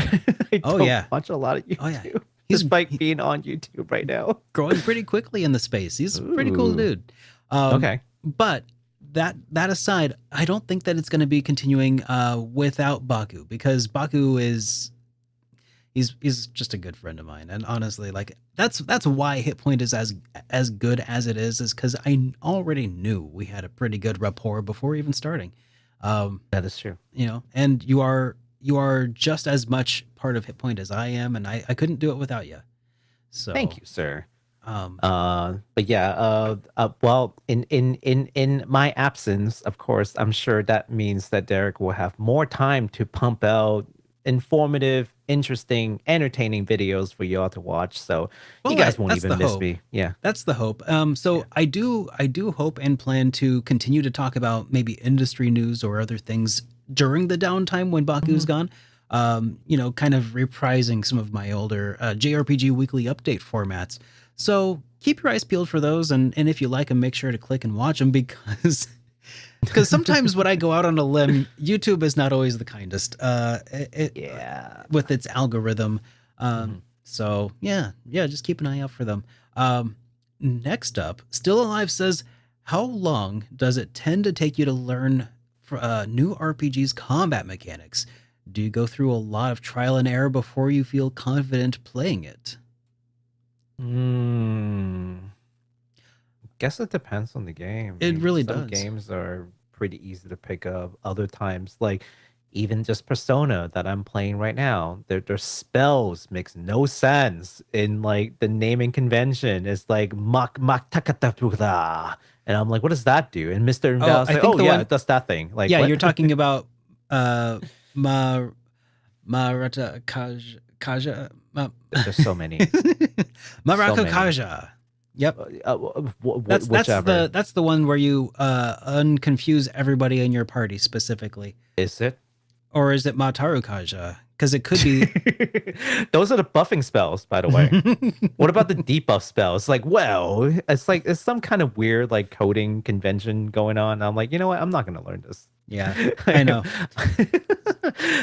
Speaker 2: I
Speaker 1: Oh
Speaker 2: don't
Speaker 1: yeah.
Speaker 2: watch a lot of
Speaker 1: Oh yeah.
Speaker 2: YouTube,
Speaker 1: He's
Speaker 2: despite being on YouTube right now.
Speaker 1: growing pretty quickly in the space. He's a pretty cool
Speaker 2: Ooh.
Speaker 1: dude. Um,
Speaker 2: Okay.
Speaker 1: but that aside, I don't think that it's going to be continuing without Baku because Baku is he's just a good friend of mine, and honestly, like that's why Hit Point is as good as it is because I already knew we had a pretty good rapport before even starting. Um,
Speaker 2: That is true.
Speaker 1: and you are just as much part of Hit Point as I am, and I couldn't do it without you. So,
Speaker 2: Thank you, sir.
Speaker 1: um,
Speaker 2: But yeah, well, in my absence, of course, I'm sure that means that Derek will have more time to pump out informative, interesting, entertaining videos for y'all to watch. So you
Speaker 1: well,
Speaker 2: guys won't
Speaker 1: that's the
Speaker 2: even miss
Speaker 1: hope.
Speaker 2: me. Yeah.
Speaker 1: That's the hope. So
Speaker 2: Yeah.
Speaker 1: I do hope and plan to continue to talk about maybe industry news or other things during the downtime when Baku's
Speaker 2: Mhm.
Speaker 1: gone. Kind of reprising some of my older JRPG weekly update formats. So keep your eyes peeled for those, and if you like them, make sure to click and watch them because sometimes when I go out on a limb, YouTube is not always the kindest.
Speaker 2: Yeah.
Speaker 1: With its algorithm.
Speaker 2: Mhm.
Speaker 1: So yeah, just keep an eye out for them. Next up, Still Alive says, "How long does it tend to take you to learn new RPG's combat mechanics? Do you go through a lot of trial and error before you feel confident playing it?"
Speaker 2: Mm. Guess it depends on the game. I
Speaker 1: It
Speaker 2: mean,
Speaker 1: really
Speaker 2: some
Speaker 1: does.
Speaker 2: games are pretty easy to pick up. Other times, like even just Persona that I'm playing right now, their spells makes no sense in like the naming convention. It's like mak takatatura. And I'm like, what does that do? And Mr.
Speaker 1: Oh,
Speaker 2: Invalid's
Speaker 1: I
Speaker 2: like,
Speaker 1: think
Speaker 2: oh
Speaker 1: the
Speaker 2: yeah,
Speaker 1: one.
Speaker 2: it does that thing. Like
Speaker 1: Yeah,
Speaker 2: what?
Speaker 1: you're talking about uh, Ma Marata Kaja.
Speaker 2: There's so many. So
Speaker 1: Marako
Speaker 2: many.
Speaker 1: Kaja. Yep.
Speaker 2: Whichever.
Speaker 1: That's the one where you unconfuse everybody in your party specifically.
Speaker 2: Is it?
Speaker 1: Or is it Mataru Kaja? Because it could be.
Speaker 2: Those are the buffing spells, by the way. What about the debuff spells? Like, well, it's some kind of weird like coding convention going on. I'm like, you know what? I'm not gonna learn this.
Speaker 1: Yeah, I know.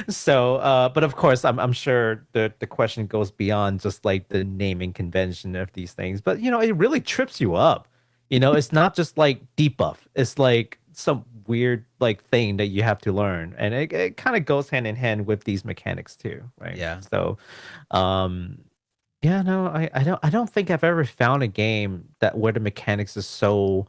Speaker 2: So, but of course, I'm sure the question goes beyond just like the naming convention of these things. But it really trips you up. It's not just like debuff. It's like some weird like thing that you have to learn, and it kind of goes hand in hand with these mechanics too, right?
Speaker 1: Yeah.
Speaker 2: So, um, yeah, no, I don't think I've ever found a game that where the mechanics is so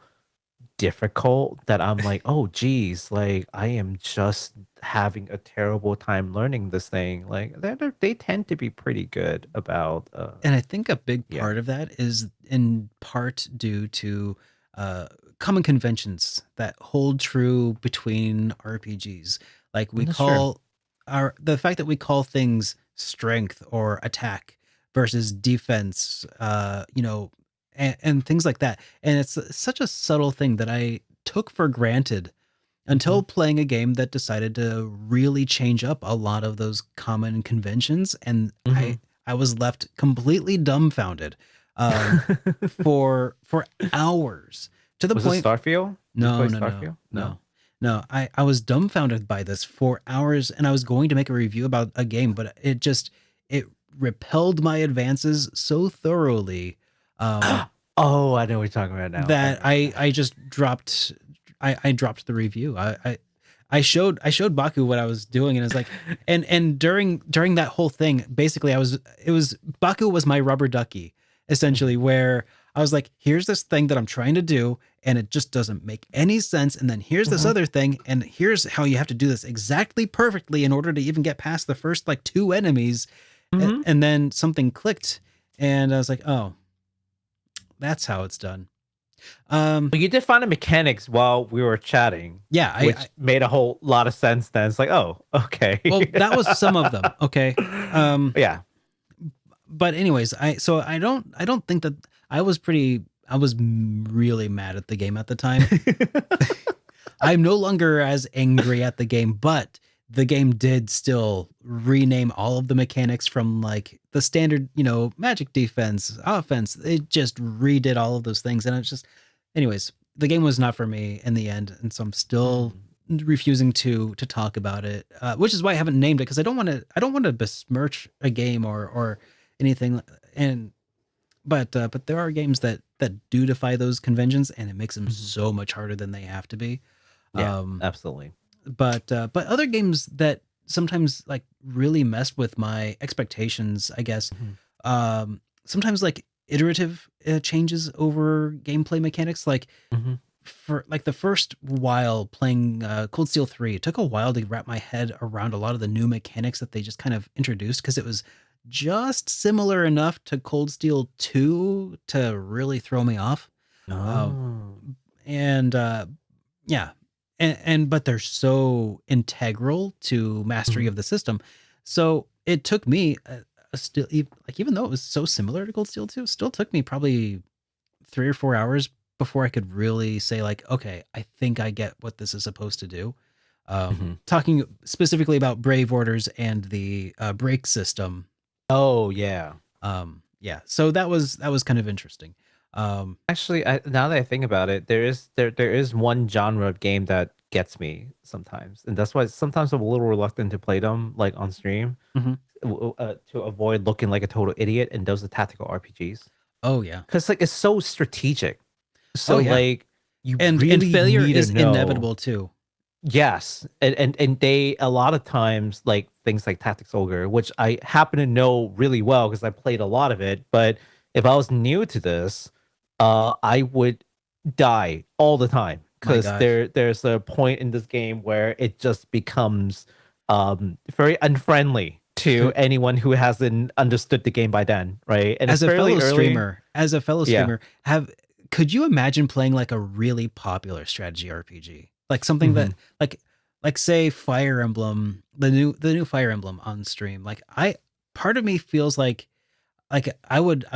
Speaker 2: difficult that I'm like, oh geez, like I am just having a terrible time learning this thing. Like they tend to be pretty good about
Speaker 1: And I think a big
Speaker 2: yeah.
Speaker 1: part of that is in part due to uh, common conventions that hold true between RPGs. Like we
Speaker 2: That's true.
Speaker 1: call the fact that we call things strength or attack versus defense, and things like that. And it's such a subtle thing that I took for granted
Speaker 2: Hmm.
Speaker 1: until playing a game that decided to really change up a lot of those common conventions, and
Speaker 2: Hmm.
Speaker 1: I was left completely dumbfounded for hours, to the
Speaker 2: Was it
Speaker 1: point.
Speaker 2: Starfield? Did you
Speaker 1: No,
Speaker 2: play
Speaker 1: no, no,
Speaker 2: Starfield? No.
Speaker 1: no, no. I was dumbfounded by this for hours, and I was going to make a review about a game, but it repelled my advances so thoroughly, um,
Speaker 2: Oh, I know what you're talking about now. I
Speaker 1: that
Speaker 2: remember now.
Speaker 1: I just dropped. I dropped the review. I showed Baku what I was doing, and it's like, and during that whole thing, basically, it was Baku was my rubber ducky, essentially,
Speaker 2: Mhm.
Speaker 1: where I was like, here's this thing that I'm trying to do, and it just doesn't make any sense, and then here's this
Speaker 2: Mhm.
Speaker 1: other thing, and here's how you have to do this exactly perfectly in order to even get past the first like two enemies,
Speaker 2: Mhm.
Speaker 1: and then something clicked, and I was like, oh, that's how it's done. Um,
Speaker 2: But you did find the mechanics while we were chatting,
Speaker 1: yeah,
Speaker 2: which made a whole lot of sense then. It's like, oh, okay.
Speaker 1: well, that was some of them. Okay. Um,
Speaker 2: Yeah.
Speaker 1: but anyways, I don't think that I was really mad at the game at the time. I'm no longer as angry at the game, but the game did still rename all of the mechanics from like the standard, magic defense, offense. It just redid all of those things. And it's just, anyways, the game was not for me in the end. And so I'm still
Speaker 2: Mhm.
Speaker 1: refusing to talk about it, which is why I haven't named it, because I don't want to besmirch a game or anything. And but there are games that do defy those conventions, and it makes them
Speaker 2: Mhm.
Speaker 1: so much harder than they have to be.
Speaker 2: Yeah,
Speaker 1: Um,
Speaker 2: absolutely.
Speaker 1: but other games that sometimes like really mess with my expectations, I guess.
Speaker 2: Mhm.
Speaker 1: Sometimes like iterative changes over gameplay mechanics, like
Speaker 2: Mhm.
Speaker 1: for like the first while playing Cold Steel 3, it took a while to wrap my head around a lot of the new mechanics that they just kind of introduced, because it was just similar enough to Cold Steel 2 to really throw me off. Um,
Speaker 2: Oh.
Speaker 1: and yeah, and but they're so integral to mastery
Speaker 2: Mhm.
Speaker 1: of the system. So it took me like, even though it was so similar to Cold Steel 2, it still took me probably 3 or 4 hours before I could really say like, okay, I think I get what this is supposed to do.
Speaker 2: Mhm.
Speaker 1: Talking specifically about Brave Orders and the brake system.
Speaker 2: Oh, yeah.
Speaker 1: Yeah, so that was kind of interesting. Um,
Speaker 2: Actually, now that I think about it, there is one genre of game that gets me sometimes, and that's why sometimes I'm a little reluctant to play them like on stream,
Speaker 1: mhm.
Speaker 2: to avoid looking like a total idiot. And those are tactical RPGs,
Speaker 1: Oh yeah,
Speaker 2: because like it's so strategic.
Speaker 1: oh
Speaker 2: So
Speaker 1: yeah,
Speaker 2: like you
Speaker 1: and
Speaker 2: really
Speaker 1: failure
Speaker 2: need to
Speaker 1: is
Speaker 2: know.
Speaker 1: inevitable too.
Speaker 2: Yes, and they a lot of times like things like Tactics Ogre, which I happen to know really well because I played a lot of it. But if I was new to this, I would die all the time
Speaker 1: My
Speaker 2: because
Speaker 1: gosh.
Speaker 2: there's a point in this game where it just becomes very unfriendly to anyone who hasn't understood the game by then, right? And it's fairly early.
Speaker 1: As a fellow
Speaker 2: Yeah.
Speaker 1: streamer, have could you imagine playing like a really popular strategy RPG? Like something
Speaker 2: Hmm.
Speaker 1: that like say Fire Emblem, the new Fire Emblem on stream. Like I part of me feels like I would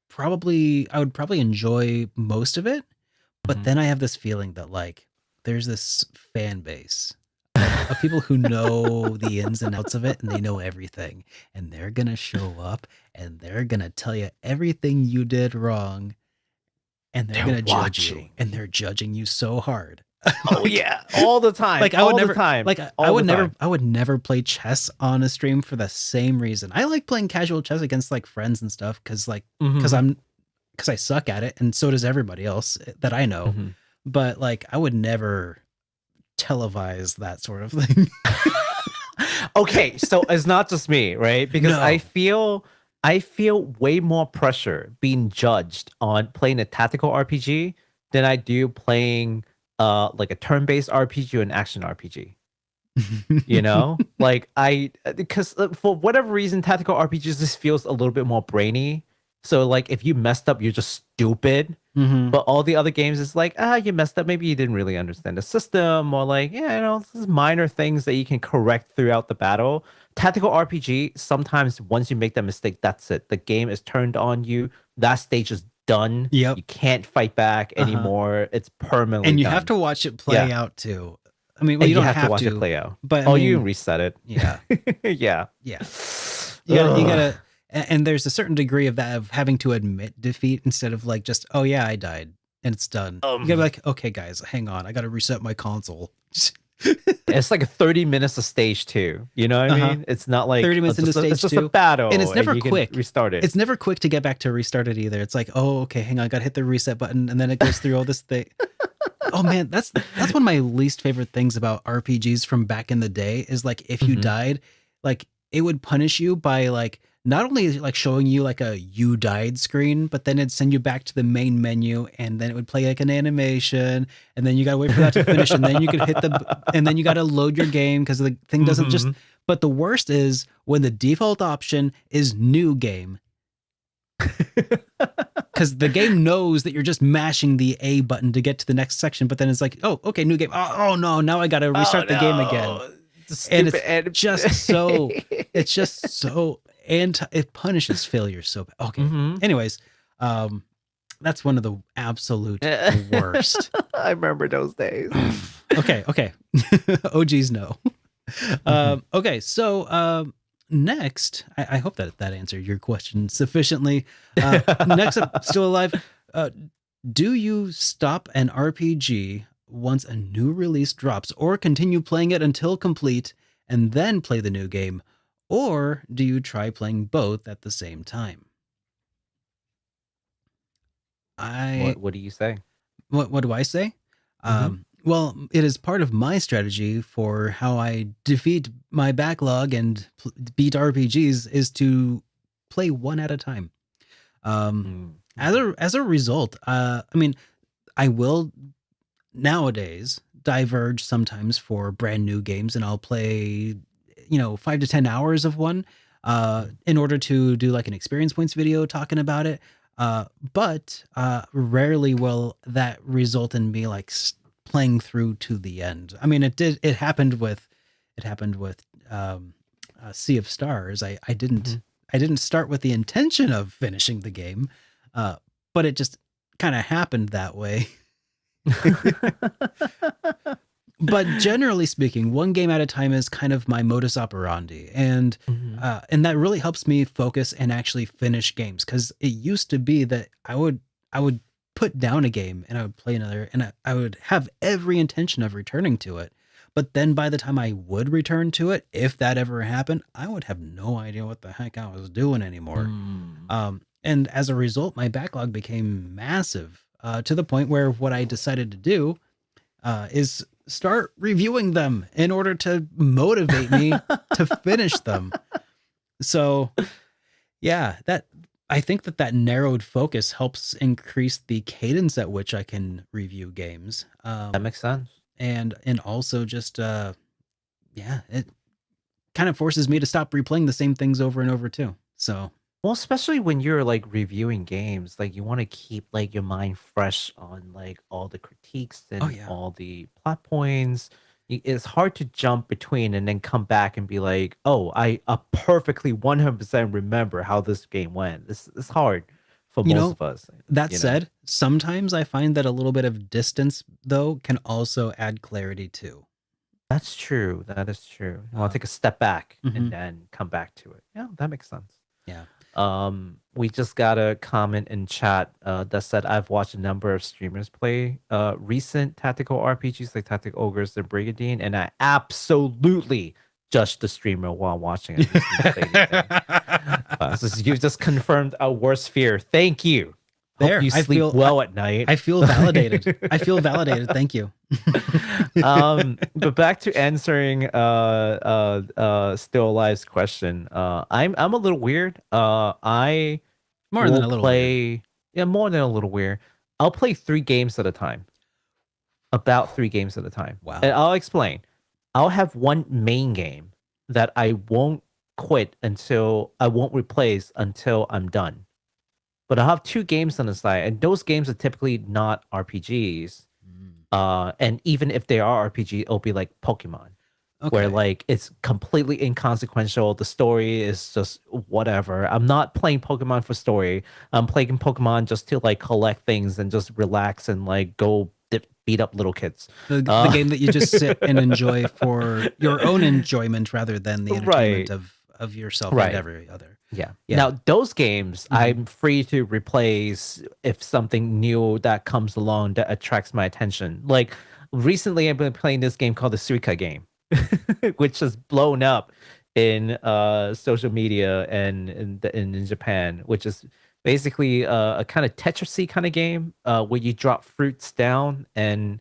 Speaker 1: probably enjoy most of it, but
Speaker 2: Hmm.
Speaker 1: then I have this feeling that like there's this fan base of people who know the ins and outs of it, and they know everything, and they're gonna show up and they're gonna tell you everything you did wrong, and they're
Speaker 2: They're
Speaker 1: gonna judge you,
Speaker 2: watching.
Speaker 1: and they're judging you so hard.
Speaker 2: Oh
Speaker 1: like
Speaker 2: yeah, all the time,
Speaker 1: like I would
Speaker 2: all the
Speaker 1: never
Speaker 2: time,
Speaker 1: like
Speaker 2: all the time.
Speaker 1: I would never play chess on a stream for the same reason. I like playing casual chess against like friends and stuff, cuz
Speaker 2: Hmm.
Speaker 1: I'm because I suck at it, and so does everybody else that I know.
Speaker 2: Hmm.
Speaker 1: But like I would never televise that sort of thing.
Speaker 2: Okay, so it's not just me, right? Because
Speaker 1: No.
Speaker 2: I feel way more pressure being judged on playing a tactical RPG than I do playing like a turn-based RPG or an action RPG. You know, like because for whatever reason, tactical RPGs just feels a little bit more brainy. So like if you messed up, you're just stupid.
Speaker 1: Mhm.
Speaker 2: But all the other games is like, you messed up. Maybe you didn't really understand the system, or like, yeah, this is minor things that you can correct throughout the battle. Tactical RPG, sometimes once you make that mistake, that's it. The game is turned on you. That stage is done.
Speaker 1: Yep.
Speaker 2: You can't fight back anymore. It's permanently
Speaker 1: And you
Speaker 2: done.
Speaker 1: have to watch it play out too. I mean, well,
Speaker 2: And
Speaker 1: you don't
Speaker 2: have to watch
Speaker 1: to
Speaker 2: it play out.
Speaker 1: but I
Speaker 2: you
Speaker 1: mean,
Speaker 2: can reset it.
Speaker 1: yeah,
Speaker 2: Yeah.
Speaker 1: yeah. You gotta, and there's a certain degree of that of having to admit defeat instead of like just, oh yeah, I died and it's done. You gotta be like, okay, guys, hang on, I gotta reset my console.
Speaker 2: It's like 30 minutes of stage 2. You know what I mean? It's not like
Speaker 1: 30 minutes into stage
Speaker 2: it's just
Speaker 1: 2,
Speaker 2: a battle,
Speaker 1: and it's never
Speaker 2: you can
Speaker 1: quick.
Speaker 2: restart it.
Speaker 1: It's never quick to get back to restart it either. It's like, oh, okay, hang on, I gotta hit the reset button, and then it goes through all this thing. Oh man, that's one of my least favorite things about RPGs from back in the day is like if you died, like it would punish you by like not only like showing you like a you died screen, but then it'd send you back to the main menu and then it would play like an animation and then you gotta wait for that to finish and then you could hit and then you gotta load your game because the thing doesn't just. But the worst is when the default option is new game. Because the game knows that you're just mashing the A button to get to the next section, but then it's like, oh, okay, new game. Oh no, now I gotta restart the game again. And it's just so, and it punishes failure so bad. Okay. Anyways, that's one of the absolute worst.
Speaker 2: I remember those days.
Speaker 1: Okay. OGs know. Okay, so next, I hope that answered your question sufficiently. Next up, still alive. Do you stop an RPG once a new release drops, or continue playing it until complete and then play the new game, or do you try playing both at the same time?
Speaker 2: What do you say?
Speaker 1: What do I say? Well, it is part of my strategy for how I defeat my backlog and beat RPGs is to play one at a time. As a result, I mean, I will nowadays diverge sometimes for brand new games, and I'll play, 5 to 10 hours of one in order to do like an experience points video talking about it. But rarely will that result in me like playing through to the end. I mean, it happened with Sea of Stars. I didn't start with the intention of finishing the game, but it just kind of happened that way. But generally speaking, one game at a time is kind of my modus operandi, and that really helps me focus and actually finish games. Because it used to be that I would put down a game and I would play another, and I would have every intention of returning to it. But then by the time I would return to it, if that ever happened, I would have no idea what the heck I was doing anymore. And as a result, my backlog became massive to the point where what I decided to do is start reviewing them in order to motivate me to finish them. So yeah, I think that narrowed focus helps increase the cadence at which I can review games.
Speaker 2: That makes sense.
Speaker 1: And also just it kind of forces me to stop replaying the same things over and over too. So
Speaker 2: Well, especially when you're like reviewing games, like you want to keep like your mind fresh on like all the critiques and all the plot points. It's hard to jump between and then come back and be like, oh, I perfectly 100% remember how this game went. It's hard for most of us.
Speaker 1: That said, sometimes I find that a little bit of distance though can also add clarity too.
Speaker 2: That's true. That is true. I'll take a step back and then come back to it. Yeah, that makes sense.
Speaker 1: Yeah.
Speaker 2: We just got a comment in chat that said I've watched a number of streamers play recent tactical RPGs like Tactic Ogres and Brigadine, and I absolutely judged the streamer while watching it. So you've just confirmed our worst fear. Thank you. Hope you sleep well at night.
Speaker 1: I feel validated. I feel validated. Thank you.
Speaker 2: But back to answering Still Alive's question. I'm a little weird. I
Speaker 1: more than a little
Speaker 2: weird. Yeah, more than a little weird. I'll play 3 games at a time. About 3 games at a time.
Speaker 1: Wow.
Speaker 2: And I'll explain. I'll have one main game that I won't quit until I won't replace until I'm done. But I'll have 2 games on the side, and those games are typically not RPGs. And even if they are RPG, it'll be like Pokemon, where
Speaker 1: Okay.
Speaker 2: like it's completely inconsequential. The story is just whatever. I'm not playing Pokemon for story. I'm playing Pokemon just to like collect things and just relax and like go beat up little kids.
Speaker 1: The game that you just sit and enjoy for your own enjoyment rather than the entertainment
Speaker 2: Right.
Speaker 1: of yourself
Speaker 2: Right.
Speaker 1: and every other.
Speaker 2: Yeah.
Speaker 1: Yeah.
Speaker 2: Now those games I'm free to replace if something new that comes along that attracts my attention. Like recently I've been playing this game called the Suikoden game, which has blown up in social media and in Japan, which is basically a kind of Tetrisy kind of game where you drop fruits down and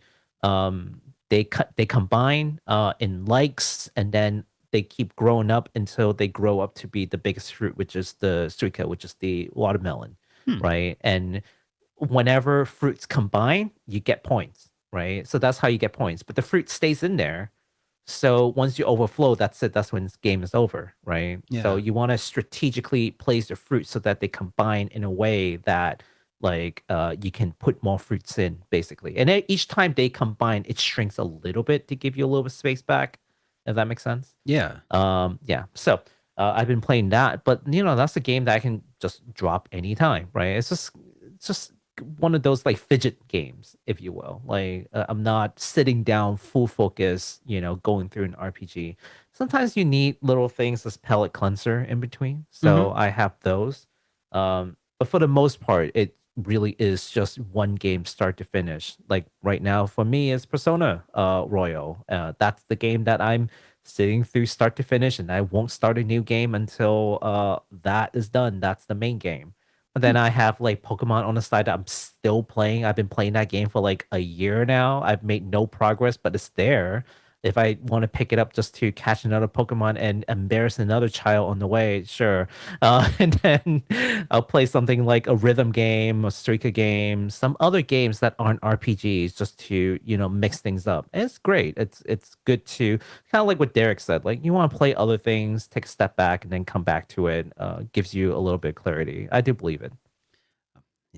Speaker 2: they combine in likes, and then they keep growing up until they grow up to be the biggest fruit, which is the suika, which is the watermelon, right? And whenever fruits combine, you get points, right? So that's how you get points. But the fruit stays in there. So once you overflow, that's it. That's when this game is over, right? So
Speaker 1: Yeah.
Speaker 2: you want to strategically place the fruit so that they combine in a way that like you can put more fruits in, basically. And then each time they combine, it shrinks a little bit to give you a little bit of space back, if that makes sense.
Speaker 1: Yeah.
Speaker 2: Yeah. So I've been playing that, but that's a game that I can just drop anytime, right? It's just one of those like fidget games, if you will. Like I'm not sitting down full focus, going through an RPG. Sometimes you need little things as palate cleanser in between. So I have those. But for the most part, it really is just one game start to finish. Like right now for me is Persona Royal. That's the game that I'm sitting through start to finish, and I won't start a new game until that is done. That's the main game. But then I have like Pokemon on the side that I'm still playing. I've been playing that game for like a year now. I've made no progress, but it's there. If I want to pick it up just to catch another Pokemon and embarrass another child on the way, sure. And then I'll play something like a rhythm game, a Suika game, some other games that aren't RPGs, just to mix things up. And it's great. It's good to kind of like what Derek said. Like you want to play other things, take a step back, and then come back to it. Gives you a little bit of clarity. I do believe it.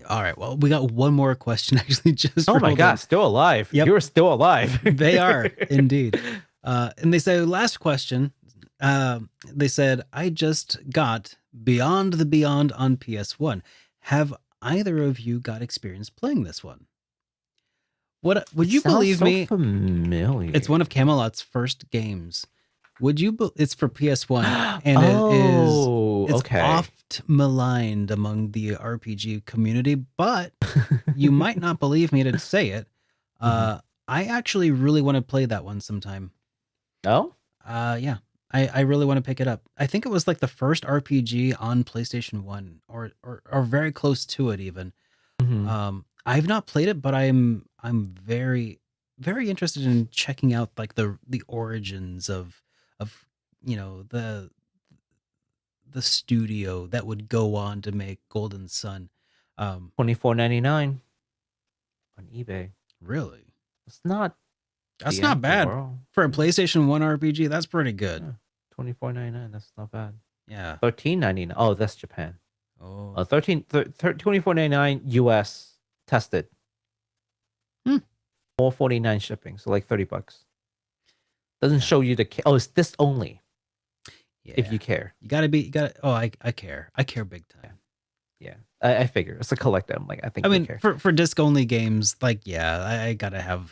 Speaker 1: All right. Well, we got one more question actually just
Speaker 2: Oh my
Speaker 1: rolled in.
Speaker 2: God, still alive.
Speaker 1: Yep.
Speaker 2: You're still alive.
Speaker 1: They are indeed. And they say, last question. They said, I just got Beyond the Beyond on PS1. Have either of you got experience playing this one? What would you
Speaker 2: Sounds
Speaker 1: believe
Speaker 2: so
Speaker 1: me?
Speaker 2: familiar.
Speaker 1: It's one of Camelot's first games. Would you? It's for PS1, and it's
Speaker 2: okay.
Speaker 1: oft maligned among the RPG community. But you might not believe me to say it. I actually really want to play that one sometime.
Speaker 2: Oh,
Speaker 1: Yeah, I really want to pick it up. I think it was like the first RPG on PlayStation 1, or very close to it even. I've not played it, but I'm very very interested in checking out like the origins of the studio that would go on to make Golden Sun.
Speaker 2: $24.99 on eBay.
Speaker 1: Really,
Speaker 2: It's not.
Speaker 1: that's
Speaker 2: the
Speaker 1: not
Speaker 2: end of the
Speaker 1: bad
Speaker 2: world.
Speaker 1: for a PlayStation 1 RPG. That's pretty good.
Speaker 2: Yeah, $24.99. That's not bad.
Speaker 1: Yeah.
Speaker 2: $13.99. Oh, that's Japan.
Speaker 1: Oh.
Speaker 2: $24.99 US tested. $4.49 shipping. So like $30. Doesn't show you the. Oh, it's this only.
Speaker 1: Yeah.
Speaker 2: If you care.
Speaker 1: You gotta. Oh, I care. I care big time.
Speaker 2: Yeah, I figure it's a collector. I'm like, I think.
Speaker 1: I mean,
Speaker 2: care.
Speaker 1: for disc only games, like, yeah, I gotta have.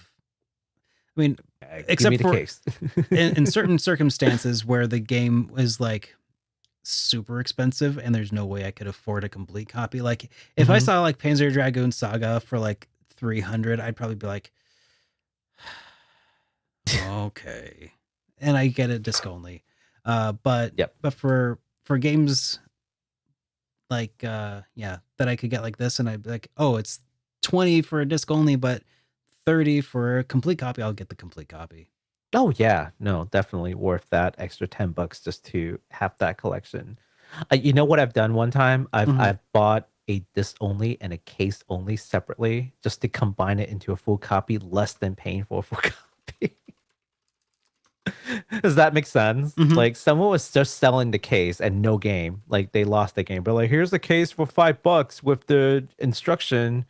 Speaker 1: I mean,
Speaker 2: Give
Speaker 1: except
Speaker 2: me the
Speaker 1: for
Speaker 2: case.
Speaker 1: in certain circumstances where the game is like super expensive and there's no way I could afford a complete copy. Like if I saw like Panzer Dragoon Saga for like 300, I'd probably be like, okay, and I get it disc only. But for games like that I could get like this, and I'd be like, oh, it's 20 for a disc only, but 30 for a complete copy. I'll get the complete copy.
Speaker 2: Oh yeah, no, definitely worth that extra $10 just to have that collection. You know what I've done one time? I've bought a disc only and a case only separately, just to combine it into a full copy, less than paying for a full copy. Does that make sense?
Speaker 1: Mhm.
Speaker 2: Like someone was just selling the case and no game. Like they lost the game, but like here's the case for $5 with the instruction,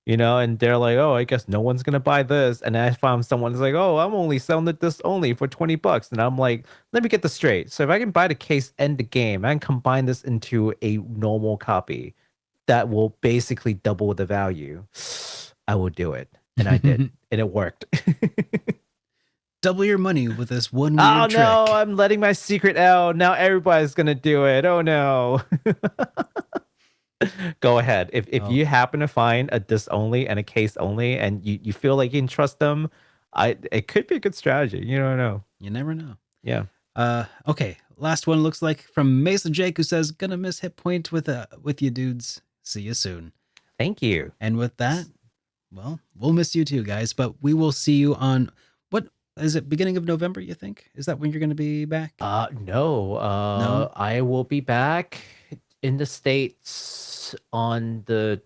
Speaker 2: and they're like, oh, I guess no one's gonna buy this. And I found someone's like, oh, I'm only selling this only for $20. And I'm like, let me get this straight. So if I can buy the case and the game and combine this into a normal copy that will basically double the value, I will do it. And I did. And it worked.
Speaker 1: Double your money with this one weird
Speaker 2: Oh
Speaker 1: trick.
Speaker 2: no, I'm letting my secret out. Now everybody's gonna do it. Oh no. Go ahead. If you happen to find a disc only and a case only and you feel like you can trust them, it could be a good strategy. You don't know.
Speaker 1: You never know.
Speaker 2: Yeah.
Speaker 1: Okay. Last one looks like from Mesa Jake, who says, gonna miss HitPoint with you dudes. See you soon.
Speaker 2: Thank you.
Speaker 1: And with that, well, we'll miss you too, guys, but we will see you on is it beginning of November, you think? Is that when you're going to be back?
Speaker 2: No.
Speaker 1: No?
Speaker 2: I will be back in the States on the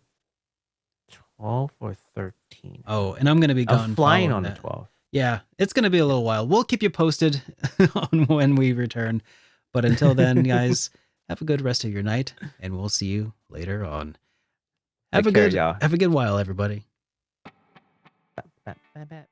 Speaker 2: 12th or 13th.
Speaker 1: Oh, and I'm going to be gone.
Speaker 2: I'm flying on
Speaker 1: that.
Speaker 2: the 12th.
Speaker 1: Yeah, it's going to be a little while. We'll keep you posted on when we return. But until then, guys, have a good rest of your night, and we'll see you later on. Have a good while, everybody.
Speaker 2: Bye.